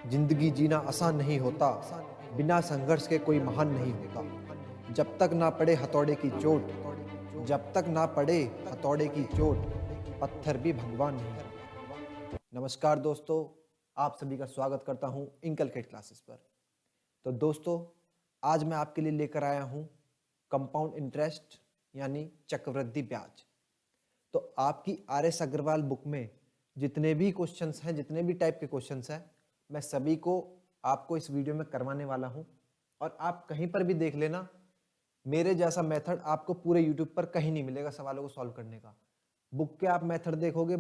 जिंदगी जीना आसान नहीं होता, बिना संघर्ष के कोई महान नहीं होता। जब तक ना पड़े हथौड़े की चोट, जब तक ना पड़े हथौड़े की चोट, पत्थर भी भगवान नहीं होता। नमस्कार दोस्तों, आप सभी का स्वागत करता हूं इंकलकेट क्लासेस पर। तो दोस्तों, आज मैं आपके लिए लेकर आया हूं कंपाउंड इंटरेस्ट यानी चक्रवृद्धि ब्याज। तो आपकी आर.एस. अग्रवाल बुक में जितने भी क्वेश्चंस हैं, जितने भी टाइप के क्वेश्चंस हैं, मैं सभी को आपको इस वीडियो में करवाने वाला हूं। और आप कहीं पर भी देख लेना, मेरे जैसा मेथड आपको पूरे यूट्यूब पर कहीं नहीं मिलेगा सवालों को सॉल्व करने का। बुक के आप मेथड देखोगे,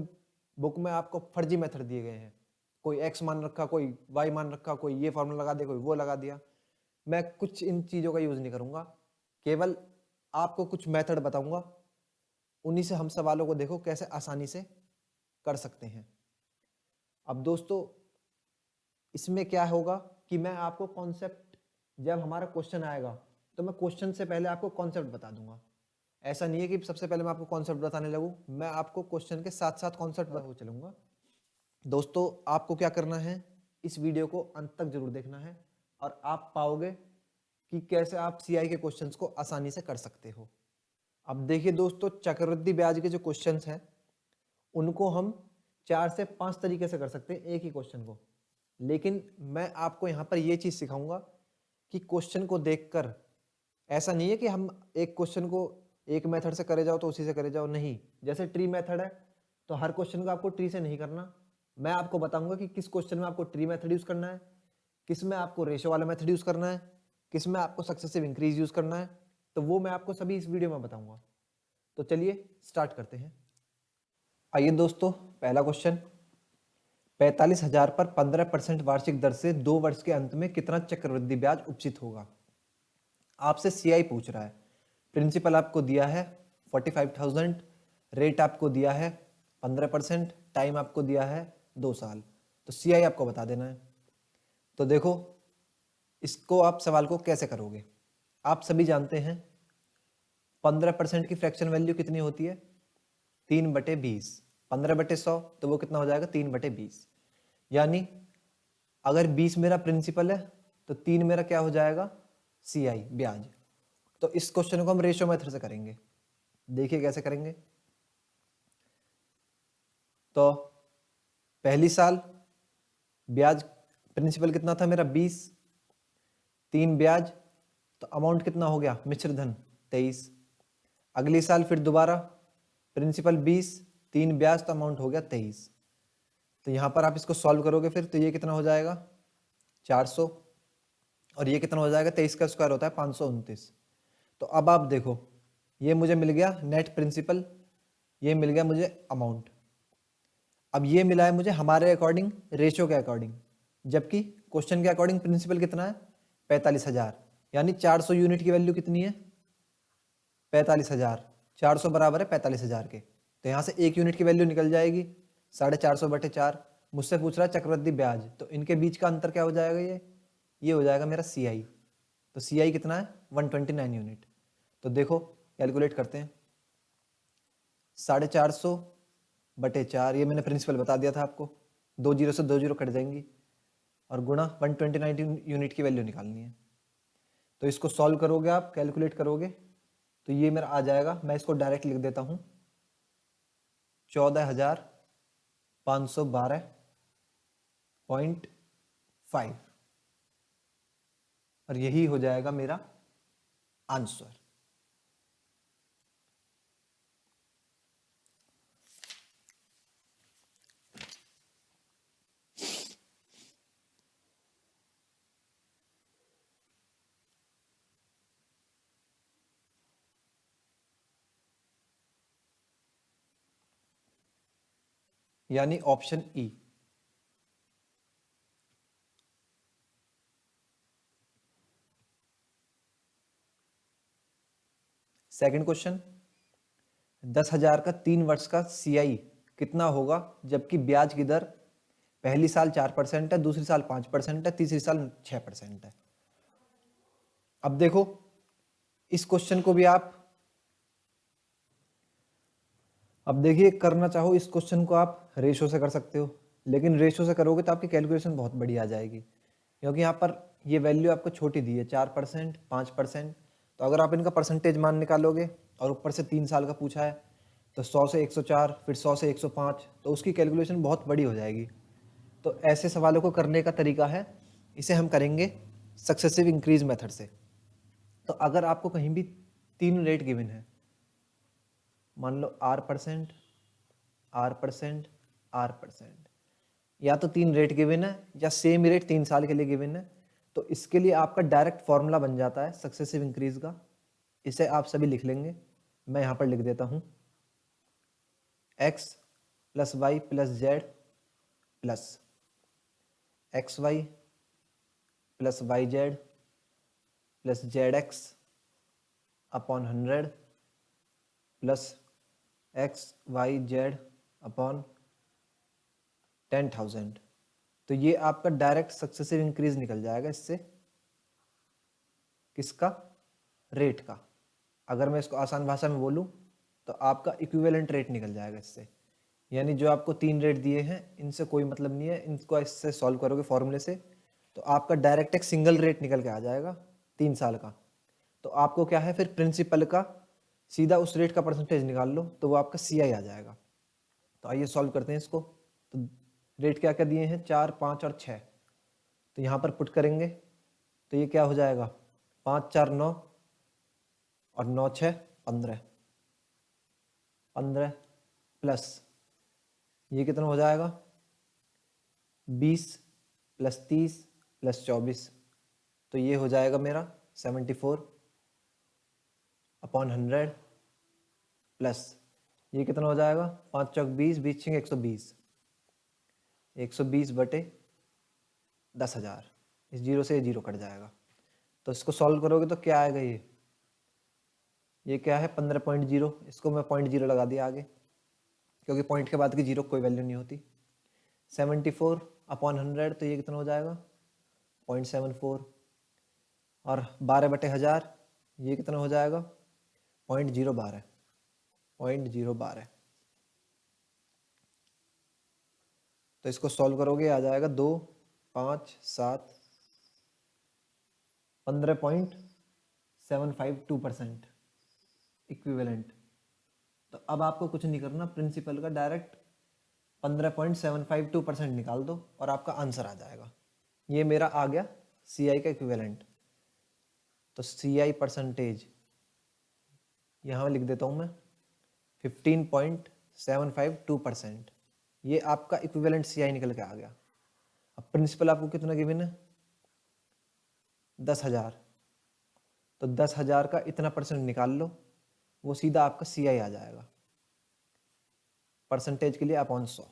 बुक में आपको फर्जी मेथड दिए गए हैं। कोई एक्स मान रखा, कोई वाई मान रखा, कोई ये फॉर्मूला लगा दे, कोई वो लगा दिया। मैं कुछ इन चीज़ों का यूज़ नहीं करूँगा, केवल आपको कुछ मेथड बताऊँगा, उन्हीं से हम सवालों को देखो कैसे आसानी से कर सकते हैं। अब दोस्तों, इसमें क्या होगा कि मैं आपको कॉन्सेप्ट, जब हमारा क्वेश्चन आएगा तो मैं क्वेश्चन से पहले आपको कॉन्सेप्ट बता दूंगा। ऐसा नहीं है कि सबसे पहले मैं आपको कॉन्सेप्ट बताने लगूं, मैं आपको क्वेश्चन के साथ साथ कॉन्सेप्ट बताते चलूंगा। दोस्तों, आपको क्या करना है, इस वीडियो को अंत तक जरूर देखना है और आप पाओगे कि कैसे आप सीआई के क्वेश्चंस को आसानी से कर सकते हो। अब देखिए दोस्तों, चक्रवृद्धि ब्याज के जो क्वेश्चंस हैं उनको हम 4 से 5 तरीके से कर सकते हैं एक ही क्वेश्चन को। लेकिन मैं आपको यहाँ पर ये चीज़ सिखाऊंगा कि क्वेश्चन को देखकर ऐसा नहीं है कि हम एक क्वेश्चन को एक मेथड से करे जाओ तो उसी से करे जाओ, नहीं। जैसे ट्री मेथड है तो हर क्वेश्चन को आपको ट्री से नहीं करना। मैं आपको बताऊंगा कि किस क्वेश्चन में आपको ट्री मेथड यूज़ करना है, किस में आपको रेशो वाला मेथड यूज़ करना है, किस में आपको सक्सेसिव इंक्रीज यूज़ करना है। तो वो मैं आपको सभी इस वीडियो में बताऊंगा। तो चलिए स्टार्ट करते हैं। आइए दोस्तों, पहला क्वेश्चन, 45,000 पर 15% वार्षिक दर से 2 वर्ष के अंत में कितना चक्रवृद्धि ब्याज उपचित होगा। आपसे सीआई पूछ रहा है। प्रिंसिपल आपको दिया है 45,000, रेट आपको दिया है 15%, टाइम आपको दिया है 2 साल। तो सीआई आपको बता देना है। तो देखो, इसको आप सवाल को कैसे करोगे। आप सभी जानते हैं 15% की फ्रैक्शन वैल्यू कितनी होती है, 3/20। 15/100 तो वो कितना हो जाएगा, 3/20। यानी अगर 20 मेरा प्रिंसिपल है तो 3 मेरा क्या हो जाएगा, सीआई ब्याज। तो इस क्वेश्चन को हम रेशियो मेथड से करेंगे। देखिए कैसे करेंगे। तो पहली साल ब्याज प्रिंसिपल कितना था मेरा, 20, 3 ब्याज, तो अमाउंट कितना हो गया, मिश्रधन 23। अगली साल फिर दोबारा प्रिंसिपल 20, 3 ब्याज, तो अमाउंट हो गया 23। तो यहाँ पर आप इसको सॉल्व करोगे फिर, तो ये कितना हो जाएगा 400, और ये कितना हो जाएगा, 23 का स्क्वायर होता है 529। तो अब आप देखो, ये मुझे मिल गया नेट प्रिंसिपल, ये मिल गया मुझे अमाउंट। अब ये मिला है मुझे हमारे अकॉर्डिंग, रेशियो के अकॉर्डिंग, जबकि क्वेश्चन के अकॉर्डिंग प्रिंसिपल कितना है 45,000। यानी 400 यूनिट की वैल्यू कितनी है 45,000। 400 बराबर है 45,000 के। तो यहाँ से 1 यूनिट की वैल्यू निकल जाएगी 450/4। मुझसे पूछ रहा है चक्रवृद्धि ब्याज, तो इनके बीच का अंतर क्या हो जाएगा, ये हो जाएगा मेरा सीआई। तो सीआई कितना है 129 यूनिट। तो देखो कैलकुलेट करते हैं, 450/4, ये मैंने प्रिंसिपल बता दिया था आपको, 2 जीरो से 2 जीरो कट जाएंगी, और गुणा 129 यूनिट की वैल्यू निकालनी है। तो इसको सॉल्व करोगे आप, कैलकुलेट करोगे, तो ये मेरा आ जाएगा, मैं इसको डायरेक्ट लिख देता हूँ, 14,512.5, और यही हो जाएगा मेरा आंसर। यानी ऑप्शन ई। सेकंड क्वेश्चन, 10,000 का 3 वर्ष का सीआई कितना होगा, जबकि ब्याज की दर पहली साल 4% है, दूसरी साल 5% है, तीसरी साल 6% है। अब देखो, इस क्वेश्चन को भी आप, अब देखिए करना चाहो इस क्वेश्चन को आप रेशो से कर सकते हो, लेकिन रेशो से करोगे तो आपकी कैलकुलेशन बहुत बड़ी आ जाएगी, क्योंकि यहाँ पर ये वैल्यू आपको छोटी दी है 4%, 5%। तो अगर आप इनका परसेंटेज मान निकालोगे और ऊपर से 3 साल का पूछा है तो 100 से 104, फिर 100 से 105, तो उसकी कैलकुलेशन बहुत बड़ी हो जाएगी। तो ऐसे सवालों को करने का तरीका है, इसे हम करेंगे सक्सेसिव इंक्रीज मेथड से। तो अगर आपको कहीं भी 3 रेट गिवन है, मान लो R%, R%, R%, या तो 3 रेट गिवन है या सेम रेट 3 साल के लिए गिवन है, तो इसके लिए आपका डायरेक्ट फॉर्मूला बन जाता है सक्सेसिव इंक्रीज का। इसे आप सभी लिख लेंगे, मैं यहाँ पर लिख देता हूँ, x plus y plus z plus x y plus y z plus z x upon 100 plus x y z upon 10,000। तो ये आपका डायरेक्ट सक्सेसिव इंक्रीज निकल जाएगा इससे, किसका, रेट का। अगर मैं इसको आसान भाषा में बोलूं तो आपका इक्विवेलेंट रेट निकल जाएगा इससे। यानी जो आपको 3 रेट दिए हैं इनसे कोई मतलब नहीं है, इनको इससे सॉल्व करोगे फॉर्मूले से तो आपका डायरेक्ट एक सिंगल रेट निकल के आ जाएगा 3 साल का। तो आपको क्या है, फिर प्रिंसिपल का सीधा उस रेट का परसेंटेज निकाल लो तो वो आपका CI आ जाएगा। तो आइए सॉल्व करते हैं इसको। तो रेट क्या क्या दिए हैं, 4, 5 और 6। तो यहाँ पर पुट करेंगे तो ये क्या हो जाएगा, 5, 4, 9 और 9, 6, 15, 15 प्लस ये कितना हो जाएगा, 20 प्लस 30 प्लस 24। तो ये हो जाएगा मेरा 74 अपॉन 100 प्लस ये कितना हो जाएगा, 5 चौक 20, 20 छिंग 120, 120 बटे 10,000। इस जीरो से ये जीरो कट जाएगा। तो इसको सॉल्व करोगे तो क्या आएगा, ये क्या है 15.0। इसको मैं 0.0 लगा दिया आगे, क्योंकि पॉइंट के बाद की जीरो कोई वैल्यू नहीं होती। 74 अपॉन 100 तो ये कितना हो जाएगा 0.74, और 12 बटे 1000 ये कितना हो जाएगा 0.012, 0.012। तो इसको सॉल्व करोगे आ जाएगा 2, 5, 7, 15.752% इक्विवेलेंट। तो अब आपको कुछ नहीं करना, प्रिंसिपल का डायरेक्ट 15.752% निकाल दो और आपका आंसर आ जाएगा। ये मेरा आ गया CI का इक्विवेलेंट। तो CI परसेंटेज यहाँ लिख देता हूँ मैं 15.752%। ये आपका इक्विवेलेंट CI निकल के आ गया। अब प्रिंसिपल आपको कितना गिवन है, 10,000। तो 10,000 का इतना परसेंट निकाल लो, वो सीधा आपका CI आ जाएगा परसेंटेज के लिए अपॉन 100।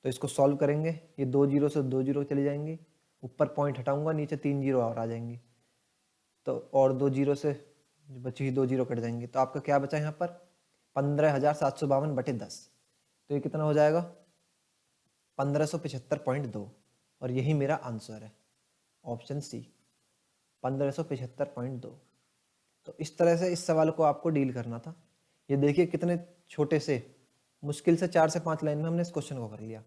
तो इसको सॉल्व करेंगे, ये 2 जीरो से 2 जीरो चले जाएंगे, ऊपर पॉइंट हटाऊंगा नीचे 3 जीरो और आ जाएंगी, तो और 2 जीरो से बची हुई 2 जीरो कट जाएंगे। तो आपका क्या बचा यहाँ पर 15,752 बटे 10। तो ये कितना हो जाएगा 1575.2, और यही मेरा आंसर है, ऑप्शन C 1575.2। तो इस तरह से इस सवाल को आपको डील करना था। ये देखिए कितने छोटे से, मुश्किल से 4 से 5 लाइन में हमने इस क्वेश्चन को कर लिया।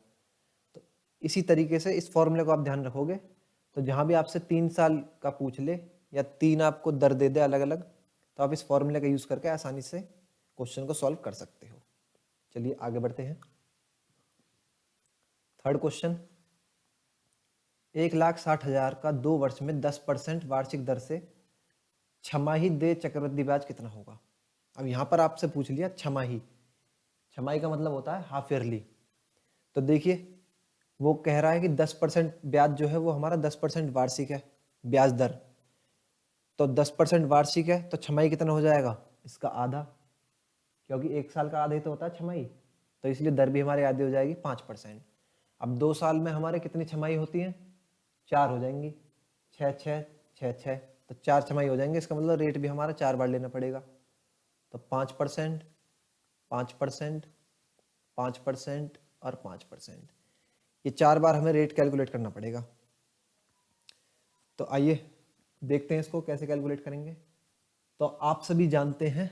तो इसी तरीके से इस फॉर्मूले को आप ध्यान रखोगे तो जहाँ भी आपसे 3 साल का पूछ ले या 3 आपको दर दे दे अलग अलग, तो आप इस फॉर्मूले का यूज़ करके आसानी से क्वेश्चन को सॉल्व कर सकते हो। चलिए आगे बढ़ते हैं। थर्ड क्वेश्चन, 1,60,000 का 2 वर्ष में 10% वार्षिक दर से छमाही दे चक्रवृद्धि ब्याज कितना होगा। अब यहाँ पर आपसे पूछ लिया छमाही, छमाही का मतलब होता है हाफ ईयरली। तो देखिए वो कह रहा है कि 10% ब्याज जो है वो हमारा 10% वार्षिक है ब्याज दर। तो 10% वार्षिक है तो छमाही कितना हो जाएगा, इसका आधा, क्योंकि 1 साल का आधा ही तो होता है छमाही, तो इसलिए दर भी हमारी आधी हो जाएगी 5%। अब 2 साल में हमारे कितनी छमाही होती हैं, 4 हो जाएंगी, 6, 6, 6, 6, तो 4 छमाही हो जाएंगे। इसका मतलब रेट भी हमारा 4 बार लेना पड़ेगा। तो 5%, 5%, 5% और 5%, ये 4 बार हमें रेट कैलकुलेट करना पड़ेगा। तो आइए देखते हैं इसको कैसे कैलकुलेट करेंगे। तो आप सभी जानते हैं,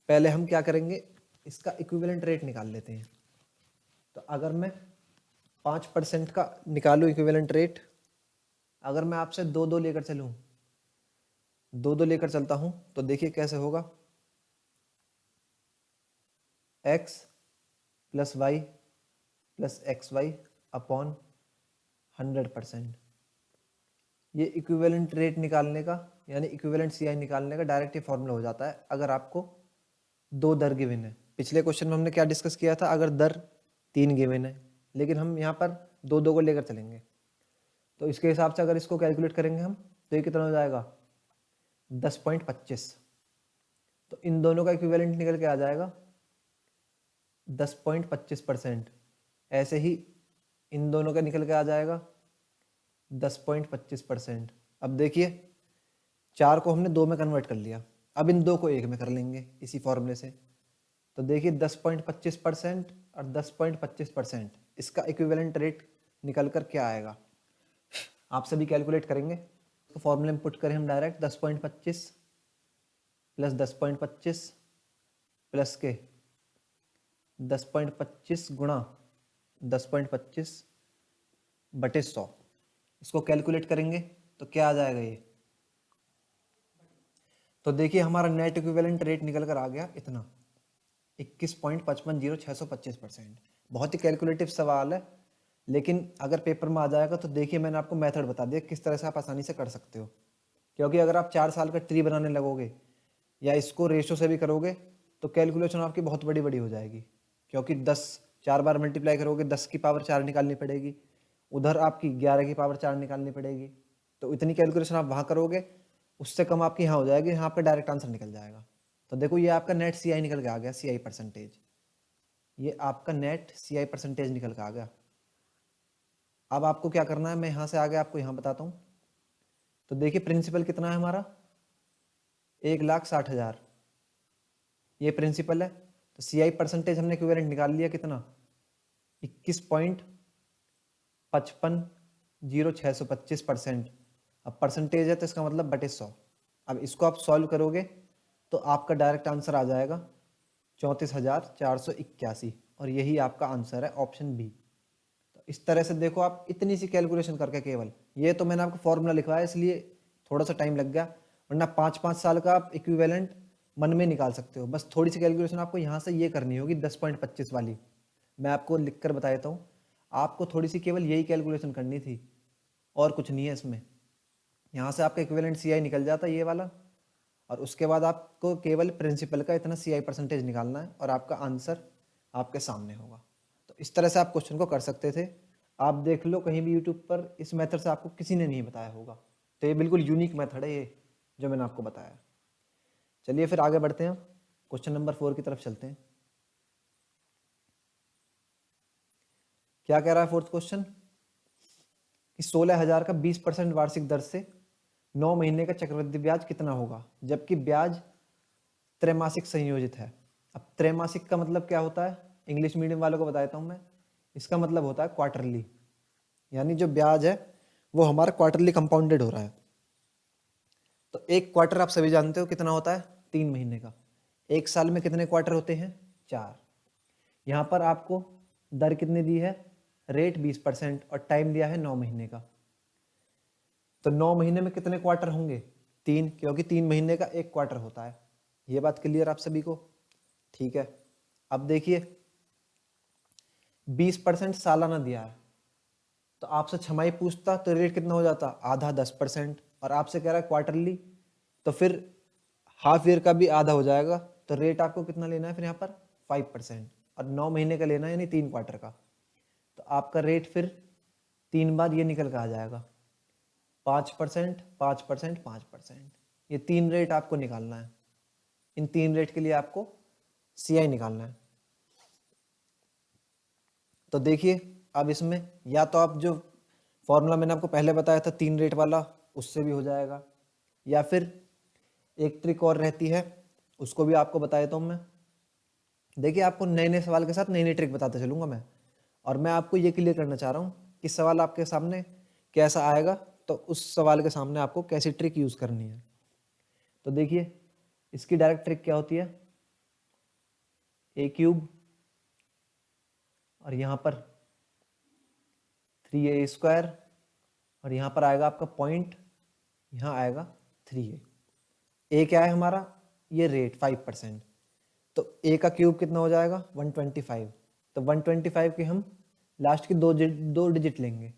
पहले हम क्या करेंगे, इसका इक्विवेलेंट रेट निकाल लेते हैं। तो अगर मैं 5% का निकालूं इक्विवेलेंट रेट, अगर मैं आपसे 2 लेकर चलूं, 2 लेकर चलता हूं, तो देखिए कैसे होगा। x plus y plus x y upon 100%। ये इक्विवेलेंट रेट निकालने का यानी इक्विवेलेंट सीआई निकालने का डायरेक्ट ही फॉर्मूला हो जाता है अगर आपको 2 दर गिवन है। पिछले क्वेश्चन में हमने क्या डिस्कस किया था, अगर दर 3 गिवन है, लेकिन हम यहाँ पर 2 को लेकर चलेंगे। तो इसके हिसाब से अगर इसको कैलकुलेट करेंगे हम, तो ये कितना हो जाएगा 10.25। तो इन दोनों का इक्विवेलेंट निकल के आ जाएगा 10.25%। ऐसे ही इन दोनों का निकल के आ जाएगा 10.25%। अब देखिए 4 को हमने 2 में कन्वर्ट कर लिया, अब इन 2 को 1 में कर लेंगे इसी फॉर्मूले से। तो देखिए 10.25% और 10.25%, इसका इक्विवेलेंट रेट निकल कर क्या आएगा, आप सभी कैलकुलेट करेंगे। तो फॉर्मूले में पुट करें हम डायरेक्ट 10.25 प्लस 10.25 प्लस के 10.25 गुणा 10.25 बटे 100, इसको कैलकुलेट करेंगे तो क्या आ जाएगा ये। तो देखिए हमारा नेट इक्विवेलेंट रेट निकल कर आ गया इतना 21.550625%। बहुत ही कैलकुलेटिव सवाल है, लेकिन अगर पेपर में आ जाएगा तो देखिए मैंने आपको मेथड बता दिया किस तरह से आप आसानी से कर सकते हो। क्योंकि अगर आप 4 साल का ट्री बनाने लगोगे या इसको रेशो से भी करोगे तो कैलकुलेशन आपकी बहुत बड़ी बड़ी हो जाएगी। क्योंकि 10 4 बार मल्टीप्लाई करोगे 10 की पावर 4 निकालनी पड़ेगी, उधर आपकी 11 की पावर 4 निकालनी पड़ेगी। तो इतनी कैलकुलेशन आप वहाँ करोगे, उससे कम आपकी यहाँ हो जाएगी, यहाँ आपका डायरेक्ट आंसर निकल जाएगा। तो देखो ये आपका नेट सीआई निकल के आ गया, सीआई परसेंटेज, ये आपका नेट सीआई परसेंटेज निकल के आ गया। अब आपको क्या करना है, मैं यहाँ से आगे आपको यहाँ बताता हूँ। तो देखिए प्रिंसिपल कितना है हमारा 1,60,000, ये प्रिंसिपल है। तो सीआई परसेंटेज हमने इक्विवेलेंट निकाल लिया कितना 21.550625%। अब परसेंटेज है तो इसका मतलब बटे 100। अब इसको आप सॉल्व करोगे तो आपका डायरेक्ट आंसर आ जाएगा 34,481, और यही आपका आंसर है ऑप्शन बी। तो इस तरह से देखो आप इतनी सी कैलकुलेशन करके, केवल ये तो मैंने आपको फॉर्मूला लिखवाया इसलिए थोड़ा सा टाइम लग गया, वरना 5-5 साल का आप इक्विवेलेंट मन में निकाल सकते हो। बस थोड़ी सी कैलकुलेशन आपको यहाँ से ये करनी होगी 10.25 वाली, मैं आपको लिख कर बता देता हूँ। आपको थोड़ी सी केवल यही कैलकुलेशन करनी थी और कुछ नहीं है इसमें। यहाँ से आपका इक्विवेलेंट सीआई निकल जाता ये वाला, और उसके बाद आपको केवल प्रिंसिपल का इतना सीआई परसेंटेज निकालना है और आपका आंसर आपके सामने होगा। तो इस तरह से आप क्वेश्चन को कर सकते थे। आप देख लो कहीं भी यूट्यूब पर, इस मेथड से आपको किसी ने नहीं बताया होगा। तो ये बिल्कुल यूनिक मेथड है ये जो मैंने आपको बताया। चलिए फिर आगे बढ़ते हैं, क्वेश्चन नंबर 4 की तरफ चलते हैं। क्या कह रहा है फोर्थ क्वेश्चन कि 16,000 का 20% वार्षिक दर से 9 महीने का चक्रवृद्धि ब्याज कितना होगा, जबकि ब्याज त्रैमासिक संयोजित है। अब त्रैमासिक का मतलब क्या होता है, इंग्लिश मीडियम वालों को बता देता हूं मैं। इसका मतलब होता है क्वार्टरली, यानी जो ब्याज है वो हमारा क्वार्टरली कंपाउंडेड हो रहा है। तो एक क्वार्टर आप सभी जानते हो कितना होता है 3 महीने का। एक साल में कितने क्वार्टर होते हैं 4। यहाँ पर आपको दर कितनी दी है, रेट 20%, और टाइम दिया है 9 महीने का। तो 9 महीने में कितने क्वार्टर होंगे 3, क्योंकि 3 महीने का एक क्वार्टर होता है। ये बात क्लियर आप सभी को, ठीक है। अब देखिए 20% सालाना दिया है, तो आपसे छमाही पूछता तो रेट कितना हो जाता, आधा 10%, और आपसे कह रहा है क्वार्टरली, तो फिर हाफ ईयर का भी आधा हो जाएगा। तो रेट आपको कितना लेना है फिर यहाँ पर 5%, और 9 महीने का लेना है यानी 3 क्वार्टर का। तो आपका रेट फिर 3 बार ये निकल कर आ जाएगा 5%, 5%, 5%। ये 3 रेट आपको निकालना है। इन 3 रेट के लिए आपको सीआई निकालना है। तो देखिए अब इसमें या तो आप जो फॉर्मूला मैंने आपको पहले बताया था 3 रेट वाला, उससे भी हो जाएगा, या फिर एक ट्रिक और रहती है, उसको भी आपको बता देता हूँ मैं। देखिए आपको नए नए सवाल के साथ नई नई ट्रिक बताते चलूंगा मैं, और मैं आपको ये क्लियर करना चाह रहा हूँ कि सवाल आपके सामने कैसा आएगा, तो उस सवाल के सामने आपको कैसी ट्रिक यूज करनी है। तो देखिए इसकी डायरेक्ट ट्रिक क्या होती है, a³ और यहाँ पर 3a² और यहाँ पर आएगा आपका पॉइंट, यहाँ आएगा 3a। ए क्या है हमारा, ये रेट 5%, तो ए का क्यूब कितना हो जाएगा 125। तो 125 के हम लास्ट की दो डिजिट लेंगे,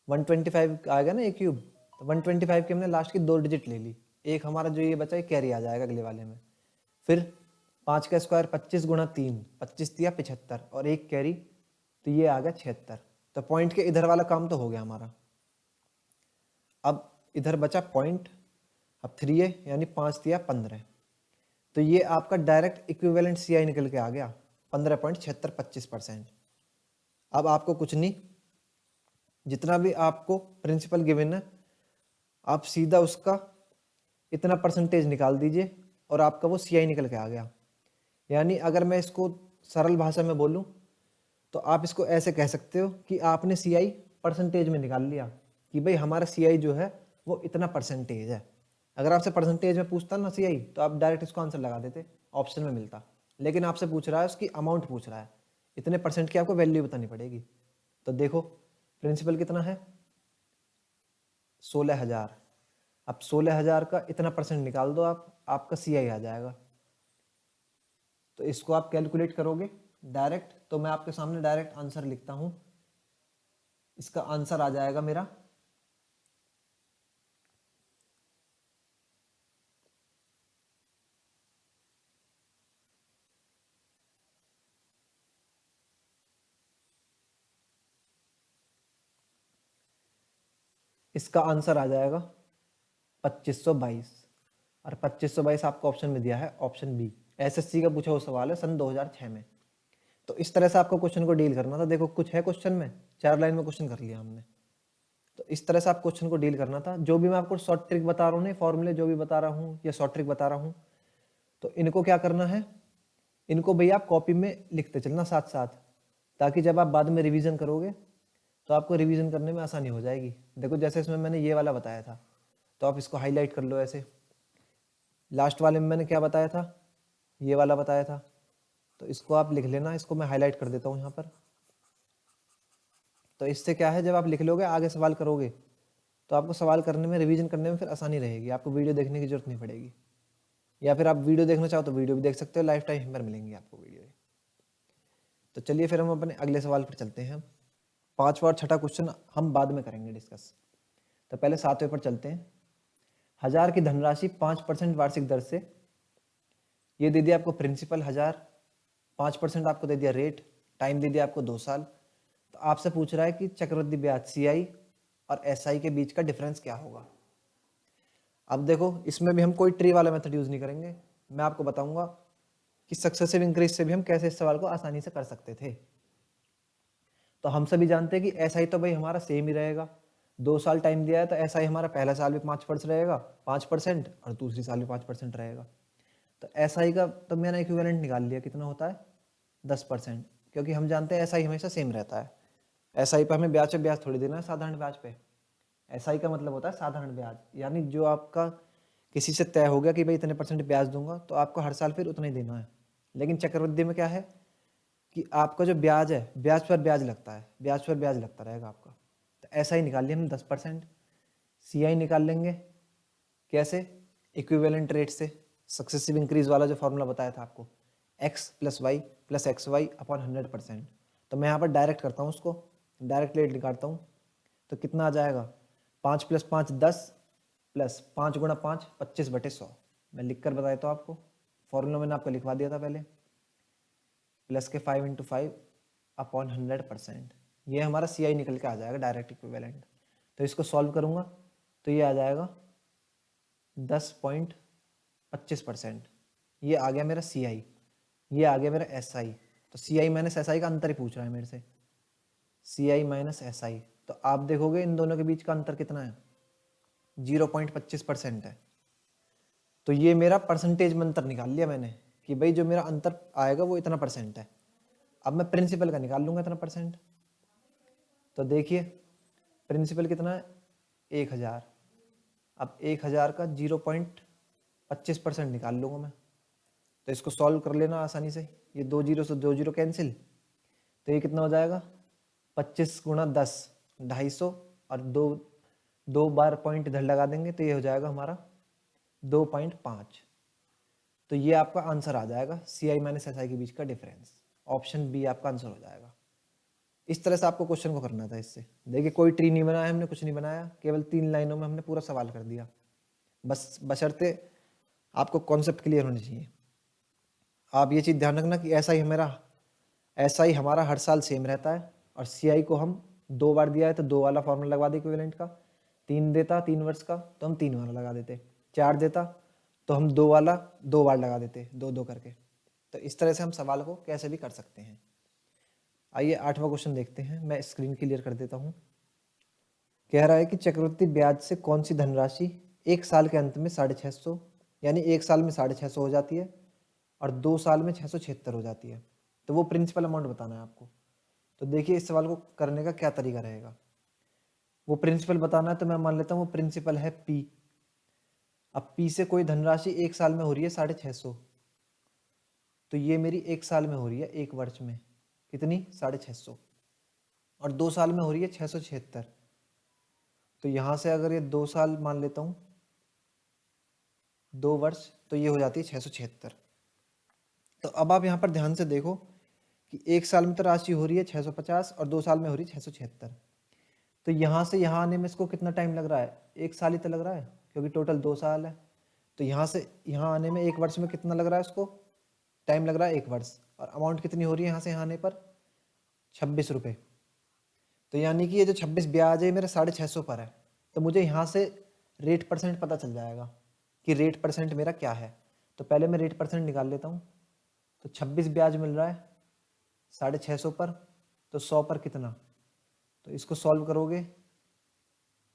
125 आएगा ना ए क्यूब, तो 125 के हमने लास्ट की 2 डिजिट ले ली। एक हमारा जो ये बचा है कैरी आ जाएगा अगले वाले में। फिर 5 का स्क्वायर 25 गुणा 3, 25 दिया 75 और एक कैरी, तो ये आ गया 76। तो पॉइंट के इधर वाला काम तो हो गया हमारा। अब इधर बचा पॉइंट, अब 3a यानी 5 दिया 15, तो ये आपका डायरेक्ट इक्विवेलेंट CI निकल के आ गया 15.7625%। अब आपको कुछ नहीं, जितना भी आपको प्रिंसिपल गिवन है आप सीधा उसका इतना परसेंटेज निकाल दीजिए और आपका वो CI निकल के आ गया। यानी अगर मैं इसको सरल भाषा में बोलूं तो आप इसको ऐसे कह सकते हो कि आपने CI परसेंटेज में निकाल लिया कि भाई हमारा CI जो है वो इतना परसेंटेज है। अगर आपसे परसेंटेज में पूछता ना CI तो आप डायरेक्ट इसको आंसर लगा देते, ऑप्शन में मिलता। लेकिन आपसे पूछ रहा है उसकी अमाउंट पूछ रहा है, इतने परसेंट की आपको वैल्यू बतानी पड़ेगी। तो देखो प्रिंसिपल कितना है 16,000। अब 16,000 का इतना परसेंट निकाल दो आप, आपका CI आ जाएगा। तो इसको आप कैलकुलेट करोगे डायरेक्ट, तो मैं आपके सामने डायरेक्ट आंसर लिखता हूं। इसका आंसर आ जाएगा मेरा इसका आंसर आ जाएगा 2522। और 2522 आपको ऑप्शन में दिया है ऑप्शन बी। SSC का पूछा हुआ सवाल है सन 2006 में। तो इस तरह से आपको क्वेश्चन को डील करना था। देखो कुछ है क्वेश्चन में, 4 लाइन में क्वेश्चन कर लिया हमने। तो इस तरह से आप क्वेश्चन को डील करना था। जो भी मैं आपको शॉर्ट ट्रिक बता रहा हूँ ना, फॉर्मूले जो भी बता रहा हूँ या शॉर्ट ट्रिक बता रहा हूँ, तो इनको क्या करना है, इनको भैया आप कॉपी में लिखते चलना साथ साथ, ताकि जब आप बाद में रिवीजन करोगे तो आपको रिवीजन करने में आसानी हो जाएगी। देखो जैसे इसमें मैंने ये वाला बताया था, तो आप इसको हाईलाइट कर लो ऐसे। लास्ट वाले में मैंने क्या बताया था, ये वाला बताया था, तो इसको आप लिख लेना। इसको मैं हाईलाइट कर देता हूँ यहाँ पर। तो इससे क्या है, जब आप लिख लोगे आगे सवाल करोगे तो आपको सवाल करने में, रिवीजन करने में फिर आसानी रहेगी। आपको वीडियो देखने की जरूरत नहीं पड़ेगी, या फिर आप वीडियो देखना चाहो तो वीडियो भी देख सकते हो, लाइफ टाइम पर मिलेंगी आपको वीडियो। तो चलिए फिर हम अपने अगले सवाल पर चलते हैं। 5वां और 6ठा क्वेश्चन हम बाद में करेंगे डिस्कस। तो पहले 7वें पर चलते हैं। 1000 की धनराशि 5% वार्षिक दर से, ये दे दिया आपको प्रिंसिपल 1000, 5% आपको दे दिया रेट, टाइम दे दिया आपको 2 साल। तो आपसे पूछ रहा है कि चक्रवृद्धि ब्याज CI और SI के बीच का डिफरेंस क्या होगा। अब देखो इसमें भी हम कोई ट्री वाला मेथड यूज नहीं करेंगे। मैं आपको बताऊंगा कि सक्सेसिव इंक्रीज से भी हम कैसे इस सवाल को आसानी से कर सकते थे। तो हम सभी जानते हैं कि SI तो भाई हमारा सेम ही रहेगा। 2 साल टाइम दिया है तो SI हमारा पहला साल भी 5% रहेगा, 5%, और दूसरी साल भी 5% रहेगा। तो SI का तो मैंने इक्विवेलेंट निकाल लिया, कितना होता है 10%, क्योंकि हम जानते हैं SI हमेशा सेम रहता है। SI पे हमें ब्याज पे ब्याज थोड़ी देना है, साधारण ब्याज पे। SI का मतलब होता है साधारण ब्याज, यानी जो आपका किसी से तय हो गया कि भाई इतने परसेंट ब्याज दूंगा, तो आपको हर साल फिर उतना ही देना है। लेकिन चक्रवृद्धि में क्या है कि आपका जो ब्याज है, ब्याज पर ब्याज लगता है, ब्याज पर ब्याज लगता रहेगा आपका। तो SI निकाल लिया हमने 10%। CI निकाल लेंगे कैसे, इक्विवेलेंट रेट से, सक्सेसिव इंक्रीज वाला जो फॉर्मूला बताया था आपको, x + y + xy अपॉन 100%। तो मैं यहाँ पर डायरेक्ट करता हूँ, उसको डायरेक्ट रेट निकालता हूँ। तो कितना आ जाएगा, 5 + 5 10 प्लस 5 × 5 25/100। मैं लिख कर बताया तो आपको, फॉर्मूला मैंने आपको लिखवा दिया था पहले, प्लस के 5 × 5 अपॉन 100%। ये हमारा CI निकल के आ जाएगा, डायरेक्ट इक्विवेलेंट। तो इसको सॉल्व करूँगा तो ये आ जाएगा 10.25%। ये आ गया मेरा CI, ये आ गया मेरा SI। तो CI माइनस SI का अंतर ही पूछ रहा है मेरे से, CI माइनस SI। तो आप देखोगे इन दोनों के बीच का अंतर कितना है, 0.25% है। तो ये मेरा परसेंटेज में अंतर निकाल लिया मैंने कि भाई जो मेरा अंतर आएगा वो इतना % है। अब मैं प्रिंसिपल का निकाल लूंगा इतना %। तो देखिए प्रिंसिपल कितना है 1000। अब 1000 का 0.25% निकाल लूंगा मैं। तो इसको सॉल्व कर लेना आसानी से, ये 2 0 से 2 0 कैंसिल, तो ये कितना हो जाएगा 25 गुणा 10 250 और दो बार पॉइंट इधर लगा देंगे तो ये हो जाएगा हमारा 2.5। तो ये आपका आंसर आ जाएगा CI माइनस SI के बीच का डिफरेंस। ऑप्शन बी आपका आंसर हो जाएगा। इस तरह से आपको क्वेश्चन को करना था। इससे देखिए कोई ट्री नहीं बनाया हमने, कुछ नहीं बनाया, केवल 3 लाइनों में हमने पूरा सवाल कर दिया। बस बशर्ते आपको कॉन्सेप्ट क्लियर होनी चाहिए। आप ये चीज़ ध्यान रखना कि SI हमारा हर साल सेम रहता है और CI को हम 2 बार दिया है तो 2 वाला फॉर्मूला लगवा दे इक्विवेलेंट का। 3 देता 3 वर्ष का तो हम 3 वाला लगा देते। 4 देता तो हम 2 वाला 2 बार लगा देते, 2 करके। तो इस तरह से हम सवाल को कैसे भी कर सकते हैं। आइए 8वां क्वेश्चन देखते हैं। मैं स्क्रीन क्लियर कर देता हूँ। कह रहा है कि चक्रवृद्धि ब्याज से कौन सी धनराशि 1 साल के अंत में 650 यानी 1 साल में 650 हो जाती है और 2 साल में 676 हो जाती है। तो वो प्रिंसिपल अमाउंट बताना है आपको। तो देखिए इस सवाल को करने का क्या तरीका रहेगा। वो प्रिंसिपल बताना है तो मैं मान लेता हूँ वो प्रिंसिपल है P। अब P से कोई धनराशि 1 साल में हो रही है 650, तो ये मेरी 1 साल में हो रही है 1 वर्ष में कितनी 650, और 2 साल में हो रही है 676। तो यहाँ से अगर ये 2 साल मान लेता हूँ 2 वर्ष तो ये हो जाती है 676। तो अब आप यहाँ पर ध्यान से देखो कि 1 साल में तो राशि हो रही है 650 और 2 साल में हो रही है 676। तो यहाँ से यहाँ आने में इसको कितना टाइम लग रहा है, 1 साल ही तो लग रहा है क्योंकि टोटल 2 साल है। तो यहाँ से यहाँ आने में 1 वर्ष में कितना लग रहा है, इसको टाइम लग रहा है 1 वर्ष। और अमाउंट कितनी हो रही है यहाँ से यहाँ आने पर 26 रुपये। तो यानी कि ये जो 26 ब्याज है मेरा 650 पर है। तो मुझे यहाँ से रेट परसेंट पता चल जाएगा कि रेट परसेंट मेरा क्या है। तो पहले मैं रेट परसेंट निकाल लेता हूँ। तो 26 ब्याज मिल रहा है 650 पर, तो 100 पर कितना, तो इसको सॉल्व करोगे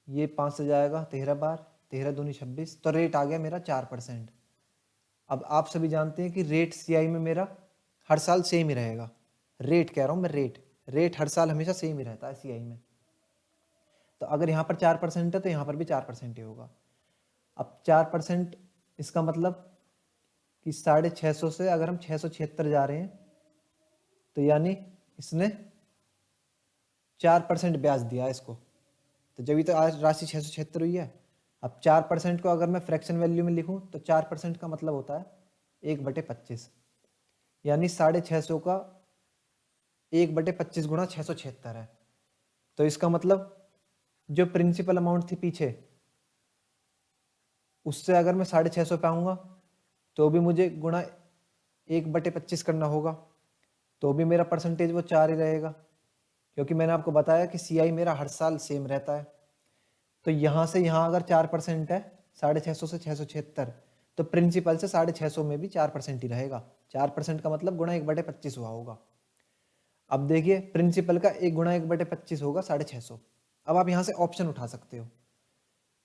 ये 5 से जाएगा 13 बार, 13 दूनी 26, तो रेट आ गया मेरा 4%। अब आप सभी जानते हैं कि रेट CI में मेरा हर साल सेम ही रहेगा। रेट कह रहा हूँ मैं, रेट हर साल हमेशा सेम ही रहता है CI में। तो अगर यहाँ पर 4% है तो यहाँ पर भी 4% ही होगा। अब 4% इसका मतलब कि 650 से अगर हम 676 जा रहे हैं तो यानी इसने 4% ब्याज दिया इसको, तो जब तो आज राशि 676 हुई है। अब 4% को अगर मैं फ्रैक्शन वैल्यू में लिखूं तो 4% का मतलब होता है 1/25, यानी 650 का 1/25 गुणा 676 है। तो इसका मतलब जो प्रिंसिपल अमाउंट थी पीछे उससे अगर मैं 650 पे आऊँगा तो भी मुझे गुणा 1/25 करना होगा, तो भी मेरा परसेंटेज वो 4 ही रहेगा क्योंकि मैंने आपको बताया कि CI मेरा हर साल सेम रहता है। तो यहाँ से यहाँ अगर 4% है 650 से 676, तो प्रिंसिपल से 650 में भी 4% ही रहेगा। 4% का मतलब गुणा 1/25 हुआ होगा। अब देखिए प्रिंसिपल का 1 गुणा 1/25 होगा 650। अब आप यहाँ से ऑप्शन उठा सकते हो।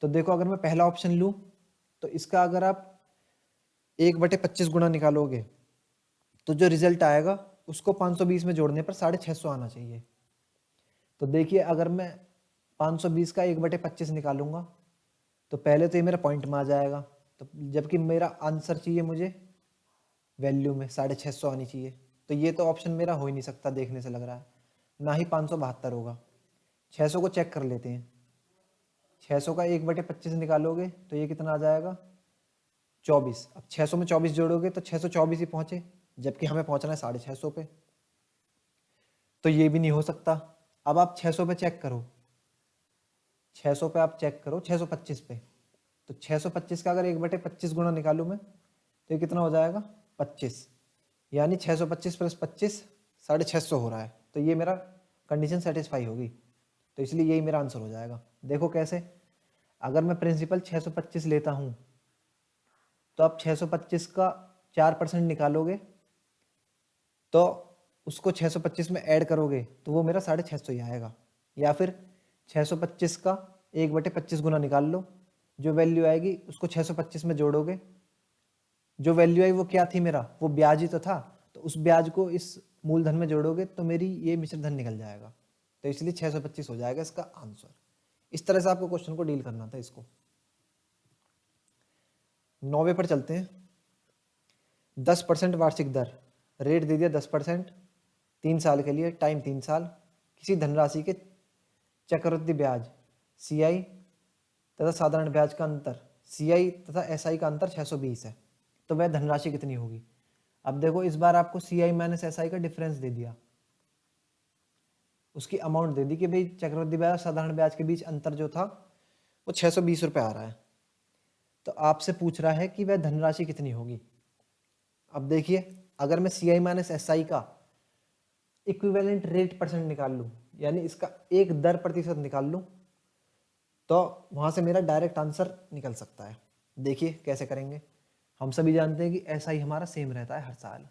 तो देखो अगर मैं पहला ऑप्शन लूँ तो इसका अगर आप 1/25 गुणा निकालोगे तो जो रिजल्ट आएगा उसको 520 में जोड़ने पर 650 आना चाहिए। तो देखिए अगर मैं 520 का 1/25 निकालूंगा तो पहले तो ये मेरा पॉइंट में आ जाएगा, तो जबकि मेरा आंसर चाहिए मुझे वैल्यू में 650 आनी चाहिए। तो ये तो ऑप्शन मेरा हो ही नहीं सकता, देखने से लग रहा है ना ही 572 होगा। 600 को चेक कर लेते हैं। 600 का 1/25 निकालोगे तो ये कितना आ जाएगा 24। अब 600 में 24 जोड़ोगे तो 624 ही पहुंचे, जबकि हमें पहुंचना है 650 पे। तो ये भी नहीं हो सकता। अब आप 600 पे चेक करो, 600 पे आप चेक करो 625 पे। तो 625 का अगर 1/25 गुणा निकालूं मैं तो ये कितना हो जाएगा 25, यानी 625 + 25 650 हो रहा है। तो ये मेरा कंडीशन सेटिस्फाई होगी, तो इसलिए यही मेरा आंसर हो जाएगा। देखो कैसे, अगर मैं प्रिंसिपल 625 लेता हूँ तो आप 625 का 4% निकालोगे तो उसको 625 में ऐड करोगे तो वो मेरा 650 ही आएगा। या फिर 625 का 1/25 गुना निकाल लो, जो वैल्यू आएगी उसको 625 में जोड़ोगे। जो वैल्यू आई वो क्या थी मेरा, वो ब्याज ही तो था, तो उस ब्याज को इस मूलधन में जोड़ोगे तो मेरी ये मिश्रधन निकल जाएगा। तो इसलिए 625 हो जाएगा इसका आंसर। इस तरह से आपको क्वेश्चन को डील करना था। इसको 9वें पर चलते हैं। 10% वार्षिक दर, रेट दे दिया 10%, 3 साल के लिए, टाइम 3 साल, किसी धनराशि के चक्रवृद्धि ब्याज CI तथा साधारण ब्याज का अंतर CI तथा SI का अंतर 620 है, तो वह धनराशि कितनी होगी। अब देखो इस बार आपको CI माइनस SI का डिफरेंस दे दिया, उसकी अमाउंट दे दी कि भाई चक्रवृद्धि ब्याज साधारण ब्याज के बीच अंतर जो था वो 620 रुपये आ रहा है, तो आपसे पूछ रहा है कि वह धनराशि कितनी होगी। अब देखिए अगर मैं CI माइनस SI का इक्विवेलेंट रेट परसेंट निकाल लूँ, यानी इसका एक दर प्रतिशत निकाल लूँ, तो वहाँ से मेरा डायरेक्ट आंसर निकल सकता है। देखिए कैसे करेंगे। हम सभी जानते हैं कि SI हमारा सेम रहता है हर साल,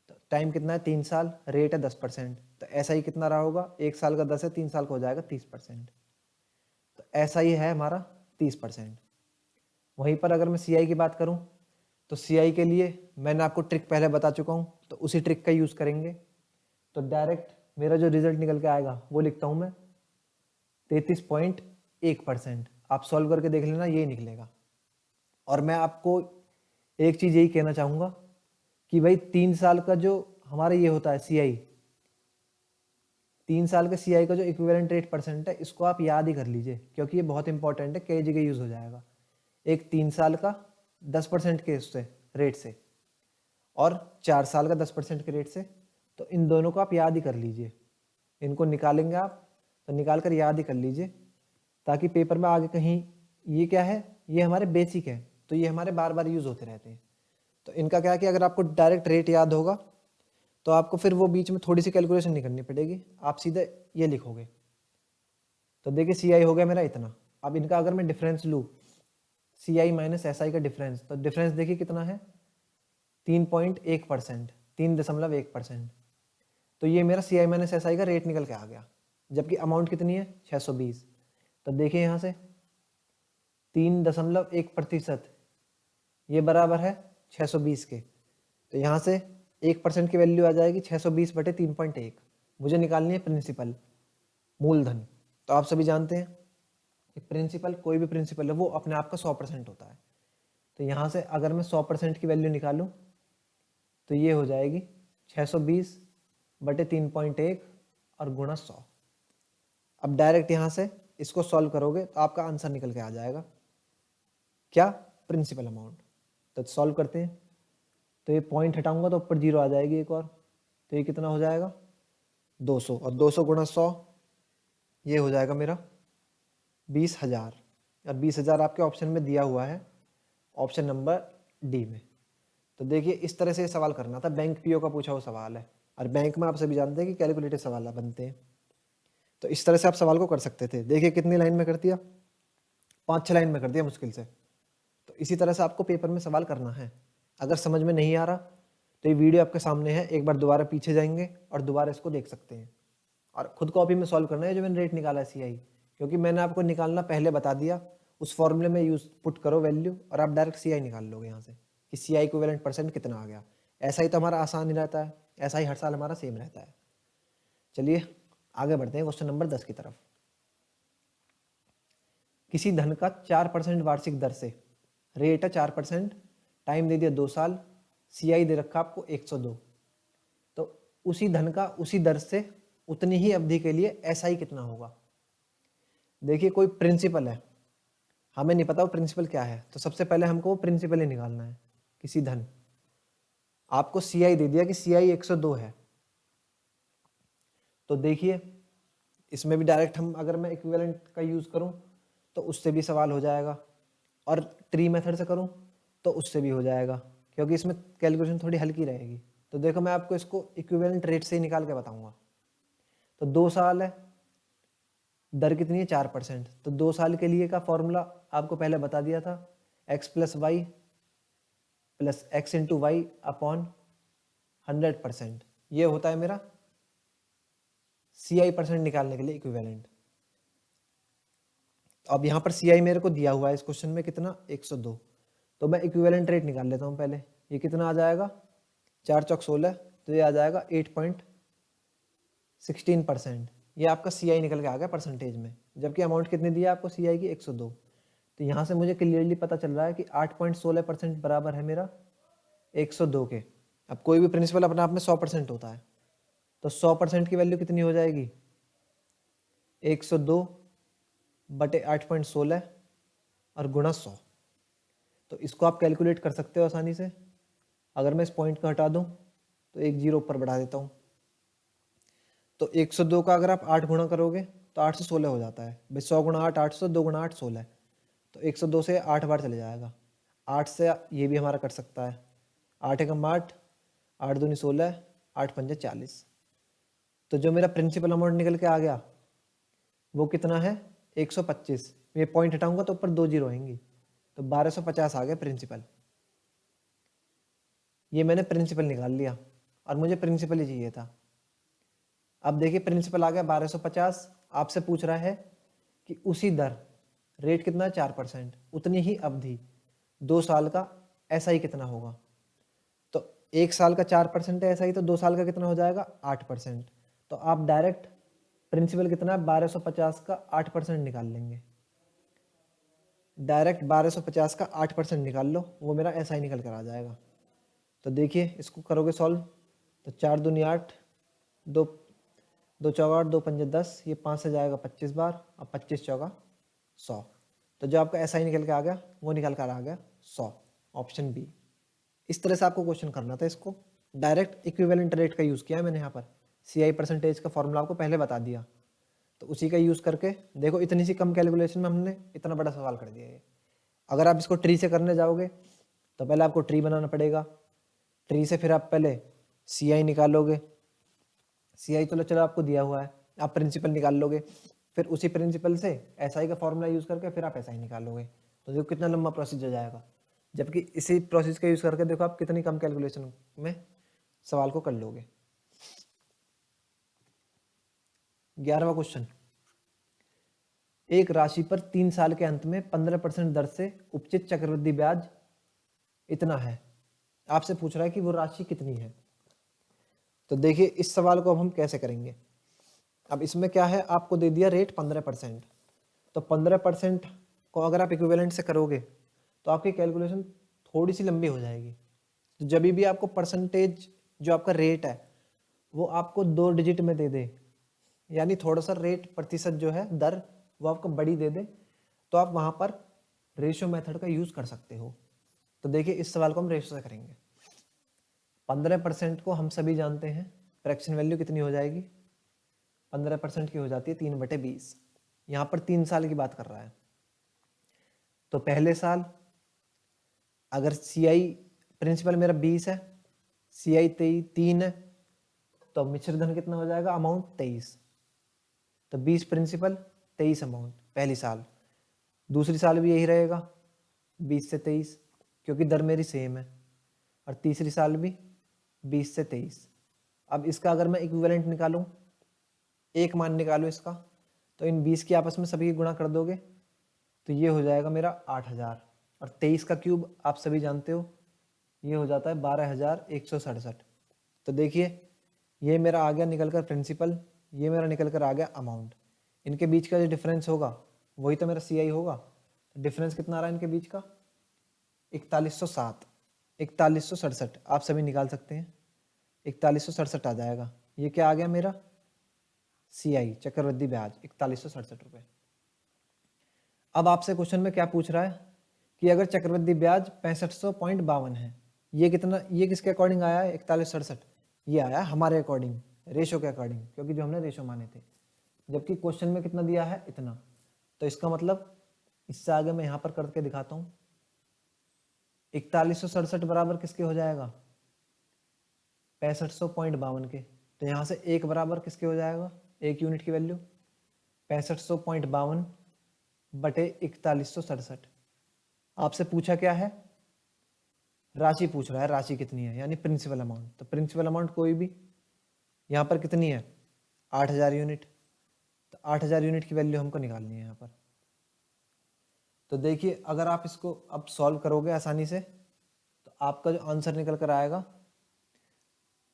तो टाइम कितना है 3 साल, रेट है 10%, तो SI कितना रहा होगा, 1 साल का 10 है, 3 साल का हो जाएगा 30%, तो SI है हमारा 30%। वहीं पर अगर मैं CI की बात करूं तो CI के लिए मैंने आपको ट्रिक पहले बता चुका हूं, तो उसी ट्रिक का यूज़ करेंगे। तो डायरेक्ट मेरा जो रिजल्ट निकल के आएगा वो लिखता हूं मैं 33.1%। आप सॉल्व करके देख लेना, यही निकलेगा। और मैं आपको एक चीज़ यही कहना चाहूँगा कि भाई 3 साल का जो हमारा ये होता है CI, 3 साल के CI का जो इक्विवेलेंट रेट परसेंट है, इसको आप याद ही कर लीजिए, क्योंकि ये बहुत इंपॉर्टेंट है, कई जगह यूज़ हो जाएगा। एक 3 साल का 10% के उससे रेट से और 4 साल का 10% के रेट से, तो इन दोनों को आप याद ही कर लीजिए। इनको निकालेंगे आप, तो निकाल कर याद ही कर लीजिए, ताकि पेपर में आगे कहीं ये क्या है, ये हमारे बेसिक है, तो ये हमारे बार बार यूज़ होते रहते हैं। तो इनका क्या है कि अगर आपको डायरेक्ट रेट याद होगा तो आपको फिर वो बीच में थोड़ी सी कैलकुलेशन नहीं करनी पड़ेगी, आप सीधे ये लिखोगे। तो देखिए CI हो गया मेरा इतना। अब इनका अगर मैं डिफरेंस लूँ, CI माइनस SI का डिफरेंस, तो डिफरेंस देखिए कितना है 3.1%, 3.1%। तो ये मेरा CI माइनस SI का रेट निकल के आ गया, जबकि अमाउंट कितनी है 620। तो देखिए यहाँ से 3.1% ये बराबर है 620 के, तो यहाँ से 1% की वैल्यू आ जाएगी 620 बटे 3.1। मुझे निकालनी है प्रिंसिपल, मूलधन। तो आप सभी जानते हैं कि प्रिंसिपल, कोई भी प्रिंसिपल है वो अपने आप का 100% होता है। तो यहाँ से अगर मैं 100% की वैल्यू निकालूं तो ये हो जाएगी 620 बटे 3.1 और गुणा 100। अब डायरेक्ट यहाँ से इसको सॉल्व करोगे तो आपका आंसर निकल के आ जाएगा क्या, प्रिंसिपल अमाउंट। तो सॉल्व करते हैं, तो ये पॉइंट हटाऊंगा तो ऊपर 0 आ जाएगी एक और, तो ये कितना हो जाएगा 200, और 200 गुणा 100 ये हो जाएगा मेरा 20,000, और 20,000 आपके ऑप्शन में दिया हुआ है, ऑप्शन नंबर डी में। तो देखिए इस तरह से सवाल करना था, बैंक PO का पूछा हुआ सवाल है, और बैंक में आप सभी जानते हैं कि कैलकुलेटिव सवाल बनते हैं। तो इस तरह से आप सवाल को कर सकते थे। देखिए कितनी लाइन में कर दिया, 5-6 लाइन में कर दिया मुश्किल से। तो इसी तरह से आपको पेपर में सवाल करना है। अगर समझ में नहीं आ रहा तो ये वीडियो आपके सामने है, एक बार दोबारा पीछे जाएंगे और दोबारा इसको देख सकते हैं, और खुद कॉपी में सॉल्व करना है जो मैंने रेट निकाला है CI, क्योंकि मैंने आपको निकालना पहले बता दिया, उस फॉर्मूले में यूज पुट करो वैल्यू और आप डायरेक्ट CI निकाल लोगे यहाँ से कि CI इक्विवेलेंट परसेंट कितना आ गया। ऐसा ही तो हमारा आसान ही रहता है, ऐसा ही हर साल हमारा सेम रहता है। चलिए आगे बढ़ते हैं क्वेश्चन नंबर 10 की तरफ। किसी धन का 4% वार्षिक दर से, रेट है 4%, टाइम दे दिया 2 साल, CI दे रखा आपको 102, तो उसी धन का उसी दर से उतनी ही अवधि के लिए SI कितना होगा। देखिए कोई प्रिंसिपल है, हमें नहीं पता वो प्रिंसिपल क्या है, तो सबसे पहले हमको वो प्रिंसिपल ही निकालना है। किसी धन, आपको CI दे दिया कि CI 102 है, तो देखिए इसमें भी डायरेक्ट हम अगर मैं इक्विवेलेंट का यूज करूं तो उससे भी सवाल हो जाएगा, और ट्री मेथड से करूं तो उससे भी हो जाएगा, क्योंकि इसमें कैलकुलेशन थोड़ी हल्की रहेगी। तो देखो मैं आपको इसको इक्विवेलेंट रेट से ही निकाल के बताऊंगा। तो 2 साल है, दर कितनी है 4%, तो 2 साल के लिए का फॉर्मूला आपको पहले बता दिया था, x plus y plus x into y upon 100%, ये होता है मेरा CI परसेंट निकालने के लिए इक्विवेलेंट। अब यहाँ पर CI मेरे को दिया हुआ है इस क्वेश्चन में कितना 102, तो मैं इक्विवेलेंट रेट निकाल लेता हूँ पहले। ये कितना आ जाएगा 4 चौक 16, तो ये आ जाएगा 8.16%। ये आपका CI निकल के आ गया परसेंटेज में, जबकि अमाउंट कितनी दी है आपको CI की 102। तो यहाँ से मुझे क्लियरली पता चल रहा है कि 8.16% बराबर है मेरा 102 के। अब कोई भी प्रिंसिपल अपने आप में 100% होता है, तो 100% की वैल्यू कितनी हो जाएगी? 102 बटे 8.16 और गुणा 100। तो इसको आप कैलकुलेट कर सकते हो आसानी से। अगर मैं इस पॉइंट को हटा दूं तो एक जीरो ऊपर बढ़ा देता हूं, तो 102 का अगर आप 8 गुणा करोगे तो 8 से 16 हो जाता है भाई। 100 गुणा 8 800, 2 गुणा 8 16, तो 102 से 8 बार चले जाएगा। 8 से ये भी हमारा कट सकता है, 8 एकम 8, 8 दूनी 16, 8 पंजे 40। तो जो मेरा प्रिंसिपल अमाउंट निकल के आ गया वो कितना है? 125। ये पॉइंट हटाऊंगा तो ऊपर 2 जीरो आएंगी, तो 1250 आ गया प्रिंसिपल। ये मैंने प्रिंसिपल निकाल लिया और मुझे प्रिंसिपल ही चाहिए था। अब देखिए प्रिंसिपल आ गया 1250। आपसे पूछ रहा है कि उसी दर, रेट कितना है? 4%, उतनी ही अवधि 2 साल का एसआई कितना होगा? तो 1 साल का 4% है एसआई, तो 2 साल का कितना हो जाएगा? 8%। तो आप डायरेक्ट प्रिंसिपल कितना है? 1250 का 8% निकाल लेंगे। डायरेक्ट 1250 का 8% निकाल लो, वो मेरा एसआई निकल कर आ जाएगा। तो देखिए इसको करोगे सॉल्व, तो 4 दूनी 8, 2 2 चौका 8, 2 पंजे 10, ये 5 से जाएगा 25 बार, और 25 चौका 100। तो जो आपका एसआई निकल के आ गया वो निकल कर आ गया 100, ऑप्शन बी। इस तरह से आपको क्वेश्चन करना था इसको। डायरेक्ट इक्विवेलेंट रेट का यूज़ किया है मैंने यहाँ पर। सीआई परसेंटेज का फॉर्मूला आपको पहले बता दिया, तो उसी का यूज़ करके देखो इतनी सी कम कैलकुलेशन में हमने इतना बड़ा सवाल कर दिया है। अगर आप इसको ट्री से करने जाओगे तो पहले आपको ट्री बनाना पड़ेगा। ट्री से फिर आप पहले सीआई निकालोगे। सीआई तो चलो आपको दिया हुआ है, आप प्रिंसिपल निकाल लोगे, फिर उसी प्रिंसिपल से एसआई का फॉर्मूला यूज़ करके फिर आप एसआई निकालोगे। तो देखो कितना लंबा प्रोसीजर हो जाएगा, जबकि इसी प्रोसेस का यूज़ करके देखो आप कितनी कम कैलकुलेशन में सवाल को कर लोगे। 11वां क्वेश्चन, एक राशि पर 3 साल के अंत में 15% दर से उपचित चक्रवृद्धि ब्याज इतना है। आपसे पूछ रहा है कि वो राशि कितनी है। तो देखिए इस सवाल को अब हम कैसे करेंगे। अब इसमें क्या है, आपको दे दिया रेट 15%, तो 15% को अगर आप इक्विवेलेंट से करोगे तो आपकी कैलकुलेशन थोड़ी सी लंबी हो जाएगी। तो जब भी आपको परसेंटेज जो आपका रेट है वो आपको 2 डिजिट में दे दे, यानी थोड़ा सा रेट प्रतिशत जो है दर वो आपको बड़ी दे दे, तो आप वहाँ पर रेशियो मेथड का यूज़ कर सकते हो। तो देखिए इस सवाल को हम रेशियो से करेंगे। 15% को हम सभी जानते हैं फ्रैक्शन वैल्यू कितनी हो जाएगी? 15% की हो जाती है 3/20। यहाँ पर 3 साल की बात कर रहा है, तो पहले साल अगर सीआई प्रिंसिपल मेरा 20 है, सीआई 3 है, तो मिश्रधन कितना हो जाएगा? अमाउंट 23। तो 20 प्रिंसिपल 23 अमाउंट पहली साल। दूसरी साल भी यही रहेगा 20 से 23, क्योंकि दर मेरी सेम है। और तीसरी साल भी 20 से 23। अब इसका अगर मैं इक्विवेलेंट निकालूं, एक मान निकालूं इसका, तो इन 20 की आपस में सभी गुणा कर दोगे तो ये हो जाएगा मेरा 8000, और 23 का क्यूब आप सभी जानते हो ये हो जाता है 12167। तो देखिए ये मेरा आ गया निकल कर प्रिंसिपल, ये मेरा निकल कर आ गया अमाउंट। इनके बीच का जो डिफरेंस होगा वही तो मेरा सीआई होगा। तो डिफरेंस कितना आ रहा है इनके बीच का? 4107, 4167 आप सभी निकाल सकते हैं। 4167 आ जाएगा। ये क्या आ गया मेरा? सीआई चक्रवृद्धि ब्याज 4167 रुपये। अब आपसे क्वेश्चन में क्या पूछ रहा है कि अगर चक्रवृद्धि ब्याज 6552 है, ये कितना, ये किसके अकॉर्डिंग आया है? 4167, ये आया हमारे अकॉर्डिंग, रेशो के अकॉर्डिंग, क्योंकि जो हमने रेशो माने थे। जबकि क्वेश्चन में कितना दिया है? इतना। तो इसका मतलब इससे आगे मैं यहाँ पर करके दिखाता हूँ। 4167 बराबर किसके हो जाएगा? 6552 के। तो यहाँ से एक बराबर किसके हो जाएगा? एक यूनिट की वैल्यू 6552 बटे 4167। आपसे पूछा क्या है? राशि पूछ रहा है, राशि कितनी है, यानी प्रिंसिपल अमाउंट। तो प्रिंसिपल अमाउंट कोई भी, यहाँ पर कितनी है? 8000 यूनिट। तो 8000 यूनिट की वैल्यू हमको निकालनी है यहाँ पर। तो देखिए अगर आप इसको अब सॉल्व करोगे आसानी से तो आपका जो आंसर निकल कर आएगा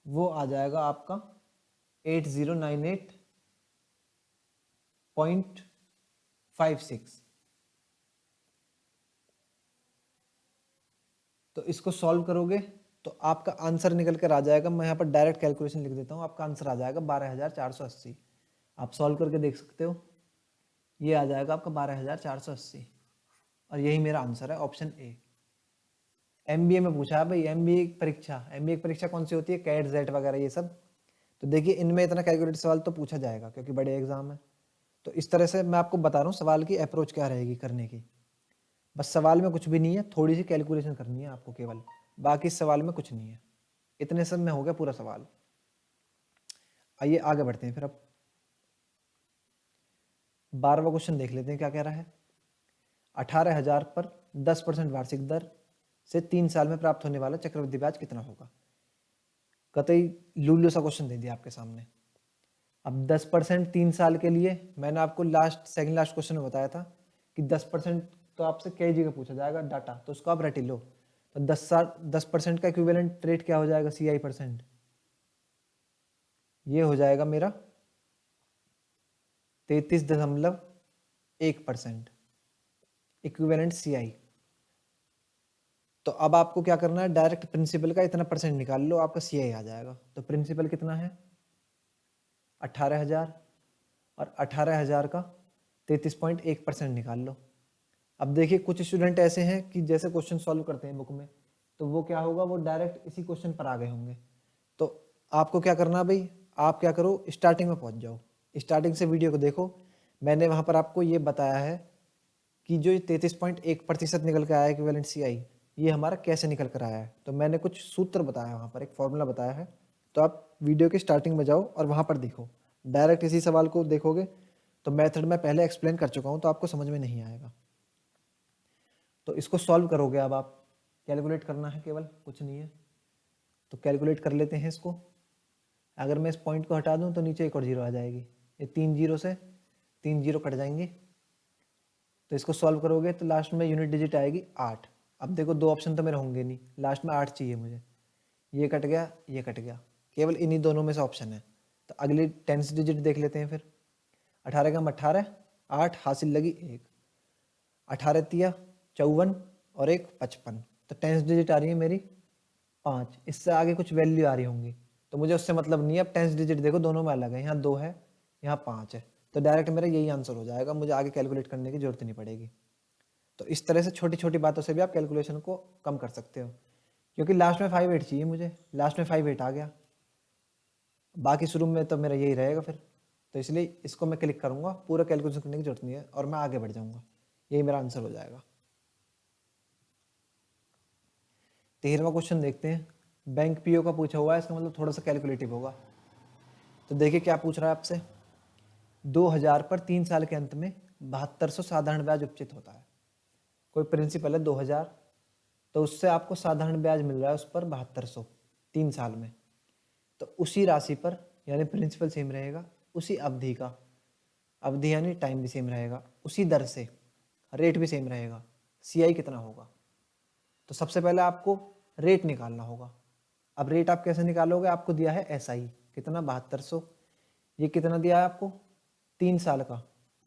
वो आ जाएगा आपका 8098.56। तो इसको सॉल्व करोगे तो आपका आंसर निकल कर आ जाएगा, मैं यहाँ पर डायरेक्ट कैलकुलेशन लिख देता हूँ, आपका आंसर आ जाएगा 12,480। आप सॉल्व करके देख सकते हो, ये आ जाएगा आपका 12,480 और यही मेरा आंसर है, ऑप्शन ए। एमबीए में पूछा है भाई, एमबीए की परीक्षा कौन सी होती है, कैट जेट वगैरह ये सब। तो देखिए इनमें इतना कैलकुलेटेड सवाल तो पूछा जाएगा क्योंकि बड़े एग्जाम है। तो इस तरह से मैं आपको बता रहा हूँ सवाल की अप्रोच क्या रहेगी करने की। बस सवाल में कुछ भी नहीं है, थोड़ी सी कैलकुलेशन करनी है आपको केवल, बाकी इस सवाल में कुछ नहीं है। इतने सब में हो गया पूरा सवाल। आइए आगे बढ़ते हैं फिर। अब 12वां क्वेश्चन देख लेते हैं क्या कह रहा है। 18,000 पर 10% वार्षिक दर से 3 साल में प्राप्त होने वाला चक्रवृद्धि ब्याज कितना होगा। कतई लूल्यू सा क्वेश्चन दे दिया आपके सामने। अब 10% 3 साल के लिए, मैंने आपको सेकंड लास्ट क्वेश्चन में बताया था कि 10% तो आपसे कई जगह पूछा जाएगा डाटा, तो उसको आप रट लो। तो 10% का इक्विवेलेंट रेट क्या हो जाएगा, CI%, ये हो जाएगा मेरा 33.1% इक्विवेलेंट CI। तो अब आपको क्या करना है, डायरेक्ट प्रिंसिपल का इतना परसेंट निकाल लो, आपका CI आ जाएगा। तो प्रिंसिपल कितना है 18,000 और 18,000 का 33.1% निकाल लो। अब देखिए कुछ स्टूडेंट ऐसे हैं कि जैसे क्वेश्चन सॉल्व करते हैं बुक में, तो वो क्या होगा, वो डायरेक्ट इसी क्वेश्चन पर आ गए होंगे। तो आपको क्या करना भाई, आप क्या करो, स्टार्टिंग में पहुंच जाओ, स्टार्टिंग से वीडियो को देखो। मैंने वहां पर आपको ये बताया है कि जो 33.1% निकल के आया है इक्विवेलेंट CI, ये हमारा कैसे निकल कर आया है। तो मैंने कुछ सूत्र बताया वहाँ पर, एक फॉर्मूला बताया है। तो आप वीडियो के स्टार्टिंग में जाओ और वहाँ पर देखो, डायरेक्ट इसी सवाल को देखोगे तो मेथड मैं पहले एक्सप्लेन कर चुका हूँ, तो आपको समझ में नहीं आएगा। तो इसको सॉल्व करोगे, अब आप कैलकुलेट करना है केवल, कुछ नहीं है। तो कैलकुलेट कर लेते हैं इसको। अगर मैं इस पॉइंट को हटा दूं तो नीचे एक और जीरो आ जाएगी, ये 3 जीरो से 3 जीरो कट जाएंगे। तो इसको सॉल्व करोगे तो लास्ट में यूनिट डिजिट आएगी 8। अब देखो 2 ऑप्शन तो मेरे होंगे नहीं, लास्ट में 8 चाहिए मुझे। ये कट गया, ये कट गया, केवल इन्हीं दोनों में से ऑप्शन है। तो अगली 10 डिजिट देख लेते हैं फिर। 18 का 18, 8 हासिल लगी 1, 18 तिया 54 और 1 55। तो 10 डिजिट आ रही है मेरी 5। इससे आगे कुछ वैल्यू आ रही होंगी तो मुझे उससे मतलब नहीं है। अब 10 डिजिट देखो दोनों में अलग है, यहाँ 2 है, यहाँ 5 है। तो डायरेक्ट मेरा यही आंसर हो जाएगा, मुझे आगे कैलकुलेट करने की जरूरत नहीं पड़ेगी। तो इस तरह से छोटी छोटी बातों से भी आप कैलकुलेशन को कम कर सकते हो। क्योंकि लास्ट में 5 8 चाहिए मुझे, लास्ट में 5 8 आ गया, बाकी शुरू में तो मेरा यही रहेगा फिर। तो इसलिए इसको मैं क्लिक करूंगा, पूरा कैलकुलेशन करने की जरूरत नहीं है और मैं आगे बढ़ जाऊंगा, यही मेरा आंसर हो जाएगा। 13वां क्वेश्चन देखते हैं। बैंक PO का पूछा हुआ है, इसका मतलब थोड़ा सा कैलकुलेटिव होगा। तो देखिए क्या पूछ रहा है आपसे। 2000 पर 3 साल के अंत में 7200 साधारण ब्याज उपचित होता है। कोई प्रिंसिपल है 2000, तो उससे आपको साधारण ब्याज मिल रहा है उस पर 7200 3 साल में। तो उसी राशि पर, यानी प्रिंसिपल सेम रहेगा, उसी अवधि का, अवधि यानी टाइम भी सेम रहेगा, उसी दर से रेट भी सेम रहेगा, CI कितना होगा। तो सबसे पहले आपको रेट निकालना होगा। अब रेट आप कैसे निकालोगे, आपको दिया है SI कितना 7200, ये कितना दिया है आपको 3 साल का।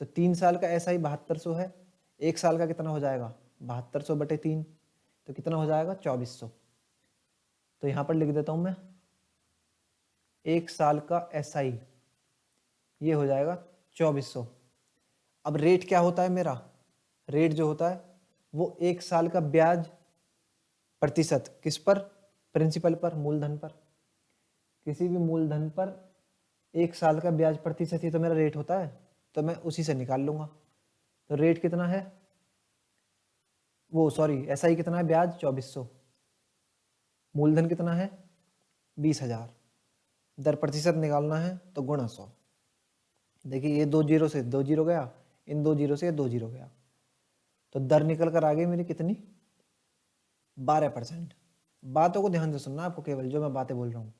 तो 3 साल का SI 7200 है, 1 साल का कितना हो जाएगा 7200 बटे 3, तो कितना हो जाएगा 2400। तो यहाँ पर लिख देता हूँ मैं 1 साल का SI, ये हो जाएगा 2400। अब रेट क्या होता है मेरा, रेट जो होता है वो 1 साल का ब्याज प्रतिशत, किस पर, प्रिंसिपल पर, मूलधन पर। किसी भी मूलधन पर 1 साल का ब्याज प्रतिशत ही तो मेरा रेट होता है, तो मैं उसी से निकाल लूंगा। तो रेट कितना है, वो सॉरी SI कितना है, ब्याज 2400, मूलधन कितना है 20,000, दर प्रतिशत निकालना है तो गुणा 100। देखिए ये 2 जीरो से 2 जीरो गया, इन 2 जीरो से 2 जीरो गया, तो दर निकल कर आ गई मेरी कितनी 12%। बातों को ध्यान से सुनना आपको, केवल जो मैं बातें बोल रहा हूँ।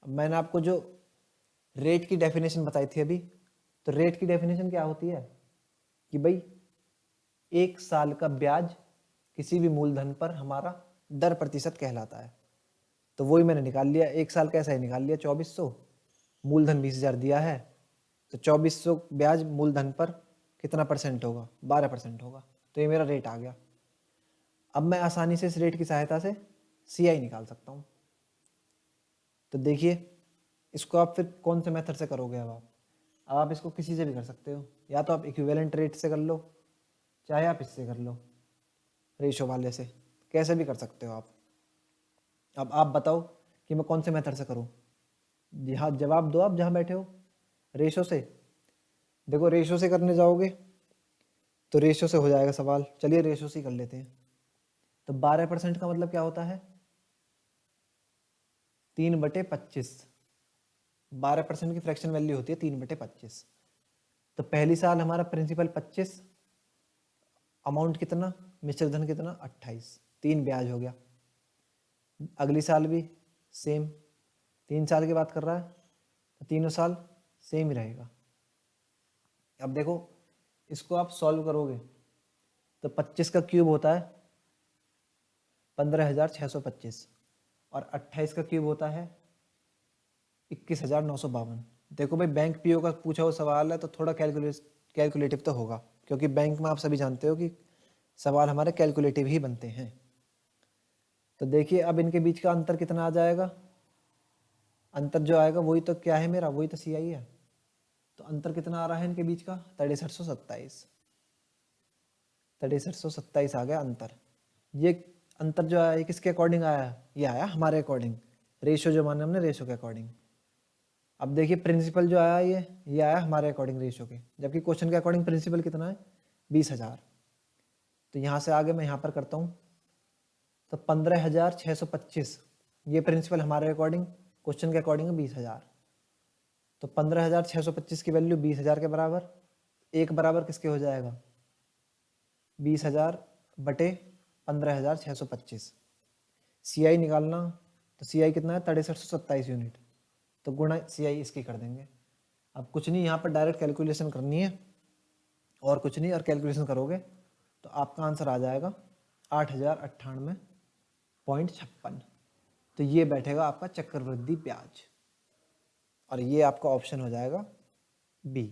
अब मैंने आपको जो रेट की डेफिनेशन बताई थी अभी, तो रेट की डेफिनेशन क्या होती है कि भाई 1 साल का ब्याज किसी भी मूलधन पर हमारा दर प्रतिशत कहलाता है। तो वही मैंने निकाल लिया, 1 साल का ऐसा ही निकाल लिया 2400, मूलधन 20,000 दिया है, तो 2400 ब्याज मूलधन पर कितना परसेंट होगा 12% होगा। तो ये मेरा रेट आ गया। अब मैं आसानी से इस रेट की सहायता से CI निकाल सकता हूँ। तो देखिए इसको आप फिर कौन से मेथड से करोगे? अब आप इसको किसी से भी कर सकते हो, या तो आप इक्विवेलेंट रेट से कर लो, चाहे आप इससे कर लो, रेशो वाले से, कैसे भी कर सकते हो आप। अब आप बताओ कि मैं कौन से मेथड से करूँ? हाँ, जवाब दो आप जहाँ बैठे हो। रेशो से? देखो रेशो से करने जाओगे तो रेशो से हो जाएगा सवाल। चलिए रेशो से ही कर लेते हैं। तो 12% का मतलब क्या होता है? 3/25। 12% की फ्रैक्शन वैल्यू होती है 3/25। तो पहली साल हमारा प्रिंसिपल 25, अमाउंट कितना, मिश्र धन कितना, 28, 3 ब्याज हो गया। अगली साल भी सेम, 3 साल की बात कर रहा है तो तीनों साल सेम ही रहेगा। अब देखो इसको आप सॉल्व करोगे तो 25 का क्यूब होता है 15,625 और 28 का क्यूब होता है 21,952। देखो भाई बैंक पीओ का पूछा हुआ सवाल है तो थोड़ा कैलकुलेटिव तो होगा, क्योंकि बैंक में आप सभी जानते हो कि सवाल हमारे कैलकुलेटिव ही बनते हैं। तो देखिए अब इनके बीच का अंतर कितना आ जाएगा? अंतर जो आएगा वही तो क्या है मेरा, वही तो CI है। तो अंतर कितना आ रहा है इनके बीच का? 6327। 6327 आ गया अंतर। ये अंतर जो आया ये किसके अकॉर्डिंग आया? ये आया हमारे अकॉर्डिंग, रेशो जो माने हमने रेशो के अकॉर्डिंग। अब देखिए प्रिंसिपल जो आया ये आया हमारे अकॉर्डिंग रेशो के, जबकि क्वेश्चन के अकॉर्डिंग प्रिंसिपल कितना है? 20,000। तो यहाँ से आगे मैं यहाँ पर करता हूँ तो 15,625 ये प्रिंसिपल हमारे अकॉर्डिंग, क्वेश्चन के अकॉर्डिंग है 20,000। तो 15,625 की वैल्यू 20,000 के बराबर, एक बराबर किसके हो जाएगा? 20,000 बटे 15,625। CI निकालना तो CI कितना है? 6327 यूनिट। तो गुणा CI इसकी कर देंगे। अब कुछ नहीं, यहाँ पर डायरेक्ट कैलकुलेशन करनी है और कुछ नहीं, और कैलकुलेशन करोगे तो आपका आंसर आ जाएगा 8,098.56। तो ये बैठेगा आपका चक्रवृद्धि ब्याज, और ये आपका ऑप्शन हो जाएगा B।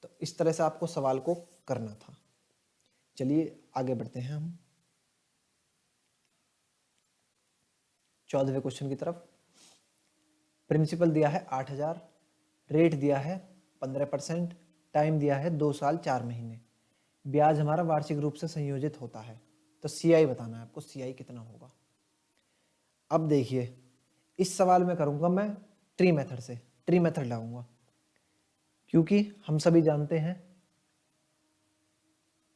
तो इस तरह से आपको सवाल को करना था। चलिए आगे बढ़ते हैं हम 14वें क्वेश्चन की तरफ। प्रिंसिपल दिया है 8,000, रेट दिया है 15%, टाइम दिया है 2 साल 4 महीने, ब्याज हमारा वार्षिक रूप से संयोजित होता है। तो CI बताना है आपको, CI कितना होगा। अब देखिए इस सवाल में करूंगा मैं ट्री मेथड से, ट्री मेथड लगाऊंगा, क्योंकि हम सभी जानते हैं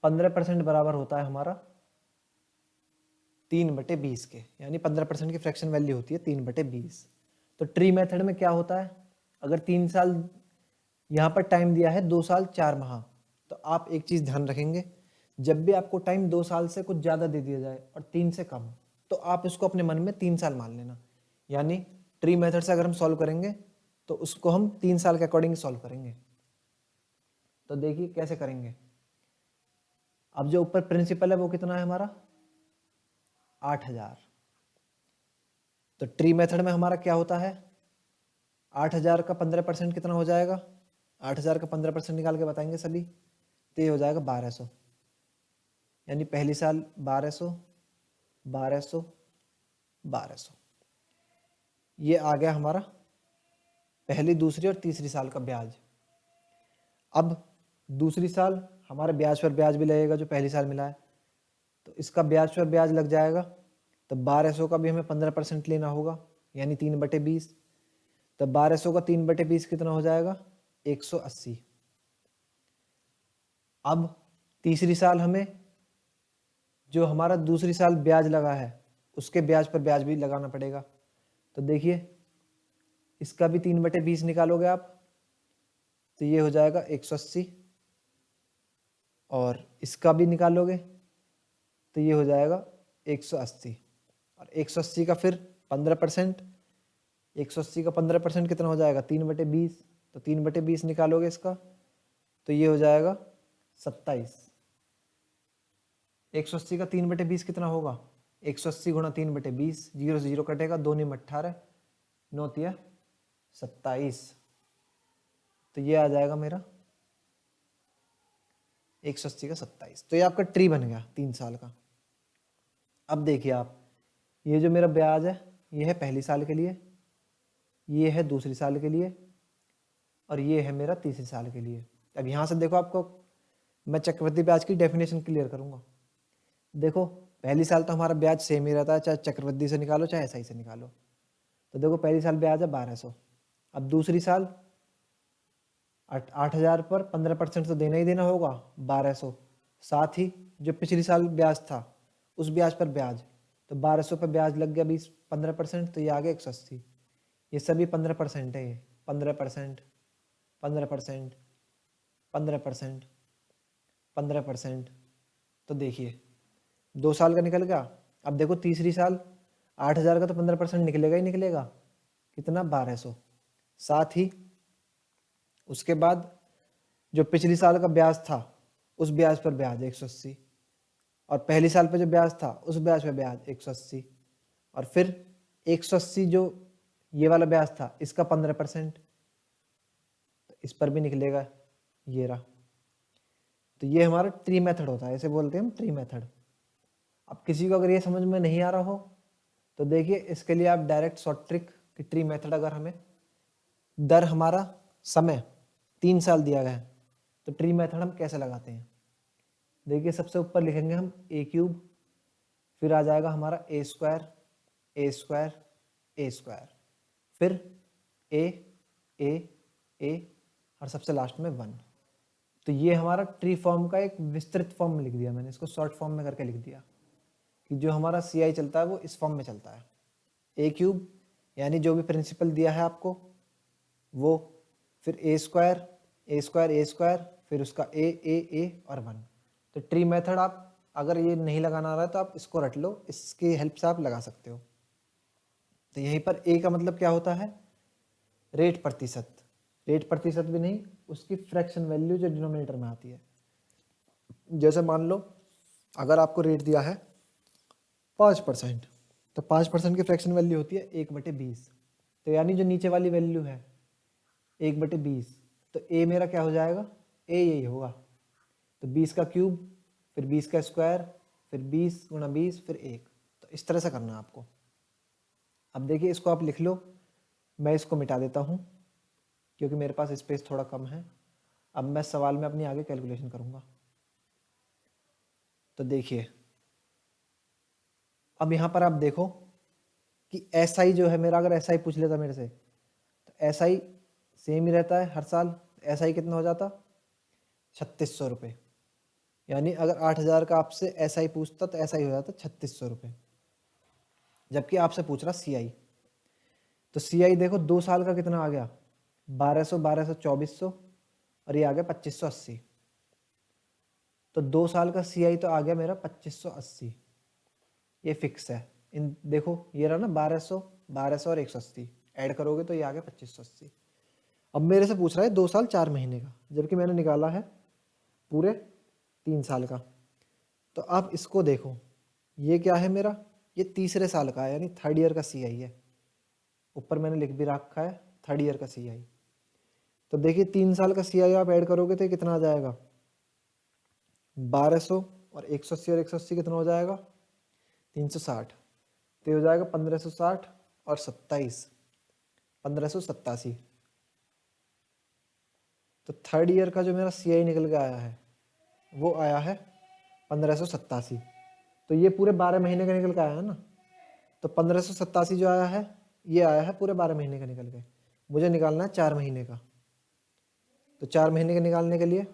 15% बराबर होता है हमारा 3/20 के, यानी 15% की फ्रैक्शन वैल्यू होती है 3/20। तो ट्री मेथड में क्या होता है? अगर 3 साल यहाँ पर टाइम दिया है 2 साल 4 माह, तो आप एक चीज़ ध्यान रखेंगे, जब भी आपको टाइम 2 साल से कुछ ज़्यादा दे दिया जाए और 3 से कम, तो आप उसको अपने मन में 3 साल मान लेना। यानी ट्री मेथड से अगर हम सॉल्व करेंगे तो उसको हम 3 साल के अकॉर्डिंग सॉल्व करेंगे। तो देखिए कैसे करेंगे। अब जो ऊपर प्रिंसिपल है वो कितना है हमारा? 8,000। तो ट्री मेथड में हमारा क्या होता है? 8,000 का 15% कितना हो जाएगा? 8,000 का 15% निकाल के बताएंगे सभी, तो ये हो जाएगा 1,200। यानी पहली साल 1,200, 1,200, 1,200। ये आ गया हमारा पहली, दूसरी और तीसरी साल का ब्याज। अब दूसरी साल हमारे ब्याज पर ब्याज भी लगेगा जो पहली साल मिला है, तो इसका ब्याज पर ब्याज लग जाएगा। तो 1,200 का भी हमें 15% लेना होगा, यानी 3/20। तो 1,200 का 3/20 कितना हो जाएगा? 180। अब तीसरी साल हमें जो हमारा दूसरी साल ब्याज लगा है उसके ब्याज पर ब्याज भी लगाना पड़ेगा। तो देखिए इसका भी 3/20 निकालोगे आप तो ये हो जाएगा 180, और इसका भी निकालोगे तो ये हो जाएगा 180, और 180 का फिर 15%, 180 का 15% कितना हो जाएगा? 3/20। तो 3/20 निकालोगे इसका तो ये हो जाएगा 27। 180 का 3/20 कितना होगा? 180 गुणा 3/20, 0 से 0 कटेगा, 2 9 18, 9 तिया 27। तो ये आ जाएगा मेरा 180 का 27। तो ये आपका ट्री बन गया 3 साल का। अब देखिए आप ये जो मेरा ब्याज है ये है पहली साल के लिए, ये है दूसरी साल के लिए, और ये है मेरा तीसरी साल के लिए। अब यहाँ से देखो, आपको मैं चक्रवृद्धि ब्याज की डेफिनेशन क्लियर करूँगा। देखो पहली साल तो हमारा ब्याज सेम ही रहता है, चाहे चक्रवृद्धि से निकालो चाहे एसआई से निकालो। तो देखो पहली साल ब्याज है 1200। अब दूसरी साल 8,000 पर 15% तो देना ही देना होगा, 1200। साथ ही जो पिछली साल ब्याज था उस ब्याज पर ब्याज, तो 1200 पर ब्याज लग गया 15%, तो ये आ गया 180। ये सभी 15% है, ये 15%, 15%, 15%, 15%। तो देखिए 2 साल का निकल गया। अब देखो तीसरी साल 8,000 का तो 15% निकलेगा ही निकलेगा, कितना 1200। साथ ही उसके बाद जो पिछली साल का ब्याज था उस ब्याज पर ब्याज 180, और पहली साल पर जो ब्याज था उस ब्याज पर ब्याज 180, और फिर 180 जो ये वाला ब्याज था इसका 15%, तो इस पर भी निकलेगा, ये रहा। तो ये हमारा ट्री मेथड होता है, इसे बोलते हैं हम ट्री मेथड। अब किसी को अगर ये समझ में नहीं आ रहा हो तो देखिए इसके लिए आप डायरेक्ट शॉर्ट ट्रिक कि ट्री मेथड, अगर हमें दर हमारा समय 3 साल दिया गया है तो ट्री मेथड हम कैसे लगाते हैं। देखिए सबसे ऊपर लिखेंगे हम ए क्यूब, फिर आ जाएगा हमारा ए स्क्वायर, ए स्क्वायर, ए स्क्वायर, फिर ए ए ए, और सबसे लास्ट में 1। तो ये हमारा ट्री फॉर्म का एक विस्तृत फॉर्म लिख दिया मैंने, इसको शॉर्ट फॉर्म में करके लिख दिया कि जो हमारा CI चलता है वो इस फॉर्म में चलता है। ए क्यूब यानी जो भी प्रिंसिपल दिया है आपको वो, फिर ए स्क्वायर, ए स्क्वायर, ए स्क्वायर, फिर उसका ए और 1। तो ट्री मेथड आप अगर ये नहीं लगाना आ रहा है तो आप इसको रट लो, इसकी हेल्प से आप लगा सकते हो। तो यहीं पर ए का मतलब क्या होता है, रेट प्रतिशत। रेट प्रतिशत भी नहीं, उसकी फ्रैक्शन वैल्यू जो डिनोमिनेटर में आती है। जैसे मान लो अगर आपको रेट दिया है 5%, तो 5% की फ्रैक्शन वैल्यू होती है 1/20। तो यानी जो नीचे वाली वैल्यू है 1/20, तो ए मेरा क्या हो जाएगा, ए यही होगा। तो 20 का क्यूब, फिर 20 का स्क्वायर, फिर 20 गुणा 20, फिर 1। तो इस तरह से करना है आपको। अब देखिए इसको आप लिख लो, मैं इसको मिटा देता हूँ क्योंकि मेरे पास स्पेस थोड़ा कम है। अब मैं सवाल में अपनी आगे कैलकुलेशन करूँगा। तो देखिए अब यहाँ पर आप देखो कि SI जो है मेरा, अगर SI पूछ लेता मेरे से तो SI सेम ही रहता है हर साल। SI कितना हो जाता, 3600 रुपये। यानी अगर 8,000 का आपसे SI पूछता तो SI हो जाता 3600 रुपये, जबकि आपसे पूछ रहा CI। तो CI देखो 2 साल का कितना आ गया, 1200, 1200, 2400, और ये आ गया 2580। तो 2 साल का CI तो आ गया मेरा 2580, ये फिक्स है। इन देखो ये रहा ना 1200, 1200 और 180 ऐड करोगे तो ये आ गया 2580। अब मेरे से पूछ रहा है 2 साल 4 महीने का, जबकि मैंने निकाला है पूरे 3 साल का। तो आप इसको देखो, ये क्या है मेरा, ये तीसरे साल का है, यानी 3rd ईयर का CI है। ऊपर मैंने लिख भी रखा है 3rd ईयर का CI। तो देखिए 3 साल का CI आप ऐड करोगे तो कितना आ जाएगा, 1200 और 180 और 180 कितना हो जाएगा, 360। तो ये हो जाएगा 1560 और 27, 1587। तो 3rd ईयर का जो मेरा CI निकल के आया है वो आया है 1587। तो ये पूरे 12 महीने का निकल के आया है ना। तो 1587 जो आया है ये आया है पूरे 12 महीने का निकल के। मुझे निकालना है 4 महीने का। तो 4 महीने के निकालने के लिए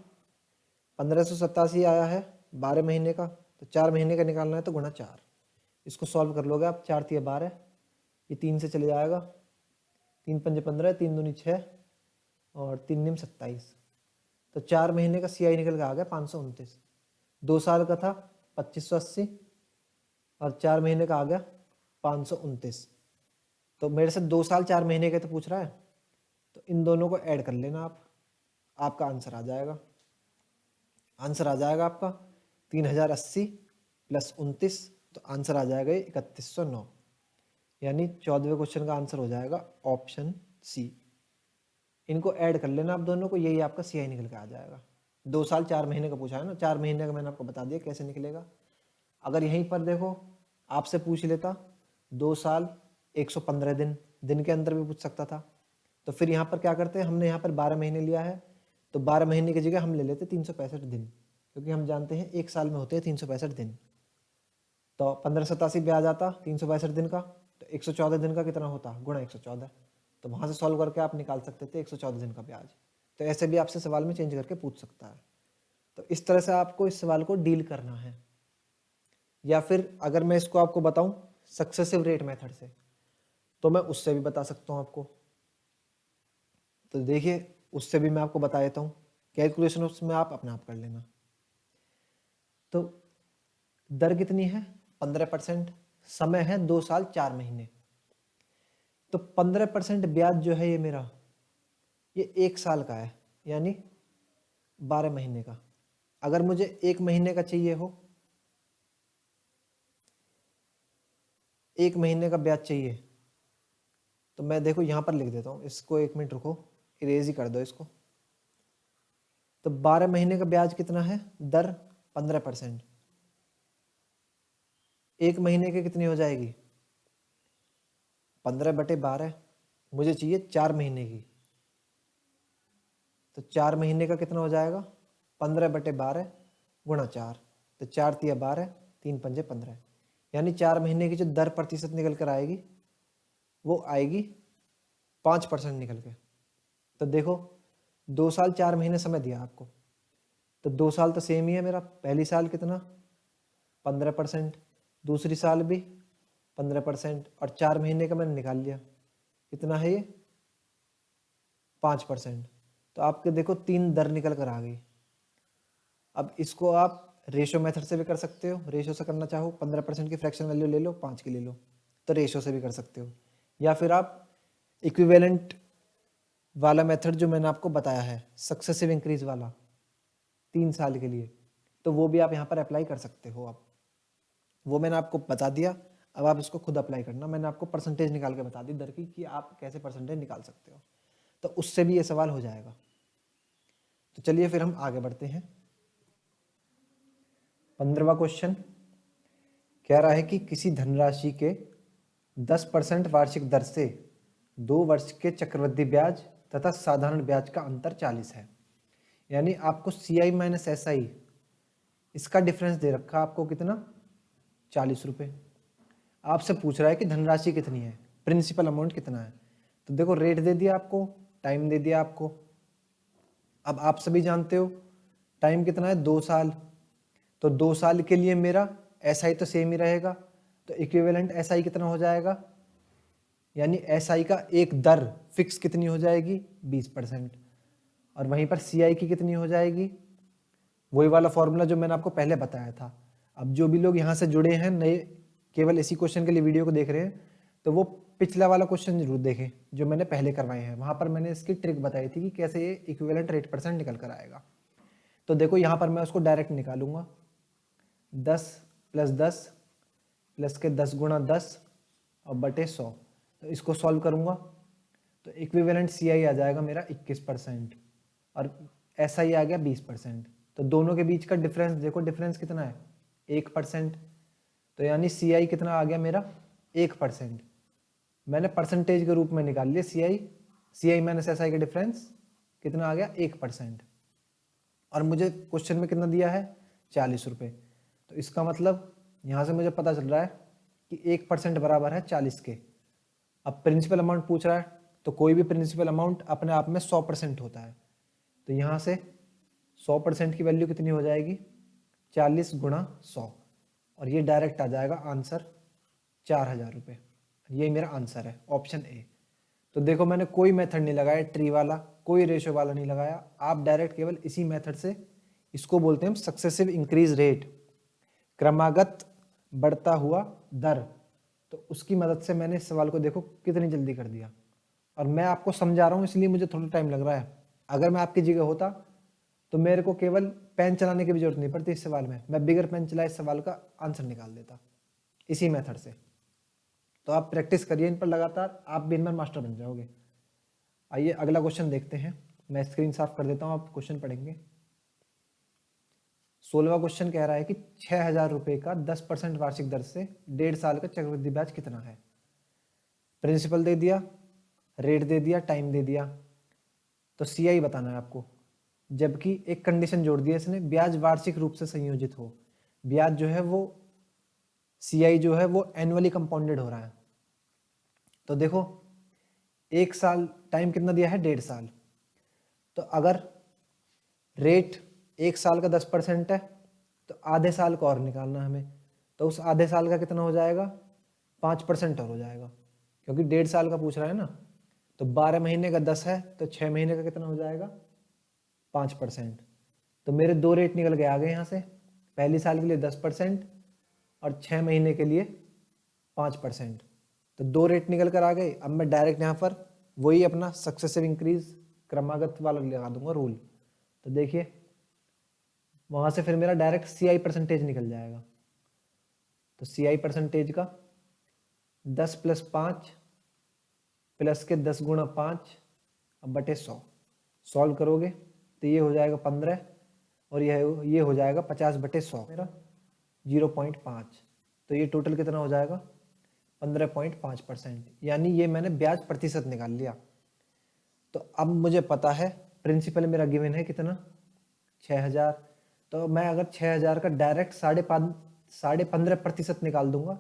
1587 आया है 12 महीने का, तो 4 महीने का निकालना है तो गुणा 4। इसको सॉल्व कर लोगे आप, 4 तिया 12, ये 3 से चले जाएगा, 3 पंजे 15, 3 दूनी 6 और 3 निम 27। तो 4 महीने का CI निकल के आ गया 529। 2 साल का था 2580 और 4 महीने का आ गया 529। तो मेरे से 2 साल 4 महीने के तो पूछ रहा है, तो इन दोनों को ऐड कर लेना आप, आपका आंसर आ जाएगा। आंसर आ जाएगा आपका 3080 प्लस 29, तो आंसर आ जाएगा 3109। यानी 14वें क्वेश्चन का आंसर हो जाएगा ऑप्शन सी। इनको ऐड कर लेना आप दोनों को, यही आपका CI निकल के आ जाएगा। 2 साल 4 महीने का पूछा है ना, 4 महीने का मैंने आपको बता दिया कैसे निकलेगा। अगर यहीं पर देखो आपसे पूछ लेता 2 साल 115 दिन, दिन के अंदर भी पूछ सकता था। तो फिर यहाँ पर क्या करते हैं, हमने यहाँ पर 12 महीने लिया है, तो 12 महीने की जगह हम ले लेते 365 दिन, क्योंकि हम जानते हैं एक साल में होते हैं 365 दिन। तो 1587 ब्याज आता 362 दिन का, तो 114 दिन का कितना होता, गुणा 114। तो वहाँ से सॉल्व करके आप निकाल सकते थे 114 दिन का ब्याज। तो ऐसे भी आपसे सवाल में चेंज करके पूछ सकता है। तो इस तरह से आपको इस सवाल को डील करना है। या फिर अगर मैं इसको आपको बताऊं सक्सेसिव रेट मेथड से, तो मैं उससे भी बता सकता हूं आपको। तो देखिए उससे भी मैं आपको बता देता हूं, कैलकुलेशन उसमें आप अपने आप कर लेना। तो दर कितनी है, 15%, समय है 2 साल 4 महीने। तो 15% ब्याज जो है ये मेरा, ये 1 साल का है, यानी 12 महीने का। अगर मुझे 1 महीने का चाहिए हो, 1 महीने का ब्याज चाहिए, तो मैं देखो यहाँ पर लिख देता हूँ, इसको 1 मिनट रुको, इरेज ही कर दो इसको। तो 12 महीने का ब्याज कितना है, दर 15%, 1 महीने की कितनी हो जाएगी, 15/12। मुझे चाहिए 4 महीने की, तो 4 महीने का कितना हो जाएगा, 15/12 गुणा 4। तो 4 तिया 12, 3 पंजे 15, यानी 4 महीने की जो दर प्रतिशत निकल कर आएगी वो आएगी 5% निकल के। तो देखो 2 साल 4 महीने समय दिया आपको, तो 2 साल तो सेम ही है मेरा। पहली साल कितना 15%, दूसरी साल भी 15%, और 4 महीने का मैंने निकाल लिया, कितना है ये 5%। तो आपके देखो 3 दर निकल कर आ गई। अब इसको आप रेशो मेथड से भी कर सकते हो, रेशो से करना चाहो 15% की फ्रैक्शन वैल्यू ले लो, 5 की ले लो, तो रेशो से भी कर सकते हो। या फिर आप इक्विवेलेंट वाला मेथड जो मैंने आपको बताया है, सक्सेसिव इंक्रीज वाला 3 साल के लिए, तो वो भी आप यहाँ पर अप्लाई कर सकते हो। आप वो मैंने आपको बता दिया, अब आप इसको खुद अप्लाई करना। मैंने आपको परसेंटेज निकाल के बता दी दर की, कि आप कैसे परसेंटेज निकाल सकते हो, तो उससे भी ये सवाल हो जाएगा। तो चलिए फिर हम आगे बढ़ते हैं। 15वां क्वेश्चन कह रहा है कि किसी धनराशि के 10% वार्षिक दर से 2 वर्ष के चक्रवृद्धि ब्याज तथा साधारण ब्याज का अंतर 40 है। यानी आपको CI माइनस SI, इसका डिफरेंस दे रखा आपको कितना, 40 रुपये। आपसे पूछ रहा है कि धनराशि कितनी है, प्रिंसिपल अमाउंट कितना है। तो देखो रेट दे दिया आपको, टाइम दे दिया आपको। अब आप सभी जानते हो टाइम कितना है, 2 साल। तो 2 साल के लिए मेरा SI तो सेम ही रहेगा, तो इक्विवेलेंट SI कितना हो जाएगा, यानी SI का एक दर फिक्स कितनी हो जाएगी, 20%। और वहीं पर CI की कितनी हो जाएगी, वही वाला फॉर्मूला जो मैंने आपको पहले बताया था। अब जो भी लोग यहाँ से जुड़े हैं नए, केवल इसी क्वेश्चन के लिए वीडियो को देख रहे हैं, तो वो पिछला वाला क्वेश्चन जरूर देखें जो मैंने पहले करवाए हैं। वहाँ पर मैंने इसकी ट्रिक बताई थी कि कैसे ये इक्विवेलेंट रेट परसेंट निकल कर आएगा। तो देखो यहाँ पर मैं उसको डायरेक्ट निकालूंगा, 10 + 10 प्लस के 10 × 10 और बटे 100। तो इसको सॉल्व करूंगा तो इक्विवेलेंट CI आ जाएगा मेरा 21% और SI आ गया 20%। तो दोनों के बीच का डिफरेंस देखो, डिफरेंस कितना है, 1%। तो यानी CI कितना आ गया मेरा, 1%। मैंने परसेंटेज के रूप में निकाल लिया CI माइनस SI का डिफरेंस कितना आ गया, 1%। और मुझे क्वेश्चन में कितना दिया है, 40 रुपये। तो इसका मतलब यहाँ से मुझे पता चल रहा है कि 1% बराबर है 40 के। अब प्रिंसिपल अमाउंट पूछ रहा है, तो कोई भी प्रिंसिपल अमाउंट अपने आप में 100% होता है। तो यहाँ से 100% की वैल्यू कितनी हो जाएगी, 40 × 100, और ये डायरेक्ट आ जाएगा आंसर 4000 रुपये। ये मेरा आंसर है, ऑप्शन ए। तो देखो मैंने कोई मेथड नहीं लगाया, ट्री वाला कोई रेशो वाला नहीं लगाया, आप डायरेक्ट केवल इसी मेथड से, इसको बोलते हैं सक्सेसिव इंक्रीज रेट, क्रमागत बढ़ता हुआ दर। तो उसकी मदद से मैंने इस सवाल को देखो कितनी जल्दी कर दिया। और मैं आपको समझा रहा हूँ इसलिए मुझे थोड़ा टाइम लग रहा है। अगर मैं आपकी जगह होता तो मेरे को केवल पेन चलाने की भी जरूरत नहीं पड़ती इस सवाल में, मैं बिगर पेन चलाए इस सवाल का आंसर निकाल देता इसी मेथड से। तो आप प्रैक्टिस करिए इन पर लगातार, आप भी इनमें मास्टर बन जाओगे। आइए अगला क्वेश्चन देखते हैं। मैं स्क्रीन साफ कर देता हूँ, आप क्वेश्चन पढ़ेंगे। 16वां क्वेश्चन कह रहा है कि 6,000 रुपये का 10% वार्षिक दर से 1.5 साल का चक्रवृद्धि ब्याज कितना है। प्रिंसिपल दे दिया, रेट दे दिया, टाइम दे दिया, तो CI बताना है आपको। जबकि एक कंडीशन जोड़ दिया इसने, ब्याज वार्षिक रूप से संयोजित हो। ब्याज जो है वो CI जो है वो एनुअली कंपाउंडेड हो रहा है। तो देखो 1 साल, टाइम कितना दिया है 1.5 साल, तो अगर रेट 1 साल का 10% है तो आधे साल का और निकालना हमें, तो उस आधे साल का कितना हो जाएगा 5% और हो जाएगा, क्योंकि 1.5 साल का पूछ रहा है ना। तो 12 महीने का 10 है तो 6 महीने का कितना हो जाएगा 5%। तो मेरे 2 रेट निकल के आ गए यहाँ से, पहली साल के लिए 10% और 6 महीने के लिए 5%। तो 2 रेट निकल कर आ गए। अब मैं डायरेक्ट यहाँ पर वही अपना सक्सेसिव इंक्रीज क्रमागत वाला लगा दूंगा रूल। तो देखिए वहाँ से फिर मेरा डायरेक्ट CI परसेंटेज निकल जाएगा। तो CI परसेंटेज का 10 + 5 प्लस के 10 × 5 अब बटे 100 सॉल्व करोगे तो ये हो जाएगा 15 और ये हो जाएगा 50/100 मेरा 0.5। तो ये टोटल कितना हो जाएगा 15.5%, यानी ये मैंने ब्याज प्रतिशत निकाल लिया। तो अब मुझे पता है प्रिंसिपल मेरा गिवन है कितना 6,000, तो मैं अगर 6,000 का डायरेक्ट 15.5% निकाल दूंगा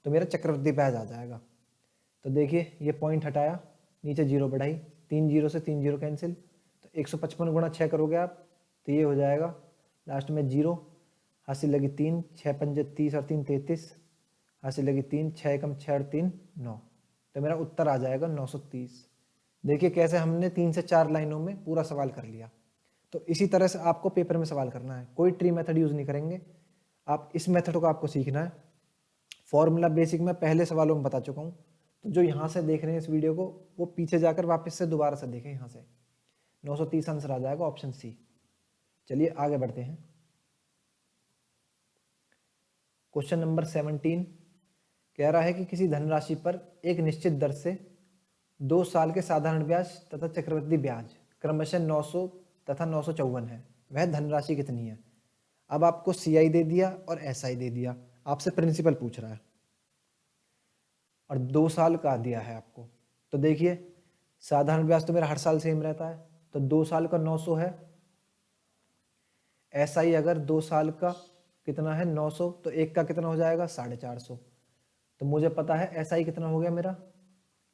तो मेरा चक्रवृद्धि ब्याज आ जाएगा। तो देखिए ये पॉइंट हटाया, नीचे 0 बढ़ाई, 3 0 से 3 0 कैंसिल, तो 155 × 6 करोगे आप तो ये हो जाएगा लास्ट में 0, हासिल लगी 3, 6 पंजे 30 और 3 33, हासिल लगी 3, 6 कम 6 और 3 9, तो मेरा उत्तर आ जाएगा 930। देखिए कैसे हमने 3 से 4 लाइनों में पूरा सवाल कर लिया। तो इसी तरह से आपको पेपर में सवाल करना है, कोई ट्री मेथड यूज़ नहीं करेंगे आप, इस मेथड को आपको सीखना है। फॉर्मूला बेसिक में पहले सवालों में बता चुका हूँ, तो जो यहाँ से देख रहे हैं इस वीडियो को वो पीछे जाकर वापस से दोबारा से देखें। यहाँ से 930 आंसर आ जाएगा ऑप्शन सी। चलिए आगे बढ़ते हैं। क्वेश्चन नंबर 17 कह रहा है कि किसी धनराशि पर एक निश्चित दर से 2 साल के साधारण ब्याज तथा चक्रवृद्धि ब्याज क्रमशः 900 तथा 954 है, वह धनराशि कितनी है। अब आपको CI दे दिया और SI दे दिया, आपसे प्रिंसिपल पूछ रहा है और 2 साल का दिया है आपको। तो देखिए साधारण ब्याज तो मेरा हर साल सेम रहता है, तो 2 साल का 900 है। SI अगर 2 साल का कितना है 900, तो एक का कितना हो जाएगा 450। तो मुझे पता है SI कितना हो गया मेरा,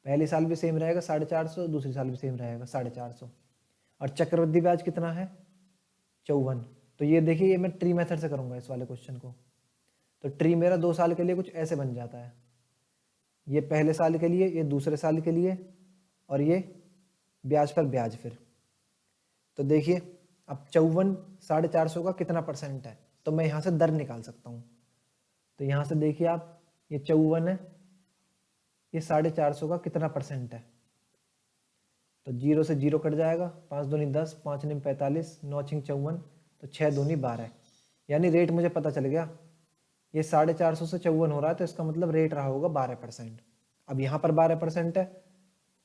पहली साल भी सेम रहेगा 450, दूसरी साल भी सेम रहेगा 450, और चक्रवृद्धि ब्याज कितना है 54। तो ये देखिए ये मैं ट्री मेथड से करूंगा इस वाले क्वेश्चन को। तो ट्री मेरा 2 साल के लिए कुछ ऐसे बन जाता है, ये पहले साल के लिए, ये दूसरे साल के लिए, और ये ब्याज पर ब्याज फिर। तो देखिए अब 54 450 का कितना % है, तो मैं यहाँ से दर निकाल सकता हूँ। तो यहाँ से देखिए आप, ये 54 है, ये 450 का कितना % है, तो 0 से 0 कट जाएगा, 5 दूनी 10, 5 9 45, 9 6 54, तो 6 दूनी 12, यानी रेट मुझे पता चल गया। ये 450 से 54 हो रहा है, तो इसका मतलब रेट रहा होगा 12%। अब यहाँ पर 12% है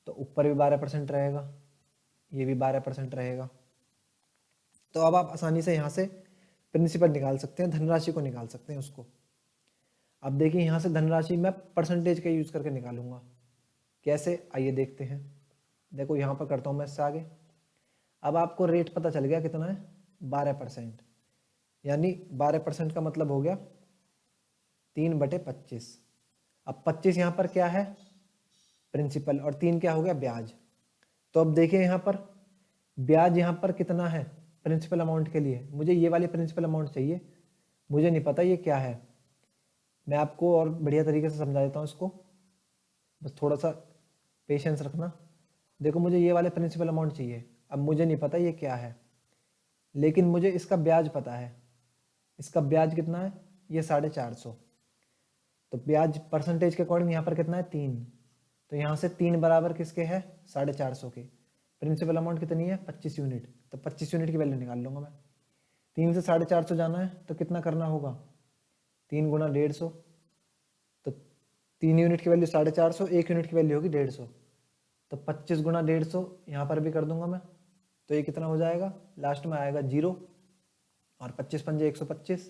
तो ऊपर भी 12% रहेगा, ये भी 12% रहेगा। तो अब आप आसानी से यहाँ से प्रिंसिपल निकाल सकते हैं, धनराशि को निकाल सकते हैं उसको। अब देखिए यहाँ से धनराशि मैं परसेंटेज का यूज़ करके निकालूंगा, कैसे आइए देखते हैं। देखो यहाँ पर करता हूँ मैं इससे आगे। अब आपको रेट पता चल गया कितना है 12%, यानी 12% का मतलब हो गया 3/25। अब 25 यहाँ पर क्या है प्रिंसिपल, और 3 क्या हो गया ब्याज। तो अब देखिए यहाँ पर ब्याज यहाँ पर कितना है प्रिंसिपल अमाउंट के लिए, मुझे ये वाली प्रिंसिपल अमाउंट चाहिए, मुझे नहीं पता ये क्या है। मैं आपको और बढ़िया तरीके से समझा देता हूँ इसको, बस थोड़ा सा पेशेंस रखना। देखो मुझे ये वाले प्रिंसिपल अमाउंट चाहिए, अब मुझे नहीं पता ये क्या है, लेकिन मुझे इसका ब्याज पता है। इसका ब्याज कितना है, ये 450। तो ब्याज परसेंटेज के अकॉर्डिंग यहाँ पर कितना है 3, तो यहाँ से 3 बराबर किसके है 450 के। प्रिंसिपल अमाउंट कितनी है 25 यूनिट, तो 25 यूनिट की वैल्यू निकाल लूँगा मैं। 3 से 450 जाना है तो कितना करना होगा 3 × 150, तो 3 यूनिट की वैल्यू 450, 1 यूनिट की वैल्यू होगी 150, तो 25 × 150 यहाँ पर भी कर दूंगा मैं। तो ये कितना हो जाएगा, लास्ट में आएगा 0, और 25 पंजे 125,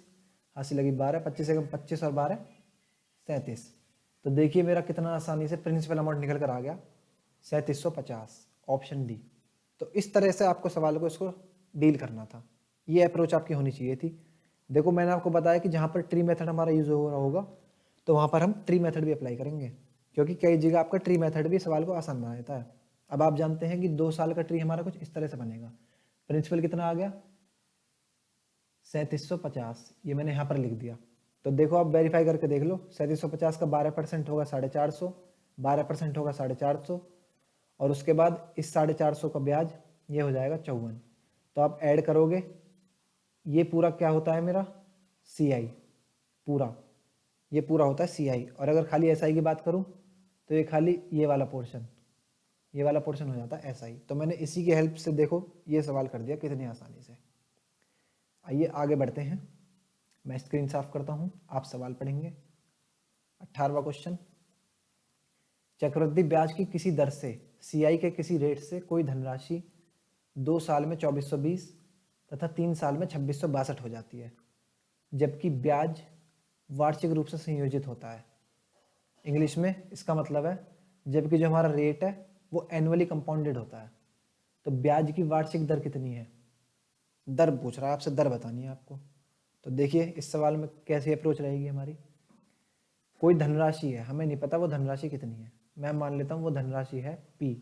हासी लगी 12, 25 एकम 25 और 12 37। तो देखिए मेरा कितना आसानी से प्रिंसिपल अमाउंट निकल कर आ गया 3750, ऑप्शन डी। तो इस तरह से आपको सवाल को इसको डील करना था, ये अप्रोच आपकी होनी चाहिए थी। देखो मैंने आपको बताया कि जहाँ पर ट्री मेथड हमारा यूज हो रहा होगा तो वहाँ पर हम ट्री मेथड भी अप्लाई करेंगे, क्योंकि कई जगह आपका ट्री मेथड भी सवाल को आसान बना देता है। अब आप जानते हैं कि 2 साल का ट्री हमारा कुछ इस तरह से बनेगा। प्रिंसिपल कितना आ गया 3750, ये मैंने यहाँ पर लिख दिया। तो देखो आप वेरीफाई करके देख लो, 3750 का 12% होगा 450, 12% होगा 450, और उसके बाद इस 450 का ब्याज ये हो जाएगा 54। तो आप ऐड करोगे, ये पूरा क्या होता है मेरा CI, पूरा ये पूरा होता है CI। और अगर खाली SI की बात करूं तो ये खाली ये वाला पोर्शन हो जाता है SI। तो मैंने इसी की हेल्प से देखो ये सवाल कर दिया कितनी आसानी से। आइए आगे बढ़ते हैं, मैं स्क्रीन साफ करता हूं, आप सवाल पढ़ेंगे। 18वां क्वेश्चन, चक्रवृद्धि ब्याज की किसी दर से CI के किसी रेट से कोई धनराशि 2 साल में 2420 तथा 3 साल में 2662 हो जाती है, जबकि ब्याज वार्षिक रूप से संयोजित होता है। इंग्लिश में इसका मतलब है जबकि जो हमारा रेट है वो एनुअली कंपाउंडेड होता है, तो ब्याज की वार्षिक दर कितनी है, दर पूछ रहा है आपसे, दर बतानी है आपको। तो देखिए इस सवाल में कैसी अप्रोच रहेगी हमारी। कोई धनराशि है, हमें नहीं पता वो धनराशि कितनी है, मैं मान लेता हूँ वो धनराशि है P।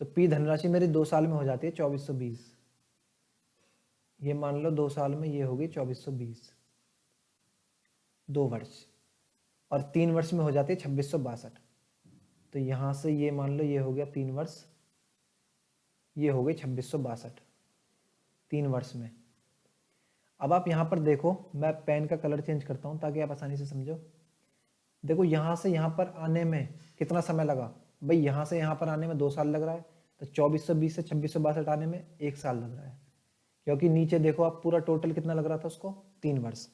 तो P धनराशि मेरी 2 साल में हो जाती है 2420, ये मान लो 2 साल में ये होगी 2420, 2 वर्ष, और 3 वर्ष में हो जाती है 2662। तो यहाँ से ये मान लो ये हो गया 3 वर्ष, ये हो गई 2662 3 वर्ष में। अब आप यहाँ पर देखो, मैं पेन का कलर चेंज करता हूँ ताकि आप आसानी से समझो। देखो यहाँ से यहाँ पर आने में कितना समय लगा, भाई यहाँ से यहाँ पर आने में 2 साल लग रहा है, तो 2420 से 2662 आने में 1 साल लग रहा है, क्योंकि नीचे देखो आप पूरा टोटल कितना लग रहा था उसको 3 वर्ष,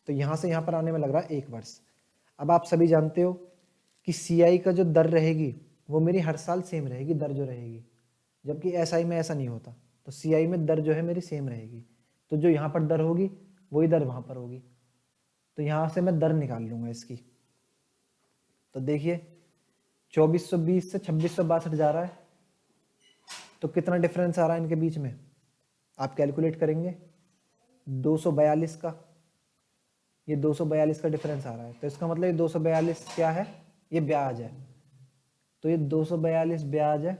तो यहाँ से यहाँ पर आने में लग रहा है 1 वर्ष। अब आप सभी जानते हो कि CI का जो दर रहेगी वो मेरी हर साल सेम रहेगी, दर जो रहेगी, जबकि SI में ऐसा नहीं होता। तो CI में दर जो है मेरी सेम रहेगी, तो जो यहाँ पर दर होगी वही दर वहाँ पर होगी, तो यहाँ से मैं दर निकाल लूँगा इसकी। तो देखिए 2420 से 2662 जा रहा है, तो कितना डिफरेंस आ रहा है इनके बीच में, आप कैलकुलेट करेंगे 242 का, ये 242 का डिफरेंस आ रहा है। तो इसका मतलब ये 242 क्या है, ये ब्याज है। तो ये 242 ब्याज है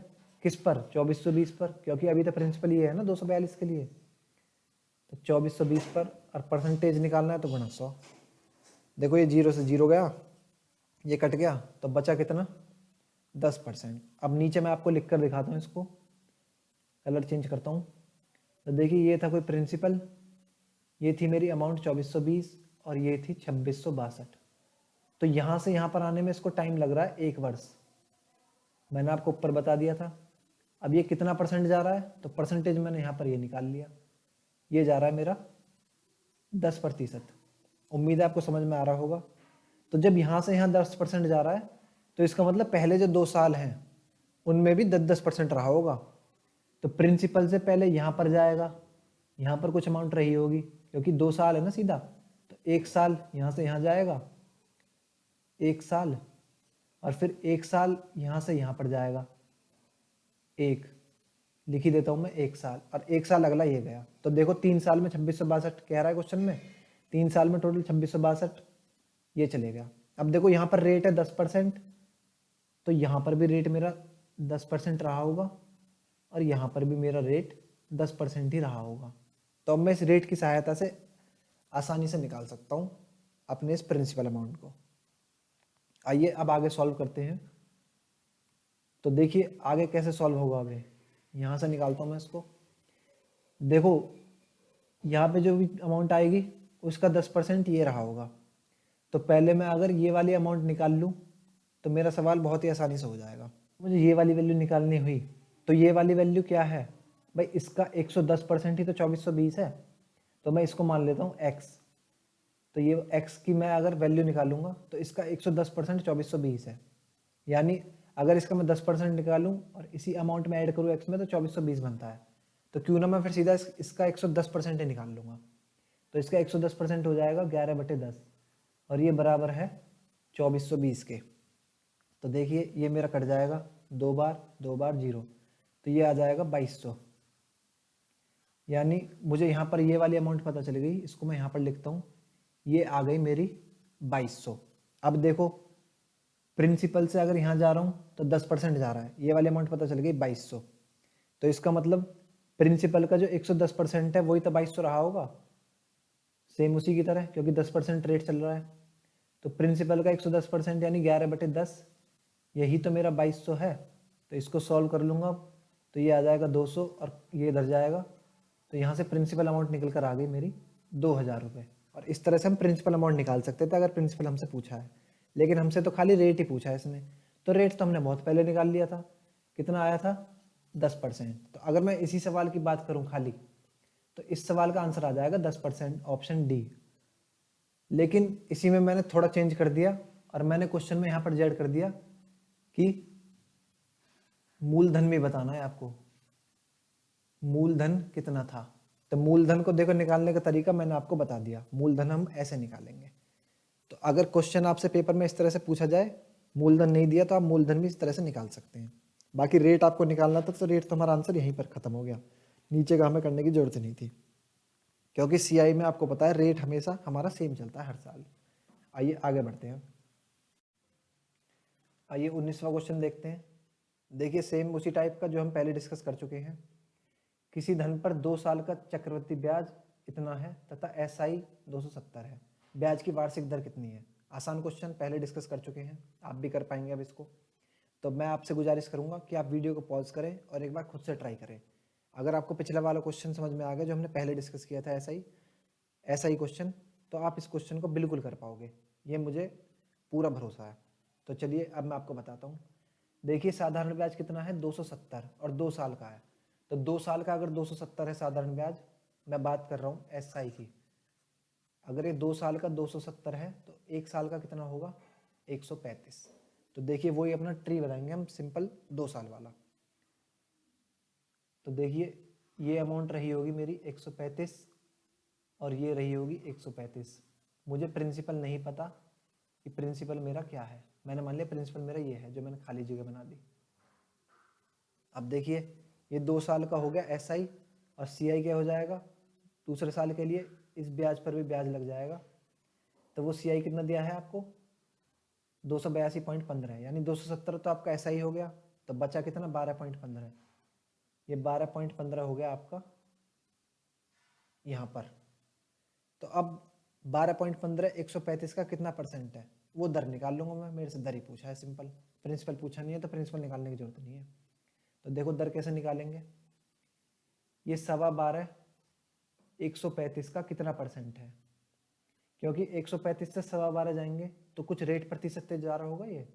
किस पर, 2420 पर, क्योंकि अभी तो प्रिंसिपल ये है ना 242 के लिए। तो 2420 पर, और परसेंटेज निकालना है तो गुणा 100। देखो ये 0 से 0 गया, ये कट गया, तो बचा कितना 10%। अब नीचे मैं आपको लिख कर दिखाता हूँ, इसको कलर चेंज करता हूँ। तो देखिए ये था कोई प्रिंसिपल, ये थी मेरी अमाउंट 2420, और ये थी 2662। तो यहाँ से यहाँ पर आने में इसको टाइम लग रहा है 1 वर्ष, मैंने आपको ऊपर बता दिया था। अब ये कितना परसेंट जा रहा है, तो परसेंटेज मैंने यहाँ पर ये निकाल लिया, ये जा रहा है मेरा 10%। उम्मीद है आपको समझ में आ रहा होगा। तो जब यहाँ से यहाँ 10% जा रहा है, तो इसका मतलब पहले जो 2 साल हैं उनमें भी 10% रहा होगा। तो प्रिंसिपल से पहले यहाँ पर जाएगा, यहाँ पर कुछ अमाउंट रही होगी, क्योंकि 2 साल है ना सीधा, तो 1 साल यहाँ से यहाँ जाएगा, 1 साल, और फिर 1 साल यहाँ से यहाँ पर जाएगा, 1 लिख ही देता हूँ मैं 1 साल, और 1 साल अगला ये गया। तो देखो 3 साल में 2662 कह रहा है क्वेश्चन में, 3 साल में टोटल 2662 ये चले गया। अब देखो यहाँ पर रेट है 10%, तो यहाँ पर भी रेट मेरा 10% रहा होगा, और यहाँ पर भी मेरा रेट 10% ही रहा होगा। तो अब मैं इस रेट की सहायता से आसानी से निकाल सकता हूँ अपने इस प्रिंसिपल अमाउंट को। आइए अब आगे सॉल्व करते हैं। तो देखिए आगे कैसे सॉल्व होगा, अभी यहाँ से निकालता हूँ मैं इसको। देखो यहाँ पे जो भी अमाउंट आएगी उसका 10% ये रहा होगा, तो पहले मैं अगर ये वाली अमाउंट निकाल लूँ तो मेरा सवाल बहुत ही आसानी से हो जाएगा। मुझे ये वाली वैल्यू निकालनी हुई, तो ये वाली वैल्यू क्या है भाई, इसका 110% ही तो 2420 है, तो मैं इसको मान लेता हूँ x। तो ये x की मैं अगर वैल्यू निकालूंगा तो इसका 110% 2420 है, यानी अगर इसका मैं 10% निकालूं और इसी अमाउंट में ऐड करूँ x में तो 2420 बनता है। तो क्यों ना मैं फिर सीधा इसका 110% ही निकाल लूँगा। तो इसका 110% हो जाएगा 11/10 और ये बराबर है 2420 के। तो देखिए ये मेरा कट जाएगा 2 बार 0, तो ये आ जाएगा 2200। यानी मुझे यहाँ पर ये वाली अमाउंट पता चल गई, इसको मैं यहाँ पर लिखता हूँ, ये आ गई मेरी 2200। अब देखो प्रिंसिपल से अगर यहाँ जा रहा हूँ तो 10% जा रहा है, ये वाली अमाउंट पता चल गई 2200। तो इसका मतलब प्रिंसिपल का जो 110% है वही तो 2200 रहा होगा, सेम उसी की तरह, क्योंकि 10% रेट चल रहा है। तो प्रिंसिपल का 110% यानी 11/10, यही तो मेरा 2200 है। तो इसको सॉल्व कर लूँगा तो ये आ जाएगा 200 और ये इधर जाएगा, तो यहाँ से प्रिंसिपल अमाउंट निकल कर आ गई मेरी 2000 रुपये। और इस तरह से हम प्रिंसिपल अमाउंट निकाल सकते थे अगर प्रिंसिपल हमसे पूछा है, लेकिन हमसे तो खाली रेट ही पूछा है इसने। तो रेट तो हमने बहुत पहले निकाल लिया था, कितना आया था 10%। तो अगर मैं इसी सवाल की बात करूँ खाली, तो इस सवाल का आंसर आ जाएगा 10%, ऑप्शन डी। लेकिन इसी में मैंने थोड़ा चेंज कर दिया और मैंने क्वेश्चन में यहाँ पर जेड कर दिया कि मूलधन भी बताना है आपको, मूलधन कितना था। तो मूलधन को देखो निकालने का तरीका मैंने आपको बता दिया, मूलधन हम ऐसे निकालेंगे। तो अगर क्वेश्चन आपसे पेपर में इस तरह से पूछा जाए, मूलधन नहीं दिया, तो आप मूलधन भी इस तरह से निकाल सकते हैं। बाकी रेट आपको निकालना था, तो रेट तो हमारा आंसर यहीं पर खत्म हो गया, नीचे का हमें करने की जरूरत नहीं थी, क्योंकि सीआई में आपको पता है रेट हमेशा हमारा सेम चलता है हर साल। आइए आगे बढ़ते हैं। आइए 19वां क्वेश्चन देखते हैं। देखिए सेम उसी टाइप का जो हम पहले डिस्कस कर चुके हैं। किसी धन पर 2 साल का चक्रवृद्धि ब्याज इतना है तथा एसआई 270 है, ब्याज की वार्षिक दर कितनी है। आसान क्वेश्चन, पहले डिस्कस कर चुके हैं, आप भी कर पाएंगे अब इसको। तो मैं आपसे गुजारिश करूंगा कि आप वीडियो को पॉज करें और एक बार खुद से ट्राई करें। अगर आपको पिछला वाला क्वेश्चन समझ में आ गया जो हमने पहले डिस्कस किया था, ऐसा ही क्वेश्चन, तो आप इस क्वेश्चन को बिल्कुल कर पाओगे, ये मुझे पूरा भरोसा है। तो चलिए अब मैं आपको बताता हूँ। देखिए साधारण ब्याज कितना है 270 और 2 साल का है। तो 2 साल का अगर 270 है साधारण ब्याज, मैं बात कर रहा हूँ एसआई की, अगर ये 2 साल का 270 है तो 1 साल का कितना होगा 135। तो देखिए वही अपना ट्री बनाएंगे हम सिंपल 2 साल वाला। तो देखिए ये अमाउंट रही होगी मेरी 135 और ये रही होगी 135। मुझे प्रिंसिपल नहीं पता कि प्रिंसिपल मेरा क्या है, मैंने मान लिया प्रिंसिपल मेरा ये है जो मैंने खाली जगह बना दी। अब देखिए ये 2 साल का हो गया एसआई और सीआई क्या हो जाएगा, दूसरे साल के लिए इस ब्याज पर भी ब्याज लग जाएगा। तो वो सीआई कितना दिया है आपको 282.15, यानी 270 तो आपका एसआई हो गया, तो बचा कितना 12.15, ये 12.15 हो गया आपका यहाँ पर। तो अब 12.15 135 का कितना परसेंट है वो दर निकाल लूंगा मैं, मेरे से दर ही पूछा है सिंपल, प्रिंसिपल पूछा नहीं है तो प्रिंसिपल निकालने की जरूरत नहीं है। तो देखो दर कैसे निकालेंगे, ये 12.25 135 का कितना परसेंट है, क्योंकि 135 से 12.25 जाएंगे तो कुछ रेट प्रतिशत से जा रहा होगा ये,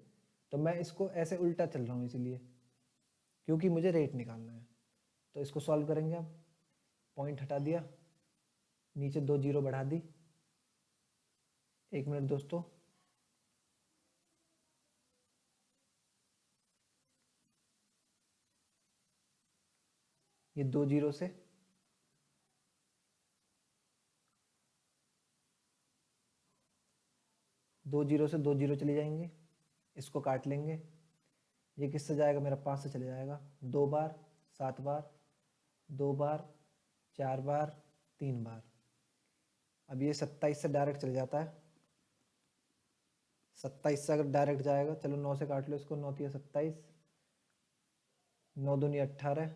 तो मैं इसको ऐसे उल्टा चल रहा हूँ इसलिए, क्योंकि मुझे रेट निकालना है। तो इसको सॉल्व करेंगे, अब पॉइंट हटा दिया, नीचे 2 जीरो बढ़ा दी। 1 मिनट दोस्तों, ये 2 जीरो से 2 जीरो से 2 जीरो चले जाएंगे, इसको काट लेंगे, ये किससे जाएगा मेरा 5 से चले जाएगा, 2 बार 7 बार 2 बार 4 बार 3 बार। अब ये 27 से डायरेक्ट चले जाता है, 27 से अगर डायरेक्ट जाएगा, चलो 9 से काट लो इसको, 9 तिया 27, 9 दूनी 18,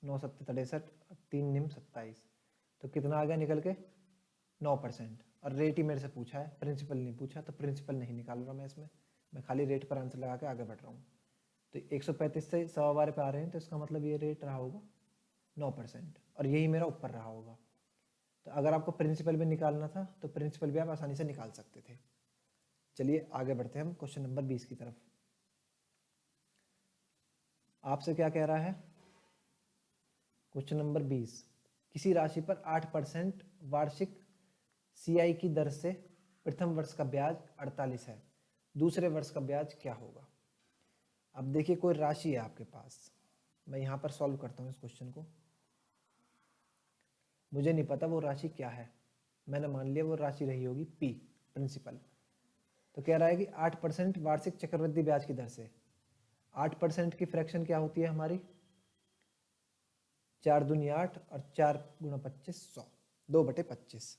9 सत्ते 63, 3 निम 27। तो कितना आ गया निकल के 9%। और रेट ही मेरे से पूछा है, प्रिंसिपल नहीं पूछा, तो प्रिंसिपल नहीं निकाल रहा मैं इसमें, मैं खाली रेट पर आंसर लगा के आगे बढ़ रहा हूँ। तो 135 से 12.25 पे आ रहे हैं, तो इसका मतलब ये रेट रहा होगा 9% और यही मेरा ऊपर रहा होगा। तो अगर आपको प्रिंसिपल भी निकालना था तो प्रिंसिपल भी आप आसानी से निकाल सकते थे। चलिए आगे बढ़ते हैं हम क्वेश्चन नंबर 20 की तरफ। आपसे क्या कह रहा है क्वेश्चन नंबर 20, किसी राशि पर 8% वार्षिक सीआई की दर से प्रथम वर्ष का ब्याज 48 है, दूसरे वर्ष का ब्याज क्या होगा। अब देखिए कोई राशि है आपके पास, मैं यहाँ पर सॉल्व करता हूँ इस क्वेश्चन को, मुझे नहीं पता वो राशि क्या है, मैंने मान लिया वो राशि रही होगी P, प्रिंसिपल। तो कह रहा है कि 8% वार्षिक चक्रवृद्धि ब्याज की दर से। 8% की फ्रैक्शन क्या होती है हमारी? 4 दूनी 8 और 4 गुणा 25 100, 2/25।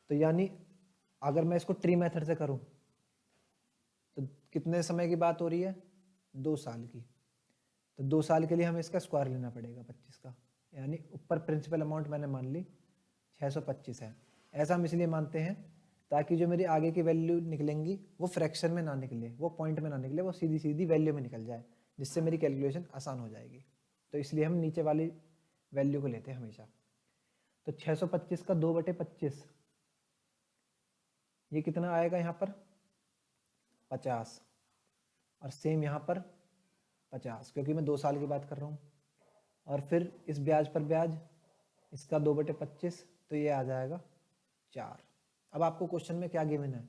तो यानी अगर मैं इसको ट्री मेथड से करूं तो कितने समय की बात हो रही है? 2 साल की। तो 2 साल के लिए हमें इसका स्क्वायर लेना पड़ेगा 25 का, यानी ऊपर प्रिंसिपल अमाउंट मैंने मान ली 625 है। ऐसा हम इसलिए मानते हैं ताकि जो मेरी आगे की वैल्यू निकलेंगी वो फ्रैक्शन में ना निकले, वो पॉइंट में ना निकले, वो सीधी सीधी वैल्यू में निकल जाए, जिससे मेरी कैलकुलेशन आसान हो जाएगी। तो इसलिए हम नीचे वाली वैल्यू को लेते हैं हमेशा। तो 625 का 2/25 ये कितना आएगा यहाँ पर? 50। और सेम यहाँ पर 50, क्योंकि मैं 2 साल की बात कर रहा हूँ। और फिर इस ब्याज पर ब्याज, इसका 2/25, तो ये आ जाएगा 4। अब आपको क्वेश्चन में क्या गिवन है?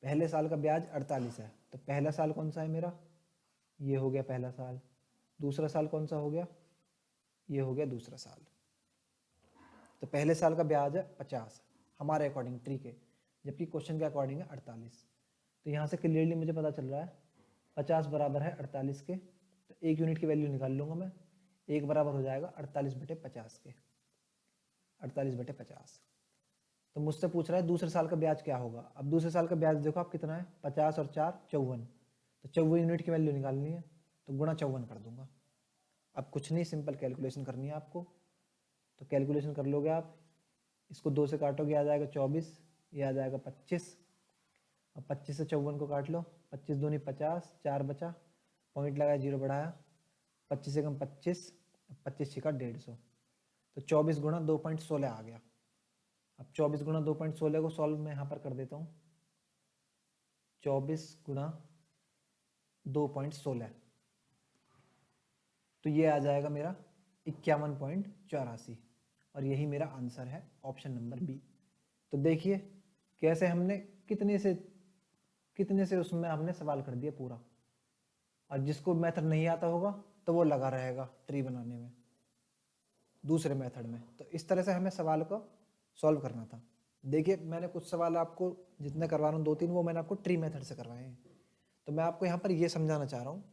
पहले साल का ब्याज 48 है, तो पहला साल कौन सा है मेरा? ये हो गया पहला साल। दूसरा साल कौन सा हो गया? ये हो गया दूसरा साल। तो पहले साल का ब्याज है 50 हमारे अकॉर्डिंग ट्री के, जबकि क्वेश्चन के अकॉर्डिंग है 48। तो यहाँ से क्लियरली मुझे पता चल रहा है 50 बराबर है 48 के, तो 1 यूनिट की वैल्यू निकाल लूँगा मैं। 1 बराबर हो जाएगा 48/50 के, 48/50। तो मुझसे पूछ रहा है दूसरे साल का ब्याज क्या होगा। अब दूसरे साल का ब्याज देखो आप कितना है, 50 और 4 54, तो 54 यूनिट की वैल्यू निकालनी है, तो गुणा 54 कर दूंगा। अब कुछ नहीं, सिंपल कैलकुलेशन करनी है आपको, तो कैलकुलेशन कर लोगे आप। इसको 2 से काटोगे आ जाएगा 24, ये आ जाएगा 25। अब 25 से 54 को काट लो, 25 दूनी 50, 4 बचा, पॉइंट लगाया 0 बढ़ाया, 25 से कम 25, 25 छिका 150, तो 24 गुणा 2.16 आ गया। अब 24 गुणा 2.16 को सॉल्व मैं यहाँ पर कर देता हूँ। 24 गुणा 2.16, तो ये आ जाएगा मेरा 51.84, और यही मेरा आंसर है, ऑप्शन नंबर बी। तो देखिए कैसे हमने कितने से उसमें हमने सवाल कर दिया पूरा। और जिसको मेथड नहीं आता होगा तो वो लगा रहेगा ट्री बनाने में दूसरे मेथड में। तो इस तरह से हमें सवाल को सॉल्व करना था। देखिए मैंने कुछ सवाल आपको जितने करवा रहा हूँ 2-3 वो मैंने आपको ट्री मेथड से करवाए हैं। तो मैं आपको यहाँ पर ये समझाना चाह रहा हूँ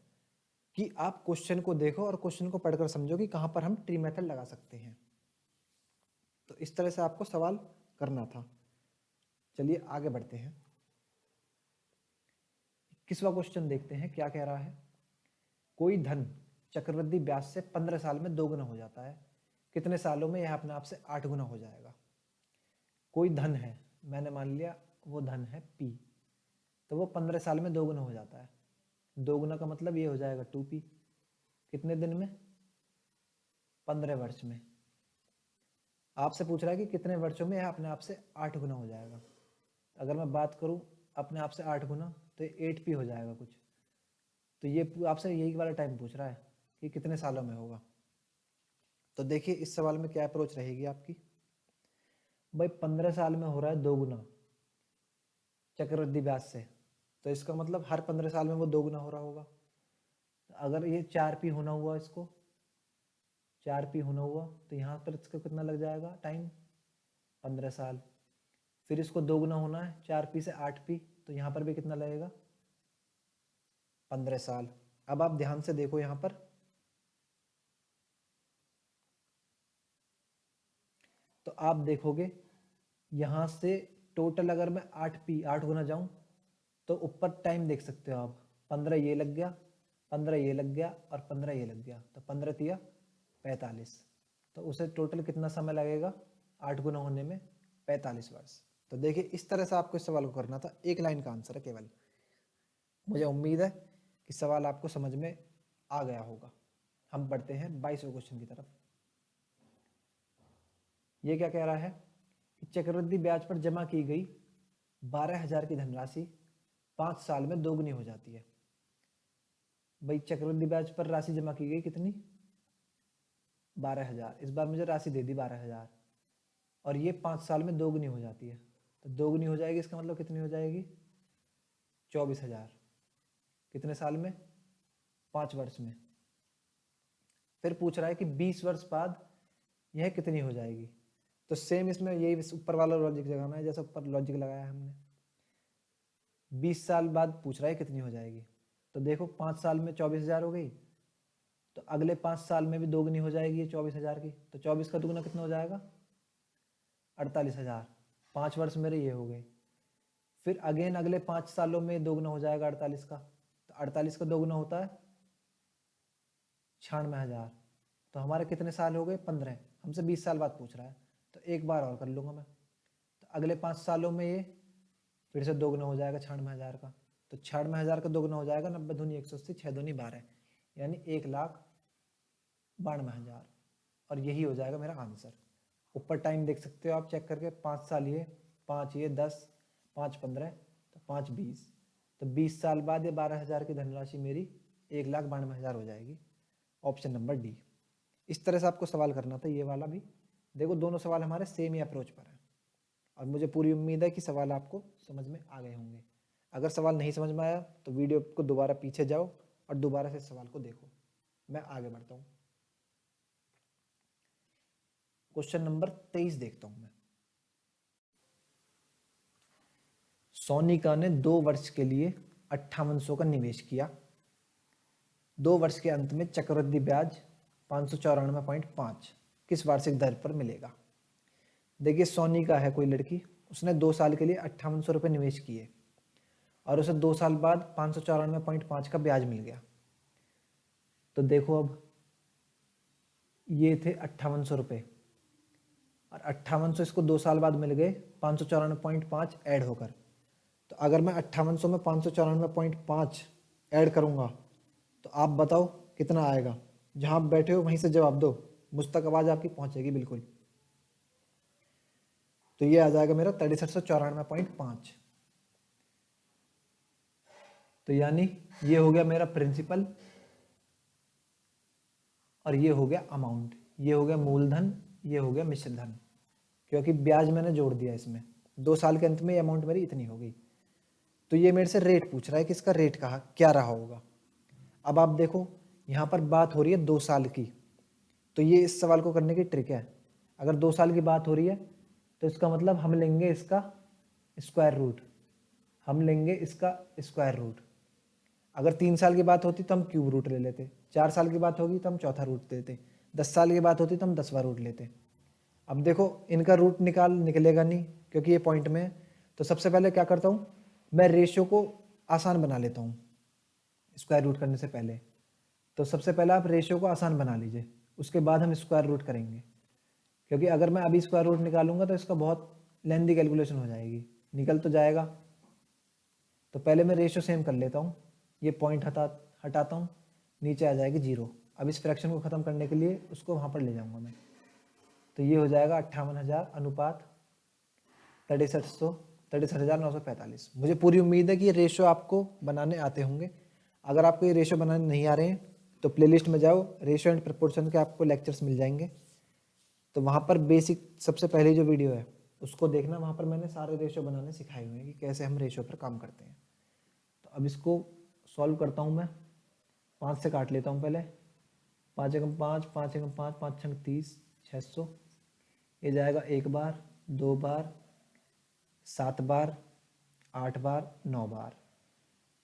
कि आप क्वेश्चन को देखो और क्वेश्चन को पढ़कर समझो कि कहाँ पर हम ट्री मेथड लगा सकते हैं। तो इस तरह से आपको सवाल करना था। चलिए आगे बढ़ते हैं। 21वां क्वेश्चन देखते हैं क्या कह रहा है। कोई धन चक्रवृद्धि ब्याज से 15 साल में 2 गुना हो जाता है, कितने सालों में यह अपने आप से 8 गुना हो जाएगा। कोई धन है, मैंने मान लिया वो धन है P, तो वो 15 साल में 2 गुना हो जाता है। 2 गुना का मतलब ये हो जाएगा 2P। कितने दिन में? 15 वर्ष में। आपसे पूछ रहा है कि कितने वर्षों में यह अपने आप से 8 गुना हो जाएगा। अगर मैं बात करूं अपने आप से 8 गुना, तो 8P हो जाएगा कुछ। तो ये आपसे यही वाला टाइम पूछ रहा है कि कितने सालों में होगा। तो देखिए इस सवाल में क्या अप्रोच रहेगी आपकी। भाई 15 साल में हो रहा है 2 गुना चक्रवृद्धि ब्याज से, तो इसका मतलब हर 15 साल में वो 2 गुना हो रहा होगा। अगर ये 4P होना हुआ, इसको 4P होना हुआ, तो यहाँ पर इसका कितना लग जाएगा टाइम? 15 साल। फिर इसको 2 गुना होना है 4P से 8P, तो यहाँ पर भी कितना लगेगा? 15 साल। अब आप ध्यान से देखो यहाँ पर, तो आप देखोगे यहाँ से टोटल अगर मैं 8 गुना जाऊं तो ऊपर टाइम देख सकते हो आप, 15 ये लग गया, 15 ये लग गया और 15 ये लग गया, तो 15 तिया 45। तो उसे टोटल कितना समय लगेगा 8 गुना होने में? 45 वर्ष। तो देखिए इस तरह से आपको इस सवाल को करना था। एक लाइन का आंसर है केवल। मुझे उम्मीद है कि सवाल आपको समझ में आ गया होगा। हम बढ़ते हैं 22वें क्वेश्चन की तरफ। ये क्या कह रहा है कि चक्रवृद्धि ब्याज पर जमा की गई 12,000 की धनराशि 5 साल में 2 गुनी हो जाती है। भाई चक्रवृद्धि ब्याज पर राशि जमा की गई कितनी? 12,000। इस बार मुझे राशि दे दी 12,000 और ये 5 साल में 2 गुनी हो जाती है। तो 2 गुनी हो जाएगी, इसका मतलब कितनी हो जाएगी? 24,000। कितने साल में? 5 वर्ष में। फिर पूछ रहा है कि 20 वर्ष बाद यह कितनी हो जाएगी। तो सेम इसमें यही ऊपर वाला लॉजिक लगाना है जैसा ऊपर लॉजिक लगाया है हमने। 20 साल बाद पूछ रहा है कितनी हो जाएगी, तो देखो 5 साल में 24,000 हो गई, तो अगले 5 साल में भी दोगुनी हो जाएगी ये 24,000 की, तो 24 का दुगुना कितना हो जाएगा 48,000। 5 वर्ष मेरे ये हो गए। फिर अगेन अगले 5 सालों में दोगुना हो जाएगा 48 का, तो 48 का दोगुना होता है 96,000। तो हमारे कितने साल हो गए 15। हमसे 20 साल बाद पूछ रहा है, तो एक बार और कर लूँगा मैं। तो अगले 5 सालों में ये फिर से दोगुना हो जाएगा 96,000 का, तो 96,000 का दोगुना हो जाएगा 90 दूनी 180 6 दूनी 12, यानी 1,92,000। और यही हो जाएगा मेरा आंसर। ऊपर टाइम देख सकते हो आप चेक करके, 5 साल ये, 5 ये 10, 5 15, तो 5 20, तो 20 साल बाद ये 12,000 की धनराशि मेरी 1,92,000 हो जाएगी। Option number D. इस तरह से आपको सवाल करना था ये वाला भी। देखो दोनों सवाल हमारे सेम ही अप्रोच पर है, और मुझे पूरी उम्मीद है कि सवाल आपको समझ में आ गए होंगे। अगर सवाल नहीं समझ में आया तो वीडियो को दोबारा पीछे जाओ और दोबारा से सवाल को देखो। मैं आगे बढ़ता हूँ। क्वेश्चन नंबर 23 देखता हूं मैं। सोनिका ने 2 वर्ष के लिए 5800 का निवेश किया। 2 वर्ष के अंत में चक्रवृद्धि ब्याज 594.5 किस वार्षिक दर पर मिलेगा। देखिए सोनिका है कोई लड़की, उसने 2 साल के लिए 5800 रुपये निवेश किए और उसे 2 साल बाद 594.5 का ब्याज मिल गया। तो देखो अब ये थे 5800 रुपये, और 5800 इसको 2 साल बाद मिल गए 594.5 ऐड होकर। तो अगर मैं 5800 में 594.5 ऐड करूँगा तो आप बताओ कितना आएगा। जहाँ आप बैठे हो वहीं से जवाब दो, मुझ तक आवाज़ आपकी पहुँचेगी बिल्कुल। तो ये आ जाएगा मेरा 6394.5। तो यानी ये हो गया मेरा प्रिंसिपल और ये हो गया अमाउंट, ये हो गया मूलधन, ये हो गया मिश्र धन, क्योंकि ब्याज मैंने जोड़ दिया इसमें। 2 साल के अंत में ये अमाउंट मेरी इतनी हो गई। तो ये मेरे से रेट पूछ रहा है कि इसका रेट कहा क्या रहा होगा। अब आप देखो यहाँ पर बात हो रही है 2 साल की, तो ये इस सवाल को करने की ट्रिक है। अगर 2 साल की बात हो रही है तो इसका मतलब हम लेंगे इसका स्क्वायर रूट, हम लेंगे इसका स्क्वायर रूट। अगर 3 साल की बात होती तो हम क्यूब रूट ले लेते, 4 साल की बात होगी तो हम चौथा रूट लेते, 10 साल की बात होती तो हम 10वां रूट लेते। अब देखो इनका रूट निकलेगा नहीं क्योंकि ये पॉइंट में है। तो सबसे पहले क्या करता हूँ, मैं रेशियो को आसान बना लेता हूँ स्क्वायर रूट करने से पहले। तो सबसे पहले आप रेशियो को आसान बना लीजिए, उसके बाद हम स्क्वायर रूट करेंगे, क्योंकि अगर मैं अभी स्क्वायर रूट निकालूंगा तो इसका बहुत लेंदी कैलकुलेशन हो जाएगी, निकल तो जाएगा। तो पहले मैं रेशियो सेम कर लेता हूँ, ये पॉइंट हटाता हूँ, नीचे आ जाएगी 0। अब इस फ्रैक्शन को ख़त्म करने के लिए उसको वहाँ पर ले जाऊँगा मैं। तो ये हो जाएगा 58,000 अनुपात 63,945। मुझे पूरी उम्मीद है कि ये रेशियो आपको बनाने आते होंगे। अगर आपको ये रेशियो बनाने नहीं आ रहे हैं तो प्लेलिस्ट में जाओ, रेशियो एंड प्रपोर्शन के आपको लेक्चर्स मिल जाएंगे। तो वहाँ पर बेसिक सबसे पहली जो वीडियो है उसको देखना, वहाँ पर मैंने सारे रेशियो बनाने सिखाए हुए हैं कि कैसे हम रेशियो पर काम करते हैं। तो अब इसको सॉल्व करता हूँ मैं। 5 से काट लेता हूँ पहले, 5 एकम 5, 5 एकम 5, 5 छंग 30, 600। ये जाएगा 1 बार, 2 बार, 7 बार, 8 बार, 9 बार।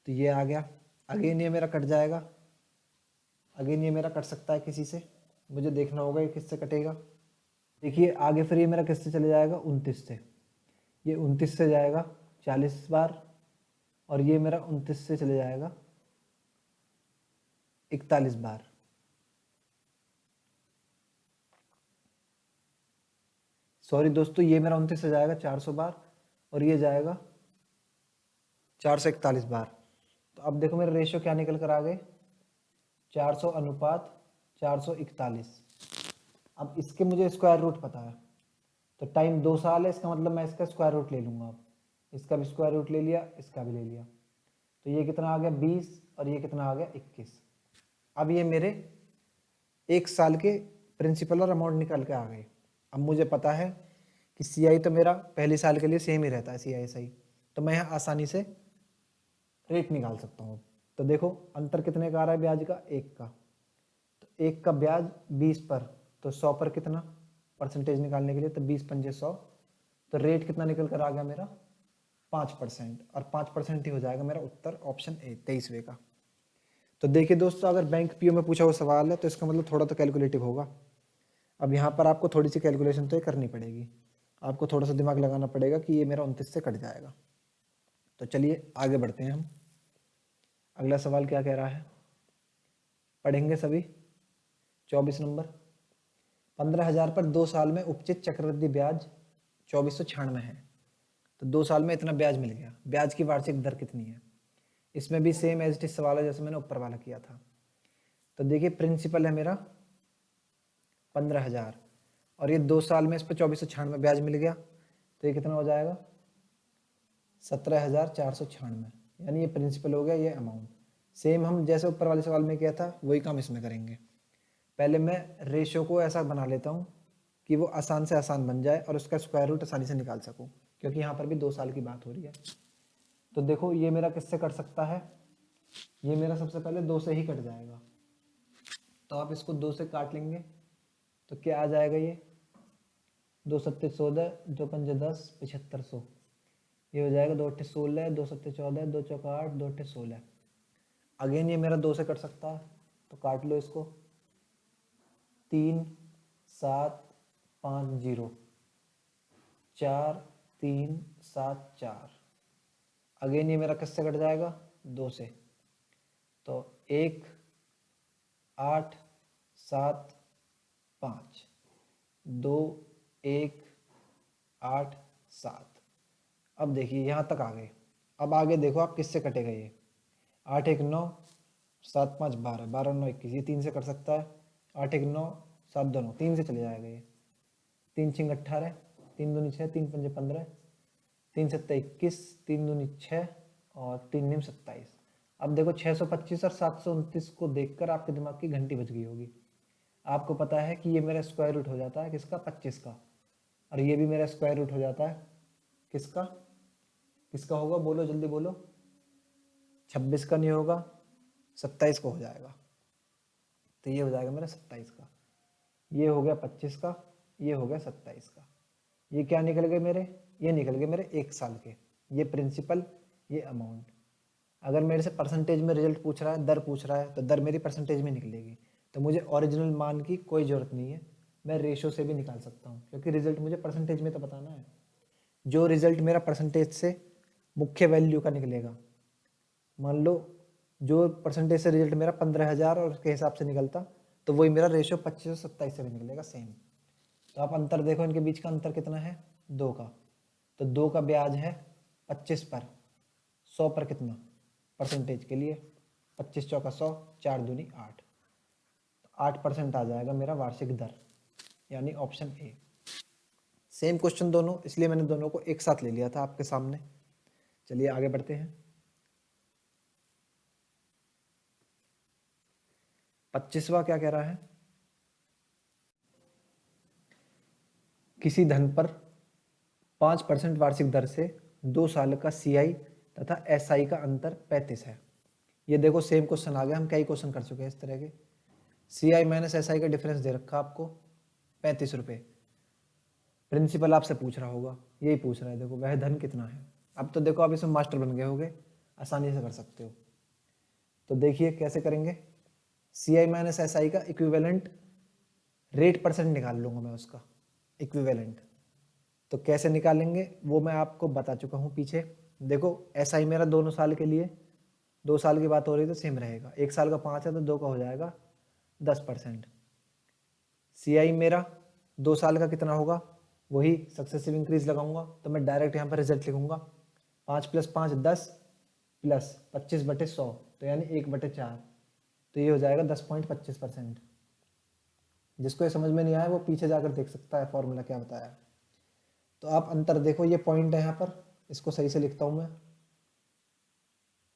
तो ये आ गया। अगेन ये मेरा कट जाएगा, अगेन ये मेरा कट सकता है किसी से, मुझे देखना होगा ये किससे कटेगा। देखिए आगे फिर ये मेरा किससे चले जाएगा 29 से, ये 29 से जाएगा 40 बार, और ये मेरा 29 से चले जाएगा 41 बार। सॉरी दोस्तों, ये मेरा 29 से जाएगा 400 बार और ये जाएगा 441 बार। तो अब देखो मेरा रेशियो क्या निकल कर आ गए, 400 अनुपात 441। अब इसके मुझे स्क्वायर रूट पता है, तो टाइम 2 साल है, इसका मतलब मैं इसका स्क्वायर रूट ले लूँगा। अब इसका भी स्क्वायर रूट ले लिया, इसका भी ले लिया, तो ये कितना आ गया 20 और ये कितना आ गया 21। अब ये मेरे 1 साल के प्रिंसिपल और अमाउंट निकल के आ गए। अब मुझे पता है कि CI तो मेरा पहले साल के लिए सेम ही रहता है, CI सही, तो मैं यहाँ आसानी से रेट निकाल सकता हूँ। तो देखो अंतर कितने का आ रहा है ब्याज का, 1 का। तो 1 का ब्याज 20 पर, तो 100 पर कितना परसेंटेज निकालने के लिए, तो 20 पंजे 100, तो रेट कितना निकल कर आ गया मेरा 5%, और 5% ही हो जाएगा मेरा उत्तर ऑप्शन ए 23वें का। तो देखिए दोस्तों, अगर बैंक पीओ में पूछा हुआ सवाल है तो इसका मतलब थोड़ा तो कैलकुलेटिव होगा। अब यहाँ पर आपको थोड़ी सी कैलकुलेशन तो ये करनी पड़ेगी, आपको थोड़ा सा दिमाग लगाना पड़ेगा कि ये मेरा 29 से कट जाएगा। तो चलिए आगे बढ़ते हैं हम। अगला सवाल क्या कह रहा है, पढ़ेंगे सभी। 24 नंबर, 15,000 पर 2 साल में उपचित चक्रवृद्धि ब्याज 2496 है। तो 2 साल में इतना ब्याज मिल गया, ब्याज की वार्षिक दर कितनी है। इसमें भी सेम एज इट इज सवाल है जैसे मैंने ऊपर वाला किया था। तो देखिए प्रिंसिपल है मेरा 15,000, और ये 2 साल में इस पर 2496 ब्याज मिल गया, तो ये कितना हो जाएगा 17,496, यानी ये प्रिंसिपल हो गया, ये अमाउंट। सेम हम जैसे ऊपर वाले सवाल में किया था वही काम इसमें करेंगे। पहले मैं रेशियो को ऐसा बना लेता हूँ कि वो आसान से आसान बन जाए और उसका स्क्वायर रूट आसानी से निकाल सकूँ, क्योंकि यहाँ पर भी 2 साल की बात हो रही है। तो देखो ये मेरा किससे कट सकता है, ये मेरा सबसे पहले 2 से ही कट जाएगा, तो आप इसको 2 से काट लेंगे तो क्या आ जाएगा, ये 2 सत्ते 14, 2 पंजे 10, 7500, ये हो जाएगा 2 अट्ठे 16, 2 सत्ते 14, 2 चौका 8, 2 अट्ठे 16। अगेन ये मेरा 2 से कट सकता है, तो काट लो इसको, 3 7 5 0, 4 3 7 4। अगेन ये मेरा किससे कट जाएगा 2 से, तो 1 8 7 5, 2 1 8 7। अब देखिए यहाँ तक आ गए। अब आगे देखो आप किससे कटेगा, ये 8 1 9, 7 5 12, 12 9 21, ये 3 से कट सकता है, 8 1 9, 7 2 9, 3 से चले जाएगा ये, 3 6 18, 3 दूनी 6, 3 पंजे 15, 3 सत्ते 21, 3 दूनी 6 और 3 निम 27। अब देखो 625 और 729 को देखकर आपके दिमाग की घंटी बज गई होगी। आपको पता है कि ये मेरा स्क्वायर रूट हो जाता है किसका 25 का, और ये भी मेरा स्क्वायर रूट हो जाता है किसका, किसका होगा बोलो जल्दी बोलो, 26 का नहीं होगा, 27 को हो जाएगा। तो ये हो जाएगा मेरा 27 का, ये हो गया 25 का, ये हो गया 27 का। ये क्या निकल गए मेरे, ये निकल गए मेरे 1 साल के, ये प्रिंसिपल ये अमाउंट। अगर मेरे से परसेंटेज में रिजल्ट पूछ रहा है, दर पूछ रहा है, तो दर मेरी परसेंटेज में निकलेगी, तो मुझे ओरिजिनल मान की कोई ज़रूरत नहीं है, मैं रेशो से भी निकाल सकता हूँ, क्योंकि रिजल्ट मुझे परसेंटेज में तो बताना है। जो रिजल्ट मेरा परसेंटेज से मुख्य वैल्यू का निकलेगा, मान लो जो परसेंटेज से रिजल्ट मेरा 15,000 और उसके हिसाब से निकलता, तो वही मेरा रेशो 25 और 27 से भी निकलेगा सेम। तो आप अंतर देखो, इनके बीच का अंतर कितना है 2 का, तो 2 का ब्याज है 25 पर, 100 पर कितना परसेंटेज के लिए 25 चौका 100, 4 दूनी 8, 8% आ जाएगा मेरा वार्षिक दर, यानी ऑप्शन ए। सेम क्वेश्चन दोनों, इसलिए मैंने दोनों को एक साथ ले लिया था आपके सामने। चलिए आगे बढ़ते हैं। 25वां क्या कह रहा है, किसी धन पर 5% वार्षिक दर से 2 साल का CI तथा SI का अंतर 35 है। ये देखो सेम क्वेश्चन आ गया, हम कई क्वेश्चन कर चुके हैं इस तरह के। CI माइनस SI का डिफरेंस दे रखा आपको 35 रुपये, प्रिंसिपल आपसे पूछ रहा होगा, यही पूछ रहा है, देखो वह धन कितना है। अब तो देखो आप इसमें मास्टर बन गए होगे, आसानी से कर सकते हो। तो देखिए कैसे करेंगे, CI माइनस SI का इक्विवेलेंट रेट परसेंट निकाल लूँगा मैं उसका इक्विवेलेंट। तो कैसे निकालेंगे वो मैं आपको बता चुका हूँ पीछे। देखो SI मेरा दोनों साल के लिए, 2 साल की बात हो रही तो सेम रहेगा, 1 साल का 5 है तो 2 का हो जाएगा 10%। CI मेरा 2 साल का कितना होगा, वही सक्सेसिव इंक्रीज लगाऊंगा, तो मैं डायरेक्ट यहाँ पर रिजल्ट लिखूंगा, 5 + 5 10 प्लस 25/100, तो यानी 1/4, तो ये हो जाएगा 10.25%। जिसको ये समझ में नहीं आया वो पीछे जाकर देख सकता है फॉर्मूला क्या बताया। तो आप अंतर देखो, ये पॉइंट है यहाँ पर, इसको सही से लिखता हूँ मैं,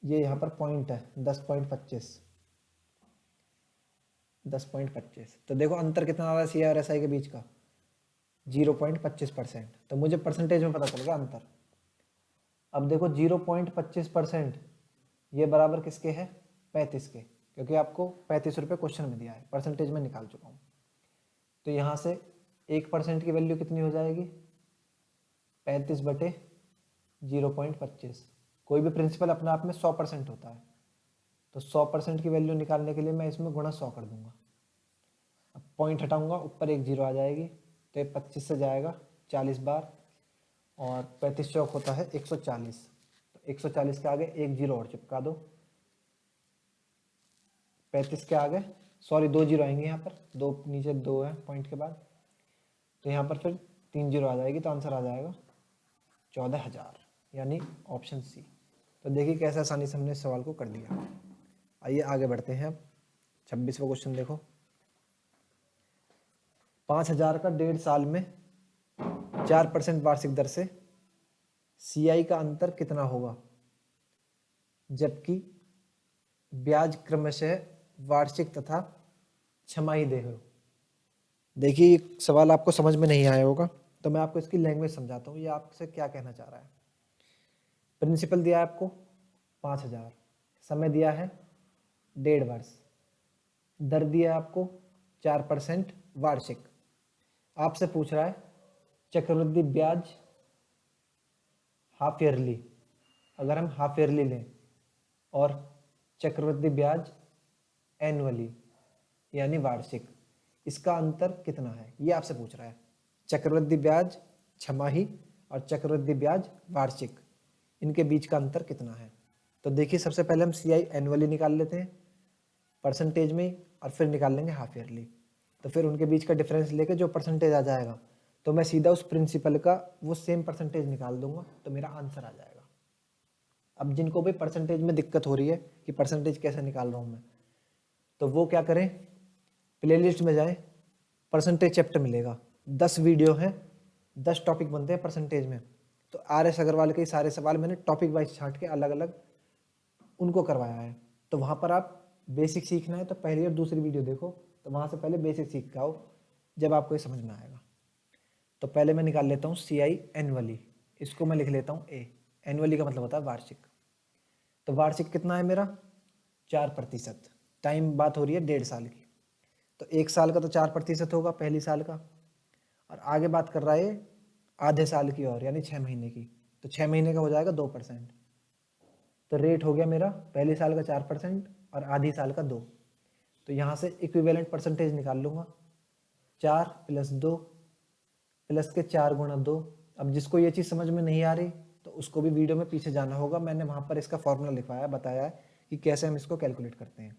ये यहाँ पर पॉइंट है 10.25, 10.25। तो देखो अंतर कितना आ रहा है CI और SI के बीच का 0.25%, तो मुझे परसेंटेज में पता चल गया अंतर। अब देखो 0.25% ये बराबर किसके है 35 के, क्योंकि आपको 35 रुपये क्वेश्चन में दिया है, परसेंटेज में निकाल चुका हूँ। तो यहाँ से 1% की वैल्यू कितनी हो जाएगी? 35/0.25। कोई भी प्रिंसिपल अपने आप में 100% होता है, तो 100% की वैल्यू निकालने के लिए मैं इसमें गुणा 100 कर दूंगा। अब पॉइंट हटाऊंगा, ऊपर एक जीरो आ जाएगी, तो ये 25 से जाएगा 40 बार, और 35 चौक होता है 140, तो 140 के आगे एक जीरो और चिपका दो। 35 के आगे, सॉरी 2 जीरो आएंगे यहाँ पर, दो नीचे 2 है पॉइंट के बाद, तो यहाँ पर फिर 3 जीरो आ जाएगी, तो आंसर आ जाएगा 14,000, यानी ऑप्शन सी। तो देखिए कैसे आसानी से हमने इस सवाल को कर दिया। आइए आगे बढ़ते हैं। अब 26वां क्वेश्चन देखो। 5,000 का 1.5 साल में 4% वार्षिक दर से CI का अंतर कितना होगा, जबकि ब्याज क्रमशः वार्षिक तथा छमाही दे हो। देखिए सवाल आपको समझ में नहीं आया होगा, तो मैं आपको इसकी लैंग्वेज समझाता हूँ, ये आपसे क्या कहना चाह रहा है। प्रिंसिपल दिया है आपको 5,000, समय दिया है 1.5 वर्ष, दर दिया है आपको 4% वार्षिक। आपसे पूछ रहा है चक्रवृद्धि ब्याज हाफ ईयरली, अगर हम हाफ ईयरली लें, और चक्रवृद्धि ब्याज एनुअली यानी वार्षिक, इसका अंतर कितना है, ये आपसे पूछ रहा है। चक्रवृद्धि ब्याज छमाही और चक्रवृद्धि ब्याज वार्षिक, इनके बीच का अंतर कितना है। तो देखिए सबसे पहले हम CI एनुअली निकाल लेते हैं परसेंटेज में, और फिर निकाल लेंगे हाफ ईयरली। तो फिर उनके बीच का डिफरेंस लेके जो परसेंटेज आ जाएगा, तो मैं सीधा उस प्रिंसिपल का वो सेम परसेंटेज निकाल दूंगा, तो मेरा आंसर आ जाएगा। अब जिनको भी परसेंटेज में दिक्कत हो रही है कि परसेंटेज कैसे निकाल रहा हूँ मैं, तो वो क्या करें, प्लेलिस्ट में जाएं, परसेंटेज चैप्टर मिलेगा, 10 वीडियो हैं, 10 टॉपिक बनते हैं परसेंटेज में। तो RS अग्रवाल के सारे सवाल मैंने टॉपिक वाइज छांट के अलग अलग उनको करवाया है। तो वहाँ पर आप बेसिक सीखना है तो पहली और दूसरी वीडियो देखो, तो वहाँ से पहले बेसिक सीख के आओ, जब आपको ये समझ में आएगा। तो पहले मैं निकाल लेता हूँ CI एनुअली, इसको मैं लिख लेता हूँ A। एनुअली का मतलब होता है वार्षिक। तो वार्षिक कितना है मेरा, 4%। टाइम बात हो रही है 1.5 साल की, तो 1 साल का तो 4% होगा पहली साल का, और आगे बात कर रहा है आधे साल की और, यानी 6 महीने की, तो 6 महीने का हो जाएगा 2%। तो रेट हो गया मेरा पहले साल का 4% और आधी साल का 2। तो यहाँ से इक्विवेलेंट परसेंटेज निकाल लूँगा, 4 + 2 प्लस के 4 गुणा 2। अब जिसको ये चीज़ समझ में नहीं आ रही तो उसको भी वीडियो में पीछे जाना होगा, मैंने वहाँ पर इसका फॉर्मूला लिखवाया, बताया है कि कैसे हम इसको कैलकुलेट करते हैं।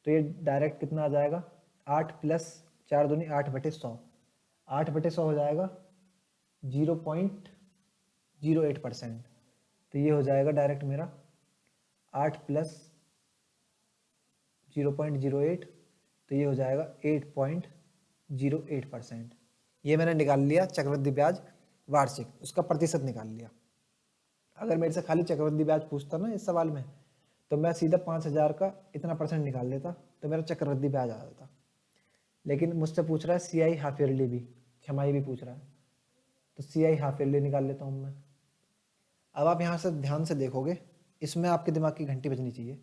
तो ये डायरेक्ट कितना आ जाएगा, 8 + 4 दूनी 8/100, 8/100 हो जाएगा 0.08%। तो ये हो जाएगा डायरेक्ट मेरा 8 + 0.08, तो ये हो जाएगा 8.08%। ये मैंने निकाल लिया चक्रवृद्धि ब्याज वार्षिक, उसका प्रतिशत निकाल लिया। अगर मेरे से खाली चक्रवृद्धि ब्याज पूछता ना इस सवाल में, तो मैं सीधा 5,000 का इतना % निकाल देता, तो मेरा चक्रवृद्धि ब्याज आ जाता। लेकिन मुझसे पूछ रहा है CI हाफ ईयरली भी, छमाही भी पूछ रहा है, तो CI हाफ ईयरली निकाल लेता हूँ मैं। अब आप यहाँ से ध्यान से देखोगे, इसमें आपके दिमाग की घंटी बजनी चाहिए।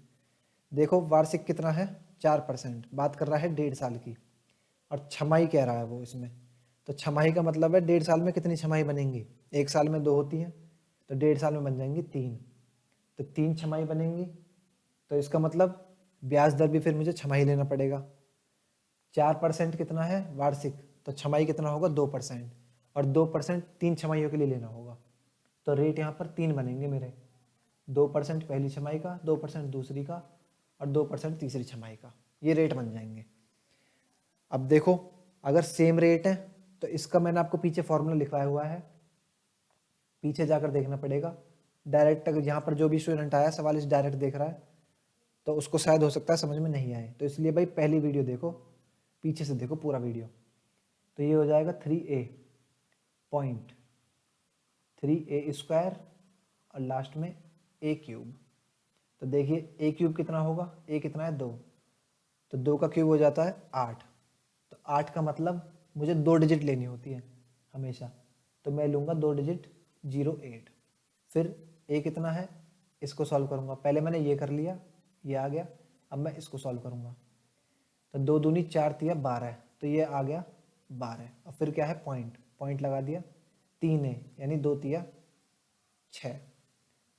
देखो वार्षिक कितना है, 4%, बात कर रहा है 1.5 साल की, और छमाही कह रहा है वो इसमें। तो छमाही का मतलब है 1.5 साल में कितनी छमाही बनेंगी, 1 साल में 2 होती हैं, तो 1.5 साल में बन जाएंगी 3, तो 3 छमाही बनेंगी। तो इसका मतलब ब्याज दर भी फिर मुझे छमाही लेना पड़ेगा। 4% कितना है वार्षिक, तो छमाही कितना होगा 2%, और 2% 3 छमाहियों के लिए लेना होगा। तो रेट यहाँ पर 3 बनेंगे मेरे, 2% पहली छमाही का, 2% दूसरी का, और 2% तीसरी छमाही का, ये रेट बन जाएंगे। अब देखो अगर सेम रेट है तो इसका मैंने आपको पीछे फॉर्मूला लिखवाया हुआ है, पीछे जाकर देखना पड़ेगा। डायरेक्ट अगर यहाँ पर जो भी स्टूडेंट आया सवाल इस डायरेक्ट देख रहा है तो उसको शायद हो सकता है समझ में नहीं आए, तो इसलिए भाई पहली वीडियो देखो, पीछे से देखो पूरा वीडियो। तो ये हो जाएगा 3a और लास्ट में a³। तो देखिए a³ कितना होगा, a कितना है 2, तो 2 का क्यूब हो जाता है 8। तो 8 का मतलब मुझे 2 डिजिट लेनी होती है हमेशा, तो मैं लूँगा 2 डिजिट 08। फिर a कितना है, इसको सॉल्व करूँगा, पहले मैंने ये कर लिया, ये आ गया, अब मैं इसको सॉल्व करूँगा। तो 2 दूनी 4 तिया 12, तो ये आ गया 12। और फिर क्या है, पॉइंट, पॉइंट लगा दिया, 3 है यानी 2 तिया 6।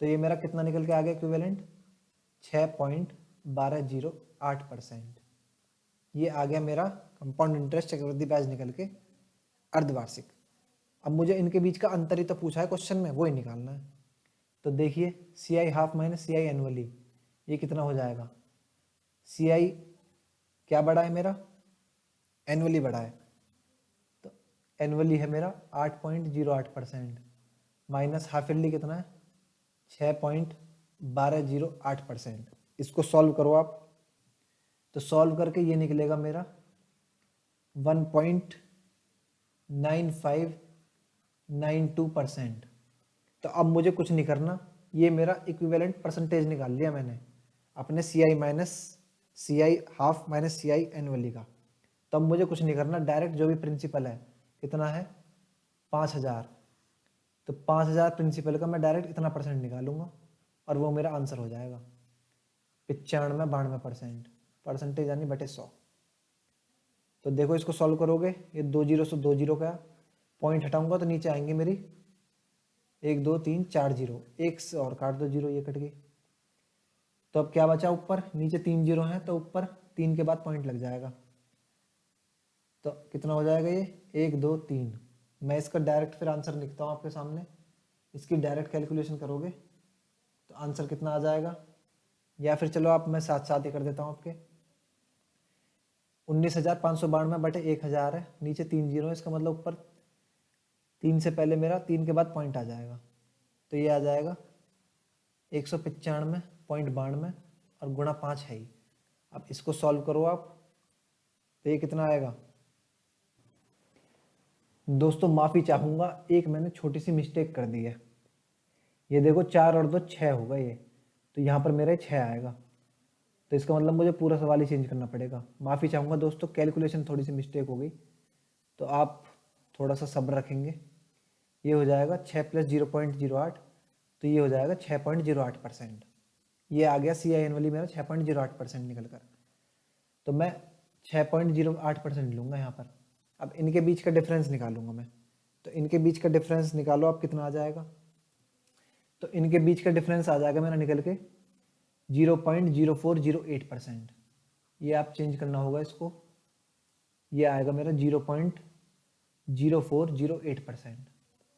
तो ये मेरा कितना निकल के आ गया इक्विवेलेंट, 6.1208%। ये आ गया मेरा कंपाउंड इंटरेस्ट चक्रवृद्धि ब्याज निकल के अर्धवार्षिक। अब मुझे इनके बीच का अंतर ही तो पूछा है क्वेश्चन में, वो ही निकालना है। तो देखिए सी आई हाफ माइनस सी आई एनुअली, ये कितना हो जाएगा, सी आई क्या बढ़ा है मेरा, एनुअली बढ़ा है, तो एनुअली है मेरा 8.08% माइनस हाफ ईयरली कितना है 6.1208%। इसको सॉल्व करो आप, तो सॉल्व करके ये निकलेगा मेरा 1.9592%। तो अब मुझे कुछ नहीं करना, ये मेरा इक्विवेलेंट परसेंटेज निकाल लिया मैंने अपने सी आई माइनस सी आई हाफ माइनस सी आई एनुअली का। तो अब मुझे कुछ नहीं करना, डायरेक्ट जो भी प्रिंसिपल है कितना है 5000, तो 5000 प्रिंसिपल का मैं डायरेक्ट इतना परसेंट निकालूंगा और वो मेरा आंसर हो जाएगा 95-92%, परसेंटेज यानी बटे 100। तो देखो इसको सॉल्व करोगे, ये 2 जीरो से 2 जीरो का पॉइंट हटाऊंगा तो नीचे आएंगे मेरी 1 2 3 4 जीरो, एक से और काट दो जीरो, ये कट गई। तो अब क्या बचा ऊपर, नीचे 3 जीरो हैं तो ऊपर 3 के बाद पॉइंट लग जाएगा, तो कितना हो जाएगा ये 1 2 3। मैं इसका डायरेक्ट फिर आंसर लिखता हूँ आपके सामने, इसकी डायरेक्ट कैलकुलेशन करोगे तो आंसर कितना आ जाएगा, या फिर चलो आप मैं साथ साथ ही कर देता हूँ आपके, 19,592 बटे 1000 है, नीचे 3 जीरो है, इसका मतलब ऊपर 3 से पहले मेरा 3 के बाद पॉइंट आ जाएगा, तो ये आ जाएगा 195.92 और गुणा 5 है ही। अब इसको सॉल्व करो आप, तो ये कितना आएगा। दोस्तों माफ़ी चाहूँगा, एक मैंने छोटी सी मिस्टेक कर दी है, ये देखो 4 और 2 6 होगा ये, तो यहाँ पर मेरा 6 आएगा, तो इसका मतलब मुझे पूरा सवाल ही चेंज करना पड़ेगा। माफ़ी चाहूँगा दोस्तों, कैलकुलेशन थोड़ी सी मिस्टेक हो गई, तो आप थोड़ा सा सब्र रखेंगे। ये हो जाएगा 6 + 0.08, तो ये हो जाएगा 6.08%। ये आ गया सी आई एनुअली मेरा 6.08% निकल कर, तो मैं 6.08% लूँगा यहाँ पर। अब इनके बीच का डिफरेंस निकालूंगा मैं, तो इनके बीच का डिफरेंस निकालो आप, कितना आ जाएगा, तो इनके बीच का डिफरेंस आ जाएगा मेरा निकल के 0.0408%। ये आप चेंज करना होगा इसको, ये आएगा मेरा 0.0408%,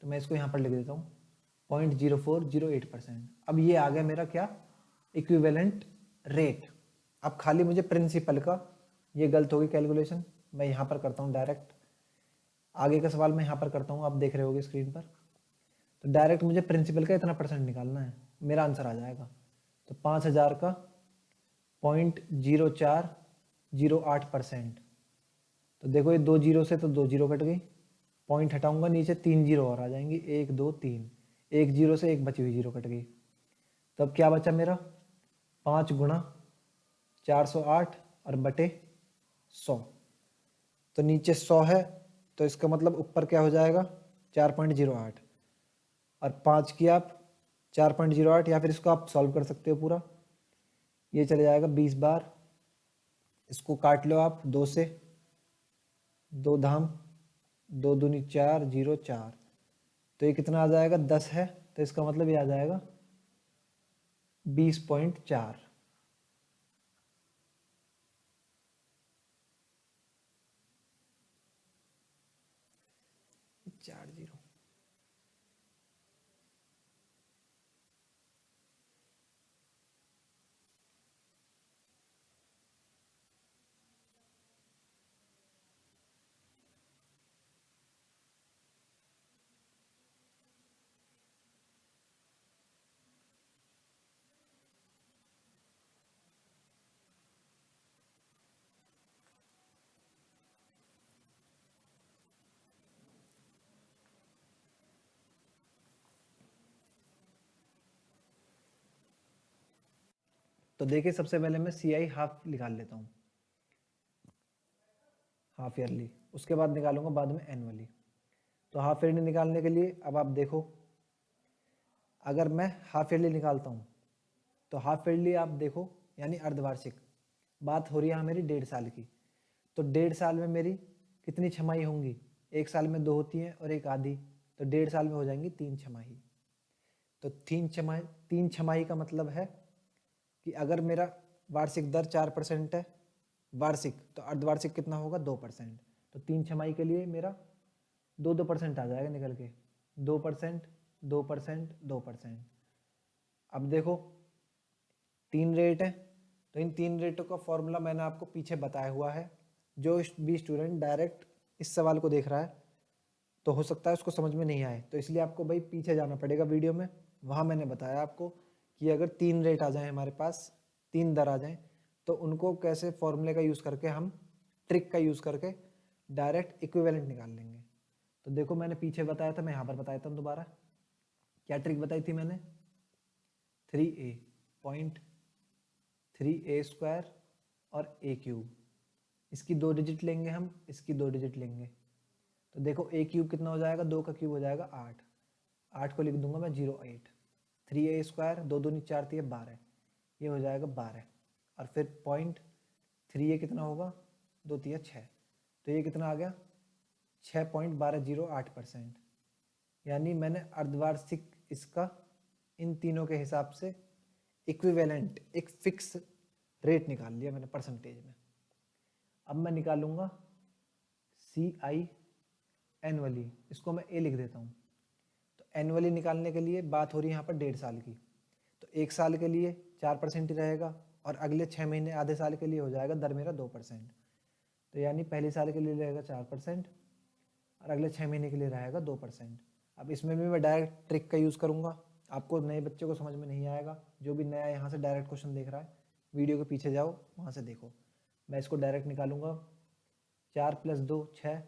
तो मैं इसको यहाँ पर लिख देता हूँ 0.0408%। अब ये आ गया मेरा क्या, इक्विवेलेंट रेट। अब खाली मुझे प्रिंसिपल का, ये गलत होगी कैलकुलेशन, मैं यहाँ पर करता हूँ डायरेक्ट, आगे का सवाल मैं यहाँ पर करता हूँ, आप देख रहे होगे स्क्रीन पर। तो डायरेक्ट मुझे प्रिंसिपल का इतना परसेंट निकालना है, मेरा आंसर आ जाएगा। तो 5000 का 0.0408%। तो देखो ये 2 जीरो से तो 2 जीरो कट गई, पॉइंट हटाऊंगा नीचे 3 जीरो और आ जाएंगी, 1 2 3, 1 जीरो से एक बची हुई जीरो कट गई। तो अब क्या बचा मेरा 5 गुणा 408 और बटे 100, तो नीचे 100 है, तो इसका मतलब ऊपर क्या हो जाएगा 4.08 और 5 की आप 4.08, या फिर इसको आप सॉल्व कर सकते हो पूरा, ये चले जाएगा 20 बार, इसको काट लो आप 2 से, 2 धाम 2 दूनी 4 0 4, तो ये कितना आ जाएगा 10 है, तो इसका मतलब ये आ जाएगा 20.4। चार जीरो। तो देखिए सबसे पहले मैं सी आई हाफ निकाल लेता हूँ, हाफ ईयरली, उसके बाद निकालूंगा बाद में एनुअली। तो हाफ ईयरली निकालने के लिए अब आप देखो, अगर मैं हाफ ईयरली निकालता हूँ तो हाफ ईयरली आप देखो यानी अर्धवार्षिक, बात हो रही है मेरी 1.5 साल की, तो 1.5 साल में मेरी कितनी छमाही होंगी? 1 साल में 2 होती हैं और 1 आधी, तो 1.5 साल में हो जाएंगी 3 छमाही। तो 3 छमाही का मतलब है कि अगर मेरा वार्षिक दर 4% है वार्षिक, तो अर्धवार्षिक कितना होगा? 2%। तो 3 छमाही के लिए मेरा 2% आ जाएगा निकल के, 2%, 2%, 2%। अब देखो 3 रेट है, तो इन 3 रेटों का फॉर्मूला मैंने आपको पीछे बताया हुआ है। जो भी स्टूडेंट डायरेक्ट इस सवाल को देख रहा है तो हो सकता है उसको समझ में नहीं आए, तो इसलिए आपको भाई पीछे जाना पड़ेगा वीडियो में। वहाँ मैंने बताया आपको कि अगर 3 रेट आ जाएं हमारे पास, 3 दर आ जाएं, तो उनको कैसे फॉर्मूले का यूज़ करके हम ट्रिक का यूज़ करके डायरेक्ट इक्विवेलेंट निकाल लेंगे। तो देखो मैंने पीछे बताया था, मैं यहाँ पर बताया था दोबारा। क्या ट्रिक बताई थी मैंने? 3a पॉइंट 3a स्क्वायर और a क्यूब, इसकी 2 डिजिट लेंगे हम, इसकी 2 डिजिट लेंगे। तो देखो a क्यूब कितना हो जाएगा? 2 का क्यूब हो जाएगा 8, 8 को लिख दूंगा मैं 08। 3a स्क्वायर 2 दूनी 4 3 12, ये हो जाएगा 12। और फिर पॉइंट 3a कितना होगा? 2 3 6, तो ये कितना आ गया? 6.1208%। यानी मैंने अर्धवार्षिक इसका इन तीनों के हिसाब से इक्विवेलेंट एक फिक्स रेट निकाल लिया मैंने परसेंटेज में। अब मैं निकालूंगा CI एनुअली, इसको मैं A लिख देता हूँ। तो एनुअली निकालने के लिए बात हो रही है यहाँ पर 1.5 साल की, तो 1 साल के लिए 4% ही रहेगा और अगले 6 महीने आधे साल के लिए हो जाएगा दर मेरा 2%। तो यानी पहले साल के लिए रहेगा 4% और अगले 6 महीने के लिए रहेगा 2%। अब इसमें भी मैं डायरेक्ट ट्रिक का यूज़ करूँगा, आपको नए बच्चे को समझ में नहीं आएगा। जो भी नया यहाँ से डायरेक्ट क्वेश्चन देख रहा है, वीडियो के पीछे जाओ, वहाँ से देखो। मैं इसको डायरेक्ट निकालूंगा। 4 + 2 6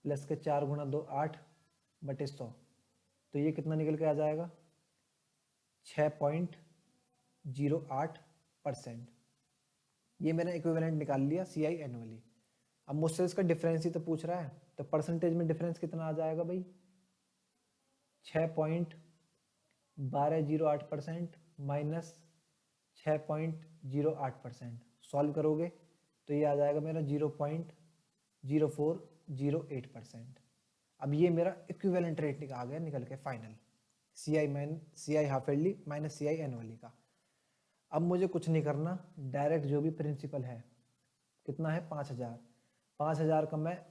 प्लस के 4 × 2 8 बटे 100, तो ये कितना निकल के आ जाएगा? 6.08%। ये मैंने इक्विवेलेंट निकाल लिया CI एनुअली। अब मुझसे इसका डिफरेंस ही तो पूछ रहा है, तो परसेंटेज में डिफरेंस कितना आ जाएगा भाई? 6.1208% माइनस 6.08%। सॉल्व करोगे तो ये आ जाएगा मेरा 0.0408%। अब ये मेरा इक्विवेलेंट रेट आ गया निकल के final, CI half yearly minus CI annually का। अब मुझे कुछ नहीं करना, डायरेक्ट जो भी प्रिंसिपल है कितना है? 5000। 5000 का मैं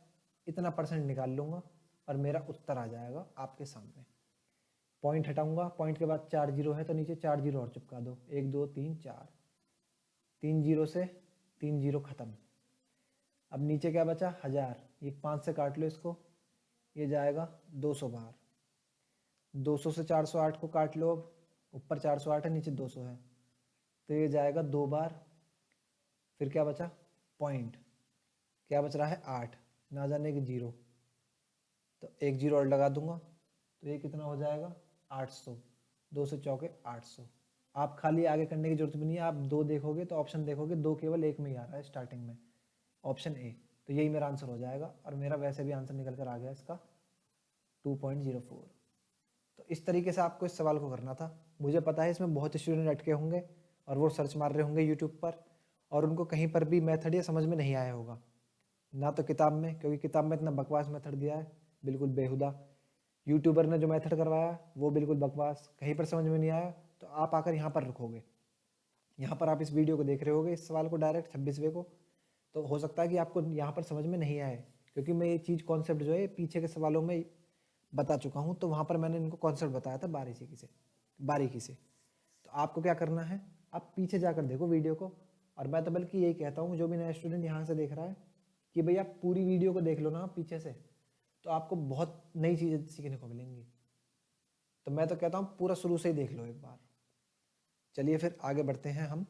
इतना % निकाल लूँगा और मेरा उत्तर आ जाएगा आपके सामने। पॉइंट हटाऊंगा, पॉइंट के बाद 4 जीरो है तो नीचे 4 जीरो और चिपका दो, 1 2 3 4, 3 जीरो से 3 जीरो खत्म। अब नीचे क्या बचा? 1000, ये 5 से काट लो इसको, ये जाएगा 200 बार। 200 से 408 को काट लो, अब ऊपर 408 है नीचे 200 है, तो ये जाएगा 2 बार। फिर क्या बचा? पॉइंट, क्या बच रहा है? 8, ना जाने की 0, तो 1 जीरो और लगा दूंगा, तो ये कितना हो जाएगा? 800। 2 से चौके 800। आप खाली आगे करने की जरूरत भी नहीं है, आप 2 देखोगे तो ऑप्शन देखोगे 2 केवल एक में ही आ रहा है स्टार्टिंग में, ऑप्शन A। तो यही मेरा आंसर हो जाएगा और मेरा वैसे भी आंसर निकल कर आ गया इसका 2.04। तो इस तरीके से आपको इस सवाल को करना था। मुझे पता है इसमें बहुत स्टूडेंट अटके होंगे और वो सर्च मार रहे होंगे यूट्यूब पर, और उनको कहीं पर भी मेथड ये समझ में नहीं आया होगा, ना तो किताब में, क्योंकि किताब में इतना बकवास मेथड दिया है, बिल्कुल बेहुदा। यूट्यूबर ने जो मेथड करवाया वो बिल्कुल बकवास, कहीं पर समझ में नहीं आया, तो आप आकर यहाँ पर रुकोगे। यहाँ पर आप इस वीडियो को देख रहे होगे, इस सवाल को डायरेक्ट 26वें को, तो हो सकता है कि आपको यहाँ पर समझ में नहीं आए, क्योंकि मैं ये चीज़ कॉन्सेप्ट जो है पीछे के सवालों में बता चुका हूँ, तो वहाँ पर मैंने इनको कॉन्सेप्ट बताया था बारीकी से। तो आपको क्या करना है, आप पीछे जाकर देखो वीडियो को। और मैं तो बल्कि यही कहता हूँ, जो भी नया स्टूडेंट यहाँ से देख रहा है, कि भैया आप पूरी वीडियो को देख लो ना पीछे से, तो आपको बहुत नई चीज़ें सीखने को मिलेंगी। तो मैं तो कहता हूँ पूरा शुरू से ही देख लो एक बार। चलिए फिर आगे बढ़ते हैं हम।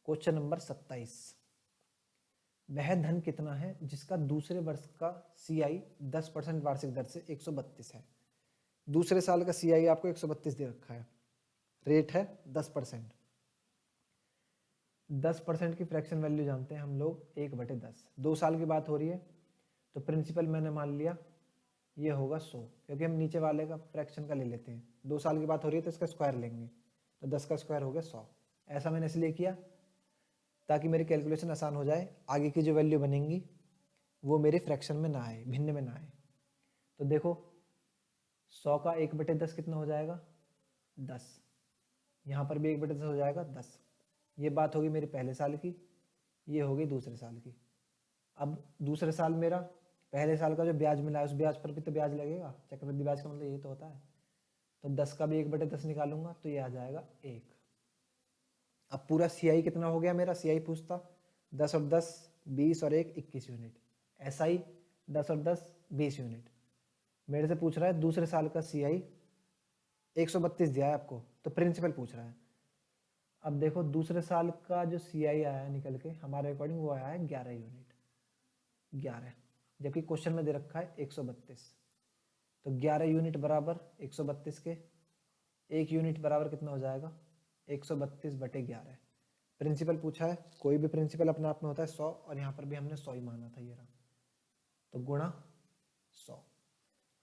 Question number 27। वह धन कितना है जिसका दूसरे वर्ष का CI 10% वार्षिक दर से 132 है। दूसरे साल का CI आपको 132 दे रखा है, रेट है 10%। 10% की फ्रैक्शन वैल्यू जानते हैं हम लोग, 1/10। 2 साल की बात हो रही है, तो प्रिंसिपल मैंने मान लिया ये होगा 100, क्योंकि हम नीचे वाले का फ्रैक्शन का ले लेते हैं। 2 साल की बात हो रही है तो इसका स्क्वायर लेंगे, तो 10 का स्क्वायर हो गया 100। ऐसा मैंने इसलिए किया ताकि मेरी कैलकुलेशन आसान हो जाए, आगे की जो वैल्यू बनेंगी वो मेरे फ्रैक्शन में ना आए, भिन्न में ना आए। तो देखो 100 का 1/10 कितना हो जाएगा, 10। यहाँ पर भी 1/10 हो जाएगा 10। ये बात होगी मेरी पहले साल की, ये होगी दूसरे साल की। अब दूसरे साल मेरा पहले साल का जो ब्याज मिला है उस ब्याज पर भी तो ब्याज लगेगा, चक्रवृद्धि ब्याज का मतलब यही तो होता है। तो 10 का भी 1/10 निकालूंगा तो ये आ जाएगा 1। अब पूरा CI कितना हो गया मेरा, CI पूछता 10 और 10 20 और 1 21 यूनिट। SI 10 और 10 20 यूनिट। मेरे से पूछ रहा है दूसरे साल का CI 132 दिया है आपको, तो प्रिंसिपल पूछ रहा है। अब देखो दूसरे साल का जो CI आया है निकल के हमारे अकॉर्डिंग वो आया है 11 यूनिट, 11, जबकि क्वेश्चन में दे रखा है 132। तो 11 यूनिट बराबर 132 के, 1 यूनिट बराबर कितना हो जाएगा 132/11। प्रिंसिपल पूछा है, कोई भी प्रिंसिपल अपने आप में होता है 100, और यहाँ पर भी हमने 100 ही माना था, ये रहा। तो गुणा 100,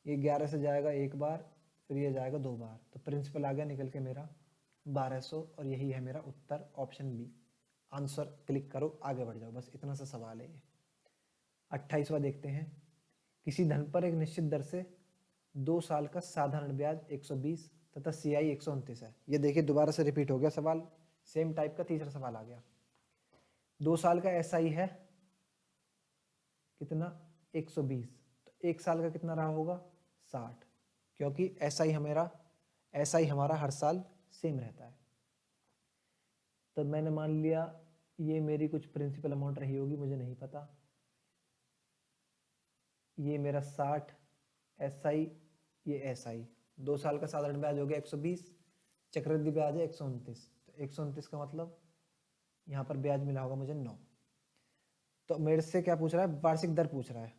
ये 11 से जाएगा एक बार, फिर ये जाएगा 2 बार, तो प्रिंसिपल आ गया निकल के मेरा 1200, और यही है मेरा उत्तर, ऑप्शन बी। आंसर क्लिक करो, आगे बढ़ जाओ, बस इतना सा सवाल है ये। 28वां देखते हैं। किसी धन पर एक निश्चित दर से 2 साल का साधारण ब्याज 120 तथा CI 129 है। ये देखिए दोबारा से रिपीट हो गया सवाल, सेम टाइप का तीसरा सवाल आ गया। 2 साल का SI है कितना 120, तो 1 साल का कितना रहा होगा 60, क्योंकि SI हमारा हर साल सेम रहता है। तो मैंने मान लिया ये मेरी कुछ प्रिंसिपल अमाउंट रही होगी, मुझे नहीं पता। ये मेरा 60 SI, ये SI, 2 साल का साधारण ब्याज हो गया 120, चक्रवृद्धि ब्याज है 129, तो 129 का मतलब यहाँ पर ब्याज मिला होगा मुझे 9। तो मेरे से क्या पूछ रहा है, वार्षिक दर पूछ रहा है।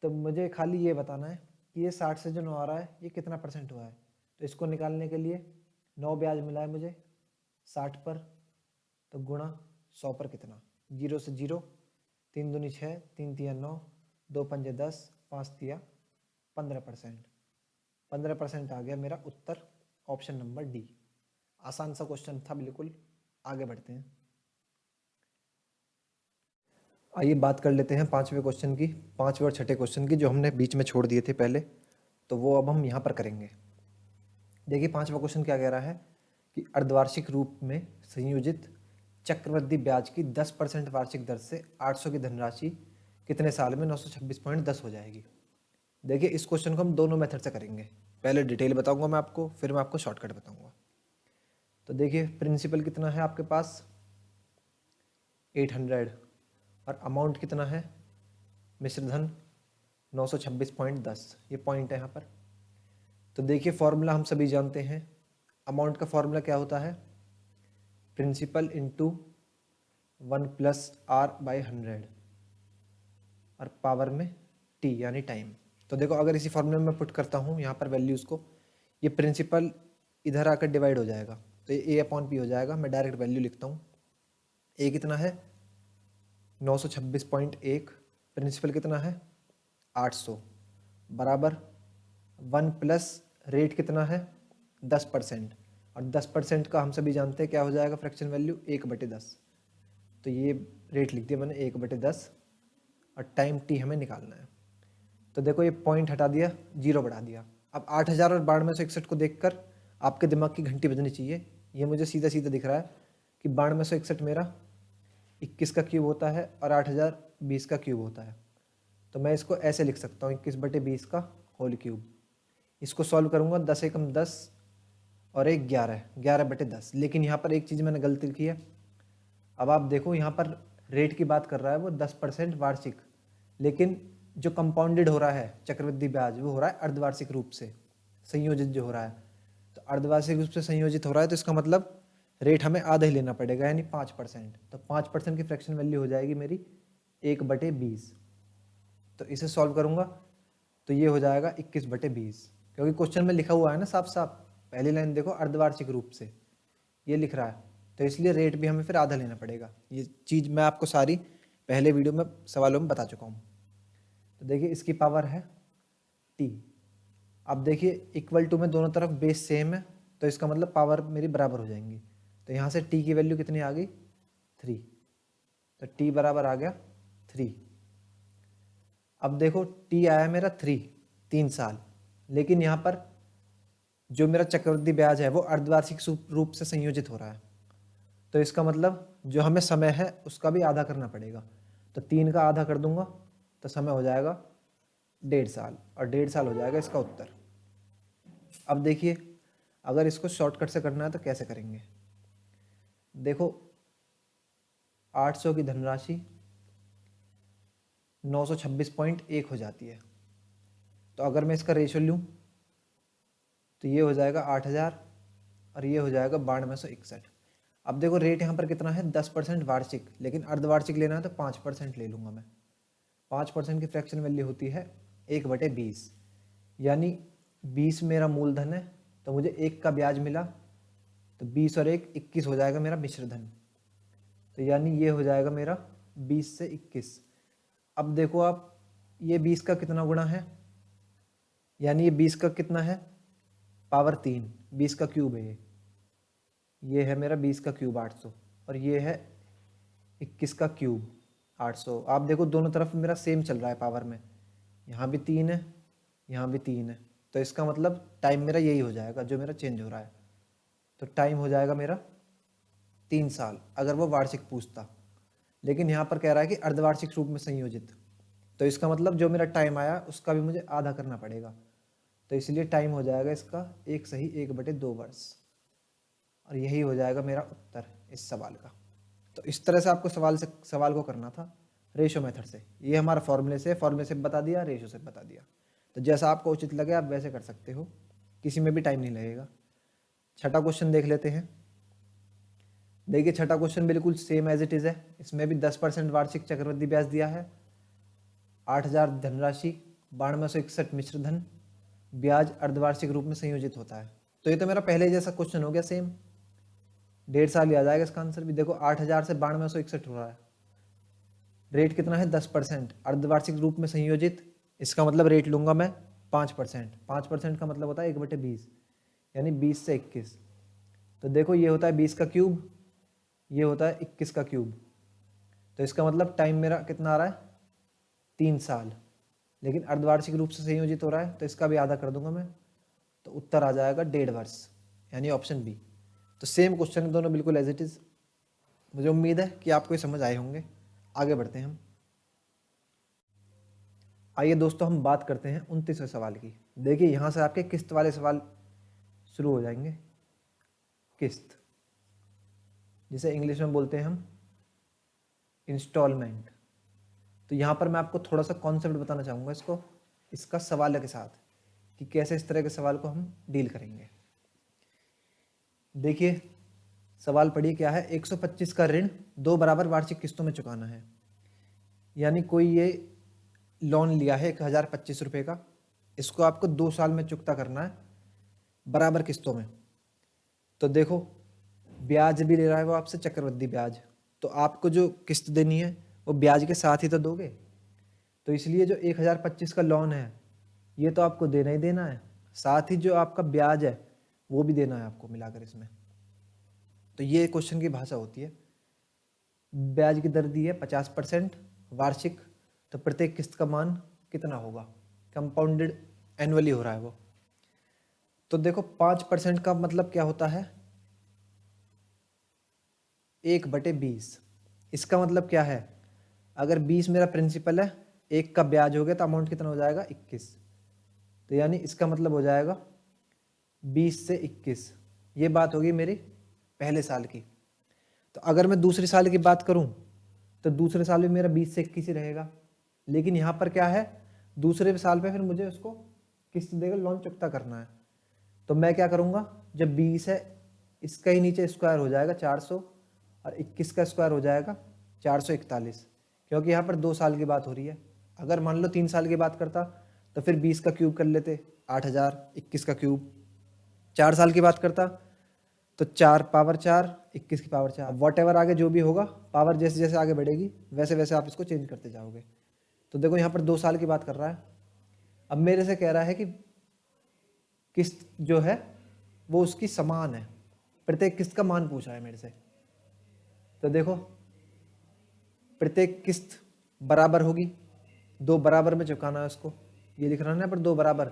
तो मुझे खाली ये बताना है कि ये 60 से जो 9 आ रहा है ये कितना % हुआ है। तो इसको निकालने के लिए 9 ब्याज मिला है मुझे 60 पर, तो गुणा 100 पर कितना, 0 से 0, 3 दूनी 6, 3 तिया 9, 2 पंजे 10, 5 तिया 15%। 15% आ गया मेरा उत्तर, ऑप्शन नंबर डी। आसान सा क्वेश्चन था बिल्कुल। आगे बढ़ते हैं। आइए बात कर लेते हैं 5वें क्वेश्चन की, 5वें और 6ठे क्वेश्चन की, जो हमने बीच में छोड़ दिए थे पहले, तो वो अब हम यहाँ पर करेंगे। देखिए 5वां क्वेश्चन क्या कह रहा है कि अर्धवार्षिक रूप में संयोजित चक्रवृद्धि ब्याज की 10% वार्षिक दर से 800 की धनराशि कितने साल में 926.10 हो जाएगी। देखिए इस क्वेश्चन को हम दोनों मेथड से करेंगे, पहले डिटेल बताऊंगा मैं आपको, फिर मैं आपको शॉर्टकट बताऊंगा। तो देखिए प्रिंसिपल कितना है आपके पास 800, और अमाउंट कितना है मिश्रधन 926.10, ये पॉइंट है यहाँ पर। तो देखिए फॉर्मूला हम सभी जानते हैं, अमाउंट का फॉर्मूला क्या होता है, प्रिंसिपल इंटू 1 + R/100 और पावर में T यानी टाइम। तो देखो अगर इसी फॉर्मूले में मैं पुट करता हूँ यहाँ पर वैल्यूज़ को, ये प्रिंसिपल इधर आकर डिवाइड हो जाएगा, तो ये A/P हो जाएगा। मैं डायरेक्ट वैल्यू लिखता हूँ, A कितना है 926.1, प्रिंसिपल कितना है 800, बराबर 1 प्लस रेट कितना है 10%, और 10% का हम सभी जानते हैं क्या हो जाएगा फ्रैक्शन वैल्यू 1/10। तो ये रेट लिख दिया मैंने 1/10, और टाइम T हमें निकालना है। तो देखो ये पॉइंट हटा दिया, 0 बढ़ा दिया। अब 8000 और 9261 को देखकर आपके दिमाग की घंटी बजनी चाहिए। ये मुझे सीधा सीधा दिख रहा है कि 9261 मेरा 21 का क्यूब होता है और 8000 20 का क्यूब होता है। तो मैं इसको ऐसे लिख सकता हूँ 21/20 का होल क्यूब। इसको सॉल्व करूँगा, 10 एकम 10 और 1 11, 11/10। लेकिन यहाँ पर एक चीज़ मैंने गलती की है। अब आप देखो यहाँ पर रेट की बात कर रहा है वो 10% वार्षिक, लेकिन जो कंपाउंडेड हो रहा है चक्रवृद्धि ब्याज वो हो रहा है अर्धवार्षिक रूप से संयोजित जो हो रहा है। तो अर्धवार्षिक रूप से संयोजित हो रहा है, तो इसका मतलब रेट हमें आधा ही लेना पड़ेगा, यानी 5%। तो 5% की फ्रैक्शन वैल्यू हो जाएगी मेरी 1/20। तो इसे सॉल्व करूँगा तो ये हो जाएगा 21/20, क्योंकि क्वेश्चन में लिखा हुआ है ना साफ साफ, पहली लाइन देखो अर्धवार्षिक रूप से ये लिख रहा है, तो इसलिए रेट भी हमें फिर आधा लेना पड़ेगा। ये चीज़ मैं आपको सारी पहले वीडियो में सवालों में बता चुका हूँ। तो देखिए इसकी पावर है T। अब देखिए इक्वल टू में दोनों तरफ बेस सेम है, तो इसका मतलब पावर मेरी बराबर हो जाएंगी। तो यहाँ से T की वैल्यू कितनी आ गई 3। तो t बराबर आ गया 3। अब देखो t आया मेरा 3 साल, लेकिन यहाँ पर जो मेरा चक्रवृद्धि ब्याज है वो अर्धवार्षिक रूप से संयोजित हो रहा है। तो इसका मतलब जो हमें समय है उसका भी आधा करना पड़ेगा। तो 3 का आधा कर दूंगा तो समय हो जाएगा 1.5 साल, और 1.5 साल हो जाएगा इसका उत्तर। अब देखिए, अगर इसको शॉर्टकट से करना है तो कैसे करेंगे। देखो 800 की धनराशि 926.1 हो जाती है। तो अगर मैं इसका रेशो लूँ तो ये हो जाएगा 8000 और ये हो जाएगा 9261। अब देखो रेट यहाँ पर कितना है 10% वार्षिक, लेकिन अर्धवार्षिक लेना है तो 5% ले लूँगा मैं। 5% की फ्रैक्शन वैल्यू होती है 1/20, यानी 20 मेरा मूलधन है तो मुझे 1 का ब्याज मिला, तो 20 और 1 21 हो जाएगा मेरा मिश्रधन। तो यानी ये हो जाएगा मेरा 20 से 21। अब देखो आप, ये 20 का कितना गुणा है, यानी ये 20 का कितना है पावर 3, 20 का क्यूब है ये है मेरा 20 का क्यूब 800, और ये है 21 का क्यूब 800। आप देखो दोनों तरफ मेरा सेम चल रहा है पावर में, यहाँ भी 3 है यहाँ भी 3 है, तो इसका मतलब टाइम मेरा यही हो जाएगा जो मेरा चेंज हो रहा है। तो टाइम हो जाएगा मेरा 3 साल अगर वो वार्षिक पूछता, लेकिन यहाँ पर कह रहा है कि अर्धवार्षिक रूप में संयोजित, तो इसका मतलब जो मेरा टाइम आया उसका भी मुझे आधा करना पड़ेगा। तो इसलिए टाइम हो जाएगा इसका 1 सही 1/2 वर्ष, और यही हो जाएगा मेरा उत्तर इस सवाल का। तो इस तरह से आपको सवाल को करना था रेशो मेथड से। ये हमारा फॉर्मूले से बता दिया, रेशो से बता दिया। तो जैसा आपको उचित लगे आप वैसे कर सकते हो, किसी में भी टाइम नहीं लगेगा। छठा क्वेश्चन देख लेते हैं। देखिए छठा क्वेश्चन बिल्कुल सेम एज इट इज़ है। इसमें भी 10% वार्षिक चक्रवृद्धि ब्याज दिया है, 8000 धनराशि, 9261 मिश्रधन, ब्याज अर्धवार्षिक रूप में संयोजित होता है। तो ये तो मेरा पहले जैसा क्वेश्चन हो गया सेम, 1.5 साल आ जाएगा इसका आंसर भी। देखो 8000 से 9261 हो रहा है, रेट कितना है 10%, अर्धवार्षिक रूप में संयोजित, इसका मतलब रेट लूंगा मैं 5%। 5% का मतलब होता है 1/20, यानी 20 से 21। तो देखो ये होता है 20 का क्यूब, ये होता है 21 का क्यूब। तो इसका मतलब टाइम मेरा कितना आ रहा है 3 साल, लेकिन अर्धवार्षिक रूप से संयोजित हो रहा है तो इसका भी आधा कर दूंगा मैं, तो उत्तर आ जाएगा 1.5 वर्ष, यानी ऑप्शन बी। तो सेम क्वेश्चन है दोनों बिल्कुल एज इट इज़। मुझे उम्मीद है कि आपको ये समझ आए होंगे। आगे बढ़ते हैं हम। आइए दोस्तों हम बात करते हैं 29वें सवाल की। देखिए यहाँ से आपके किस्त वाले सवाल शुरू हो जाएंगे। किस्त, जिसे इंग्लिश में बोलते हैं हम इंस्टॉलमेंट। तो यहाँ पर मैं आपको थोड़ा सा कॉन्सेप्ट बताना चाहूँगा इसका सवाल के साथ, कि कैसे इस तरह के सवाल को हम डील करेंगे। देखिए सवाल पढ़िए क्या है, 125 का ऋण 2 बराबर वार्षिक किस्तों में चुकाना है। यानी कोई ये लोन लिया है 1025 रुपये का, इसको आपको 2 साल में चुकता करना है बराबर किस्तों में। तो देखो ब्याज भी ले रहा है वो आपसे, चक्रवृद्धि ब्याज, तो आपको जो किस्त देनी है वो ब्याज के साथ ही तो दोगे। तो इसलिए जो 1025 का लोन है ये तो आपको देना ही देना है, साथ ही जो आपका ब्याज है वो भी देना है आपको मिलाकर इसमें। तो ये क्वेश्चन की भाषा होती है। ब्याज की दर दी है 50% वार्षिक, तो प्रत्येक किस्त का मान कितना होगा, कंपाउंडेड एनुअली हो रहा है वो। तो देखो 5% का मतलब क्या होता है 1/20। इसका मतलब क्या है, अगर 20 मेरा प्रिंसिपल है, 1 का ब्याज हो गया तो अमाउंट कितना हो जाएगा 21। तो यानी इसका मतलब हो जाएगा 20 से 21। ये बात होगी मेरी पहले साल की। तो अगर मैं दूसरे साल की बात करूं तो दूसरे साल में मेरा 20 से 21 ही रहेगा, लेकिन यहाँ पर क्या है दूसरे साल पे फिर मुझे उसको किस्त देकर लोन चुकता करना है। तो मैं क्या करूँगा, जब 20 है इसका ही नीचे स्क्वायर हो जाएगा 400, और 21 का स्क्वायर हो जाएगा 441, क्योंकि यहाँ पर 2 साल की बात हो रही है। अगर मान लो 3 साल की बात करता तो फिर 20 का क्यूब कर लेते 8000, 21 का क्यूब। 4 साल की बात करता तो 4 पावर 4, 21 की पावर 4, वॉट एवर आगे जो भी होगा, पावर जैसे जैसे आगे बढ़ेगी वैसे वैसे आप इसको चेंज करते जाओगे। तो देखो यहाँ पर 2 साल की बात कर रहा है। अब मेरे से कह रहा है कि किस्त जो है वो उसकी समान है, प्रत्येक किस्त का मान पूछ रहा है मेरे से। तो देखो प्रत्येक किस्त बराबर होगी, 2 बराबर में चुकाना है उसको, ये लिख रहा है ना पर 2 बराबर।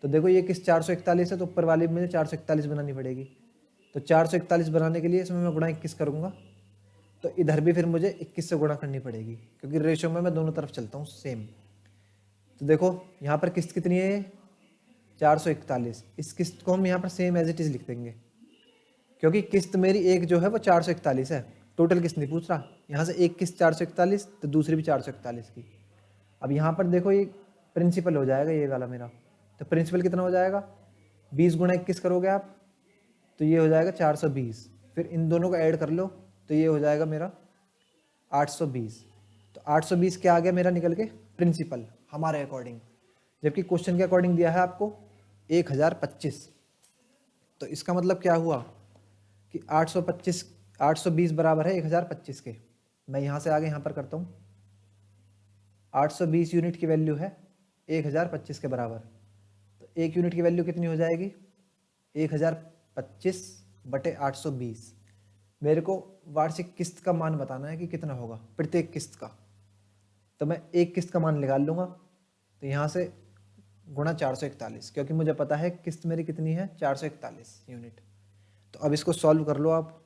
तो देखो ये किस्त 441 है तो ऊपर वाली में 441 बनानी पड़ेगी। तो 441 बनाने के लिए इसमें मैं गुणा 21 करूँगा, तो इधर भी फिर मुझे 21 से गुणा करनी पड़ेगी, क्योंकि रेशो में मैं दोनों तरफ चलता हूँ सेम। तो देखो यहाँ पर किस्त कितनी है, 441। इस किस्त को हम यहाँ पर सेम एज इट इज़ लिख देंगे, क्योंकि किस्त मेरी एक जो है वो 441 है, टोटल किस्त नहीं पूछ रहा। यहाँ से एक किस्त 441 तो दूसरी भी 441 की। अब यहाँ पर देखो ये प्रिंसिपल हो जाएगा ये वाला मेरा, तो प्रिंसिपल कितना हो जाएगा, 20 गुणा 21 करोगे आप तो ये हो जाएगा 420, फिर इन दोनों को ऐड कर लो तो ये हो जाएगा मेरा 820। तो 820 क्या आ गया मेरा निकल के, प्रिंसिपल हमारे अकॉर्डिंग, जबकि क्वेश्चन के अकॉर्डिंग दिया है आपको 1025। तो इसका मतलब क्या हुआ कि 820 बराबर है 1025 के। मैं यहाँ से आगे यहाँ पर करता हूँ, 820 यूनिट की वैल्यू है 1025 के बराबर। तो एक यूनिट की वैल्यू कितनी हो जाएगी, 1025 बटे 820। मेरे को वार्षिक किस्त का मान बताना है कि कितना होगा प्रत्येक किस्त का। तो मैं एक किस्त का मान निकाल लूँगा, तो यहाँ से गुणा 441, क्योंकि मुझे पता है किस्त मेरी कितनी है 441 यूनिट। तो अब इसको सॉल्व कर लो आप,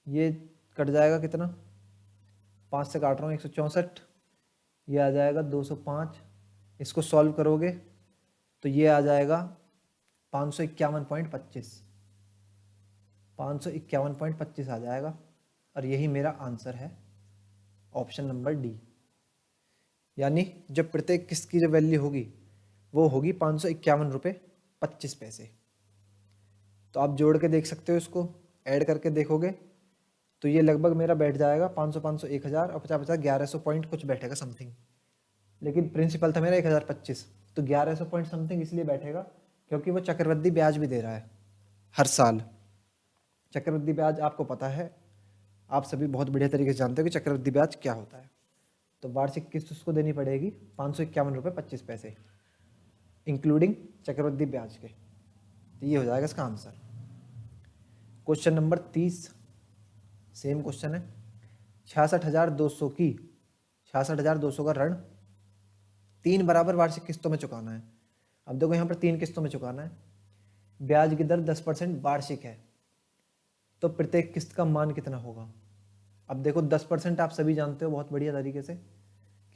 ये कट जाएगा कितना, 5 से काट रहा हूँ 164, ये आ जाएगा 205। इसको सॉल्व करोगे तो ये आ जाएगा 551.25, 551.25 आ जाएगा। और यही मेरा आंसर है, ऑप्शन नंबर डी। यानी जब प्रत्येक किस्त की जो वैल्यू होगी वो होगी 551 रुपये 25 पैसे। तो आप जोड़ के देख सकते हो, इसको ऐड करके देखोगे तो ये लगभग मेरा बैठ जाएगा 500 500 1000 और 50 50 1100 पॉइंट कुछ बैठेगा समथिंग। लेकिन प्रिंसिपल था मेरा 1025, तो 1100 पॉइंट समथिंग इसलिए बैठेगा क्योंकि वो चक्रवृद्धि ब्याज भी दे रहा है हर साल। चक्रवृद्धि ब्याज आपको पता है, आप सभी बहुत बढ़िया तरीके से जानते हो कि चक्रवृद्धि ब्याज क्या होता है। तो वार्षिक किस्त उसको देनी पड़ेगी 551 रुपये 25 पैसे इंक्लूडिंग चक्रवृद्धि ब्याज के। तो ये हो जाएगा इसका answer. Question number 30 same question है, 66,200 की 66,200 का ऋण 3 बराबर वार्षिक किस्तों में चुकाना है। अब देखो यहाँ पर 3 किस्तों में चुकाना है, ब्याज की दर 10% वार्षिक है, तो प्रत्येक किस्त का मान कितना होगा। अब देखो 10% आप सभी जानते हो बहुत बढ़िया तरीके से,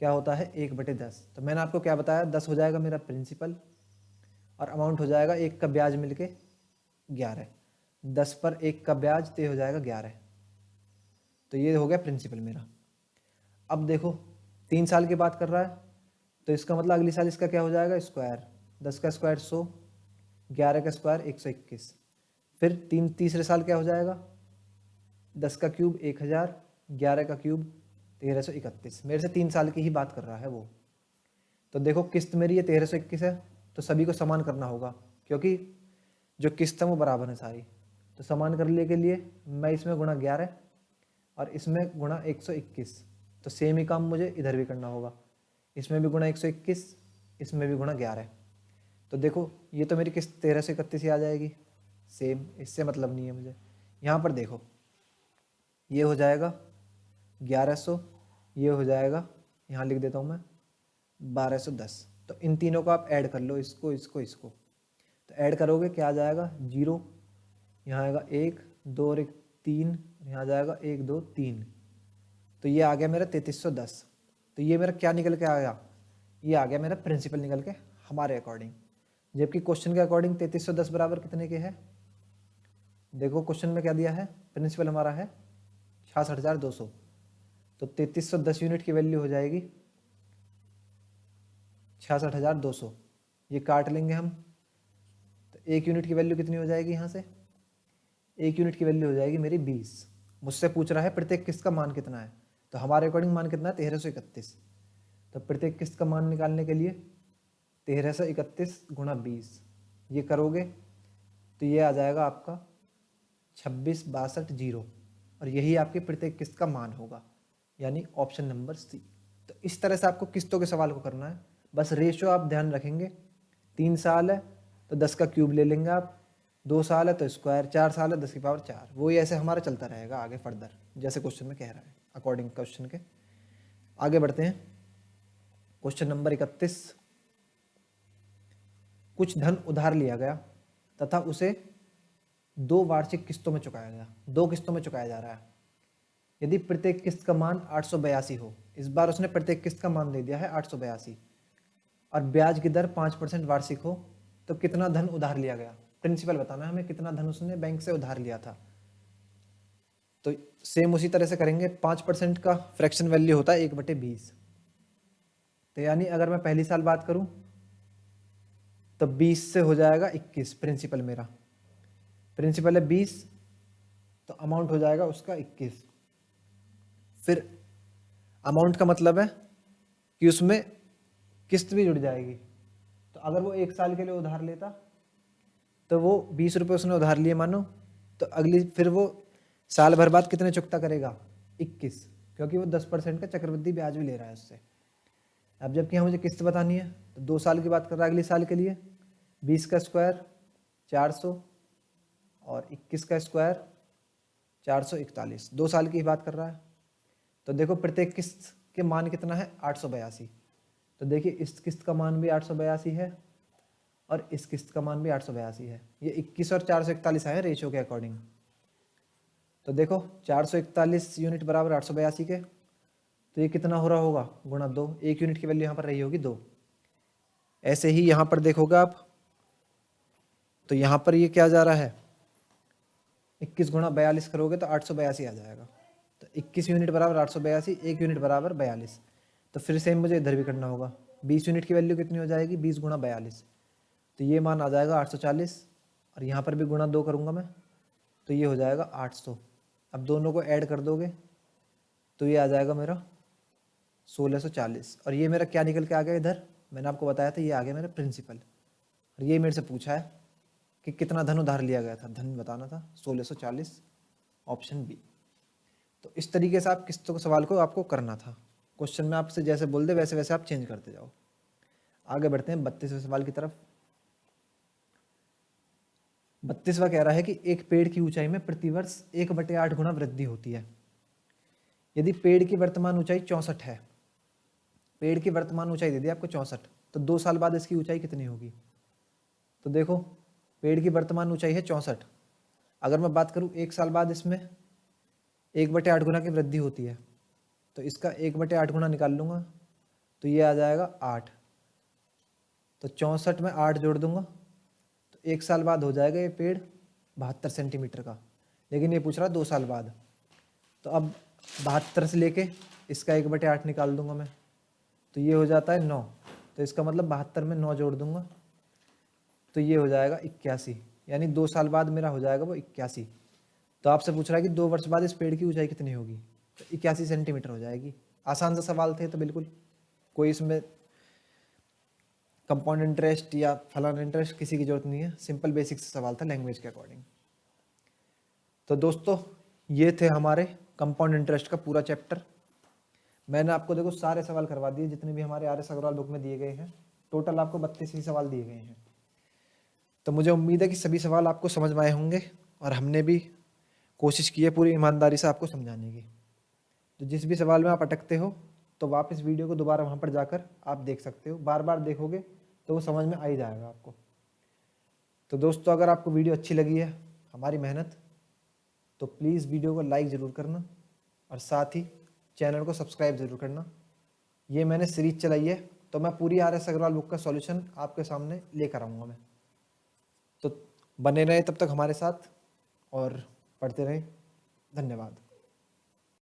क्या होता है 1/10। तो मैंने आपको क्या बताया, 10 हो जाएगा मेरा प्रिंसिपल और अमाउंट हो जाएगा 1 का ब्याज मिलके 11, 10 पर 1 का ब्याज तो हो जाएगा 11। तो ये हो गया प्रिंसिपल मेरा। अब देखो 3 साल की बात कर रहा है, तो इसका मतलब अगली साल इसका क्या हो जाएगा, स्क्वायर, 10 का स्क्वायर 100, 11 का स्क्वायर 121। फिर तीसरे साल क्या हो जाएगा, 10 का क्यूब 1000, 11 का क्यूब 1331। मेरे से 3 साल की ही बात कर रहा है वो। तो देखो किस्त मेरी ये 1321 है, तो सभी को समान करना होगा क्योंकि जो किस्त है वो बराबर है सारी। तो समान करने के लिए मैं इसमें गुणा 11 और इसमें गुणा 121, तो सेम ही काम मुझे इधर भी करना होगा, इसमें भी गुणा 121, इसमें भी गुणा 11। तो देखो ये तो मेरी किस्त 1331 ही आ जाएगी सेम, इससे मतलब नहीं है मुझे। यहाँ पर देखो ये हो जाएगा 1100, ये हो जाएगा, यहाँ लिख देता हूँ मैं 1210। तो इन तीनों को आप ऐड कर लो, इसको इसको इसको, तो ऐड करोगे क्या आ जाएगा, 0, यहाँ आएगा 1 2 और 1 3, यहाँ आ जाएगा 1 2 3। तो ये आ गया मेरा 3310। तो ये मेरा क्या निकल के आया, ये आ गया मेरा प्रिंसिपल निकल के हमारे अकॉर्डिंग। जबकि क्वेश्चन के अकॉर्डिंग 3310 बराबर कितने के है, देखो क्वेश्चन में क्या दिया है, प्रिंसिपल हमारा है 66,200, तो 3310 यूनिट की वैल्यू हो जाएगी 66,200। ये काट लेंगे हम, तो 1 यूनिट की वैल्यू कितनी हो जाएगी, यहाँ से 1 यूनिट की वैल्यू हो जाएगी मेरी 20। मुझसे पूछ रहा है प्रत्येक किस्त का मान कितना है, तो हमारे अकॉर्डिंग मान कितना है 1331। तो प्रत्येक किस्त का मान निकालने के लिए 1331 गुणा 20 ये करोगे तो ये आ जाएगा आपका 2662 और यही आपकी प्रत्येक किस्त का मान होगा, यानी ऑप्शन नंबर सी। तो इस तरह से आपको किस्तों के सवाल को करना है। बस रेशो आप ध्यान रखेंगे, 3 साल है तो 10 का क्यूब ले लेंगे आप, 2 साल है तो स्क्वायर, 4 साल है 10 की पावर 4, वो ही ऐसे हमारा चलता रहेगा आगे फर्दर जैसे क्वेश्चन में कह रहा है। अकॉर्डिंग क्वेश्चन के। आगे बढ़ते हैं। Question number 31। कुछ धन उधार लिया गया तथा उसे 2 वार्षिक किस्तों में चुकाया गया, 2 किस्तों में चुकाया जा रहा है। यदि प्रत्येक किस्त का मान 882 हो, इस बार उसने प्रत्येक किस्त का मान दे दिया है 882, और ब्याज की दर 5% वार्षिक हो, तो कितना धन उधार लिया गया? प्रिंसिपल बताना है हमें, कितना धन उसने बैंक से उधार लिया था। तो सेम उसी तरह से करेंगे। 5% का फ्रैक्शन वैल्यू होता है 1/20। तो यानी अगर मैं पहली साल बात करूं तो 20 से हो जाएगा 21। प्रिंसिपल मेरा प्रिंसिपल है 20, तो अमाउंट हो जाएगा उसका 21। फिर अमाउंट का मतलब है कि उसमें किस्त भी जुड़ जाएगी। तो अगर वो 1 साल के लिए उधार लेता तो वो 20 रुपये उसने उधार लिए मानो, तो अगली फिर वो साल भर बाद कितने चुकता करेगा? 21, क्योंकि वो 10% का चक्रवृद्धि ब्याज भी ले रहा है उससे। अब जबकि यहाँ मुझे किस्त बतानी है तो 2 साल की बात कर रहा है, अगले साल के लिए 20 का स्क्वायर 400 और 21 का स्क्वायर 441, 2 साल की बात कर रहा है। तो देखो प्रत्येक किस्त के मान कितना है? 882। तो देखिए इस किस्त का मान भी 882 है और इस किस्त का मान भी 882 है। ये 21 और 441 है रेशियो के अकॉर्डिंग। तो देखो 441 यूनिट बराबर 882 के, तो ये कितना हो रहा होगा? गुणा 2। 1 यूनिट की वैल्यू यहाँ पर रही होगी 2। ऐसे ही यहाँ पर देखोगे आप, तो यहाँ पर ये क्या जा रहा है? 21 गुणा 42 करोगे तो 882 आ जाएगा। तो 21 यूनिट बराबर 882, 1 यूनिट बराबर 42। तो फिर सेम मुझे इधर भी करना होगा। 20 यूनिट की वैल्यू कितनी हो जाएगी? 20 गुणा 42, तो ये मान आ जाएगा 840, और यहाँ पर भी गुणा 2 करूँगा मैं, तो ये हो जाएगा 800। अब दोनों को ऐड कर दोगे तो ये आ जाएगा मेरा 1640। और ये मेरा क्या निकल के आ गया इधर? मैंने आपको बताया था ये आ गया मेरा प्रिंसिपल। और ये मेरे से पूछा है कि कितना धन उधार लिया गया था, धन बताना था 1640, ऑप्शन बी। तो इस तरीके से आप किस्तों के सवाल को आपको करना था। क्वेश्चन में आपसे जैसे बोल दे वैसे वैसे आप चेंज करते जाओ। आगे बढ़ते हैं 32वें सवाल की तरफ। 32वां कह रहा है कि एक पेड़ की ऊंचाई में प्रतिवर्ष 1/8 गुना वृद्धि होती है। यदि पेड़ की वर्तमान ऊंचाई 64 है, पेड़ की वर्तमान ऊंचाई दे दी आपको 64, तो 2 साल बाद इसकी ऊंचाई कितनी होगी? तो देखो पेड़ की वर्तमान ऊंचाई है 64, अगर मैं बात करूं 1 साल बाद इसमें 1/8 गुना की वृद्धि होती है, तो इसका 1/8 गुना निकाल लूंगा तो ये आ जाएगा 8। तो 64 में 8 जोड़ दूंगा तो 1 साल बाद हो जाएगा ये पेड़ 72 सेंटीमीटर का। लेकिन ये पूछ रहा 2 साल बाद, तो अब 72 से लेके इसका 1/8 निकाल दूंगा मैं, तो ये हो जाता है 9। तो इसका मतलब 72 में 9 जोड़ दूंगा तो ये हो जाएगा 81, यानी 2 साल बाद मेरा हो जाएगा वो 81। तो आपसे पूछ रहा है कि 2 वर्ष बाद इस पेड़ की ऊंचाई कितनी होगी? तो 81 सेंटीमीटर हो जाएगी। आसान सा सवाल थे, तो बिल्कुल कोई इसमें कंपाउंड इंटरेस्ट या फलाना इंटरेस्ट किसी की जरूरत नहीं है, सिंपल बेसिक सवाल था लैंग्वेज के अकॉर्डिंग। तो दोस्तों ये थे हमारे कंपाउंड इंटरेस्ट का पूरा चैप्टर। मैंने आपको देखो सारे सवाल करवा दिए जितने भी हमारे आर एस अग्रवाल बुक में दिए गए हैं। टोटल आपको 32 ही सवाल दिए गए हैं। तो मुझे उम्मीद है कि सभी सवाल आपको समझ में आए होंगे और हमने भी कोशिश की है पूरी ईमानदारी से आपको समझाने की। तो जिस भी सवाल में आप अटकते हो तो वापस वीडियो को दोबारा वहाँ पर जाकर आप देख सकते हो। बार बार देखोगे तो वो समझ में आ ही जाएगा आपको। तो दोस्तों अगर आपको वीडियो अच्छी लगी है हमारी मेहनत, तो प्लीज़ वीडियो को लाइक ज़रूर करना और साथ ही चैनल को सब्सक्राइब ज़रूर करना। ये मैंने सीरीज चलाई है, तो मैं पूरी आर एस अग्रवाल बुक का सॉल्यूशन आपके सामने लेकर आऊँगा मैं। तो बने रहे तब तक हमारे साथ और पढ़ते रहें। धन्यवाद।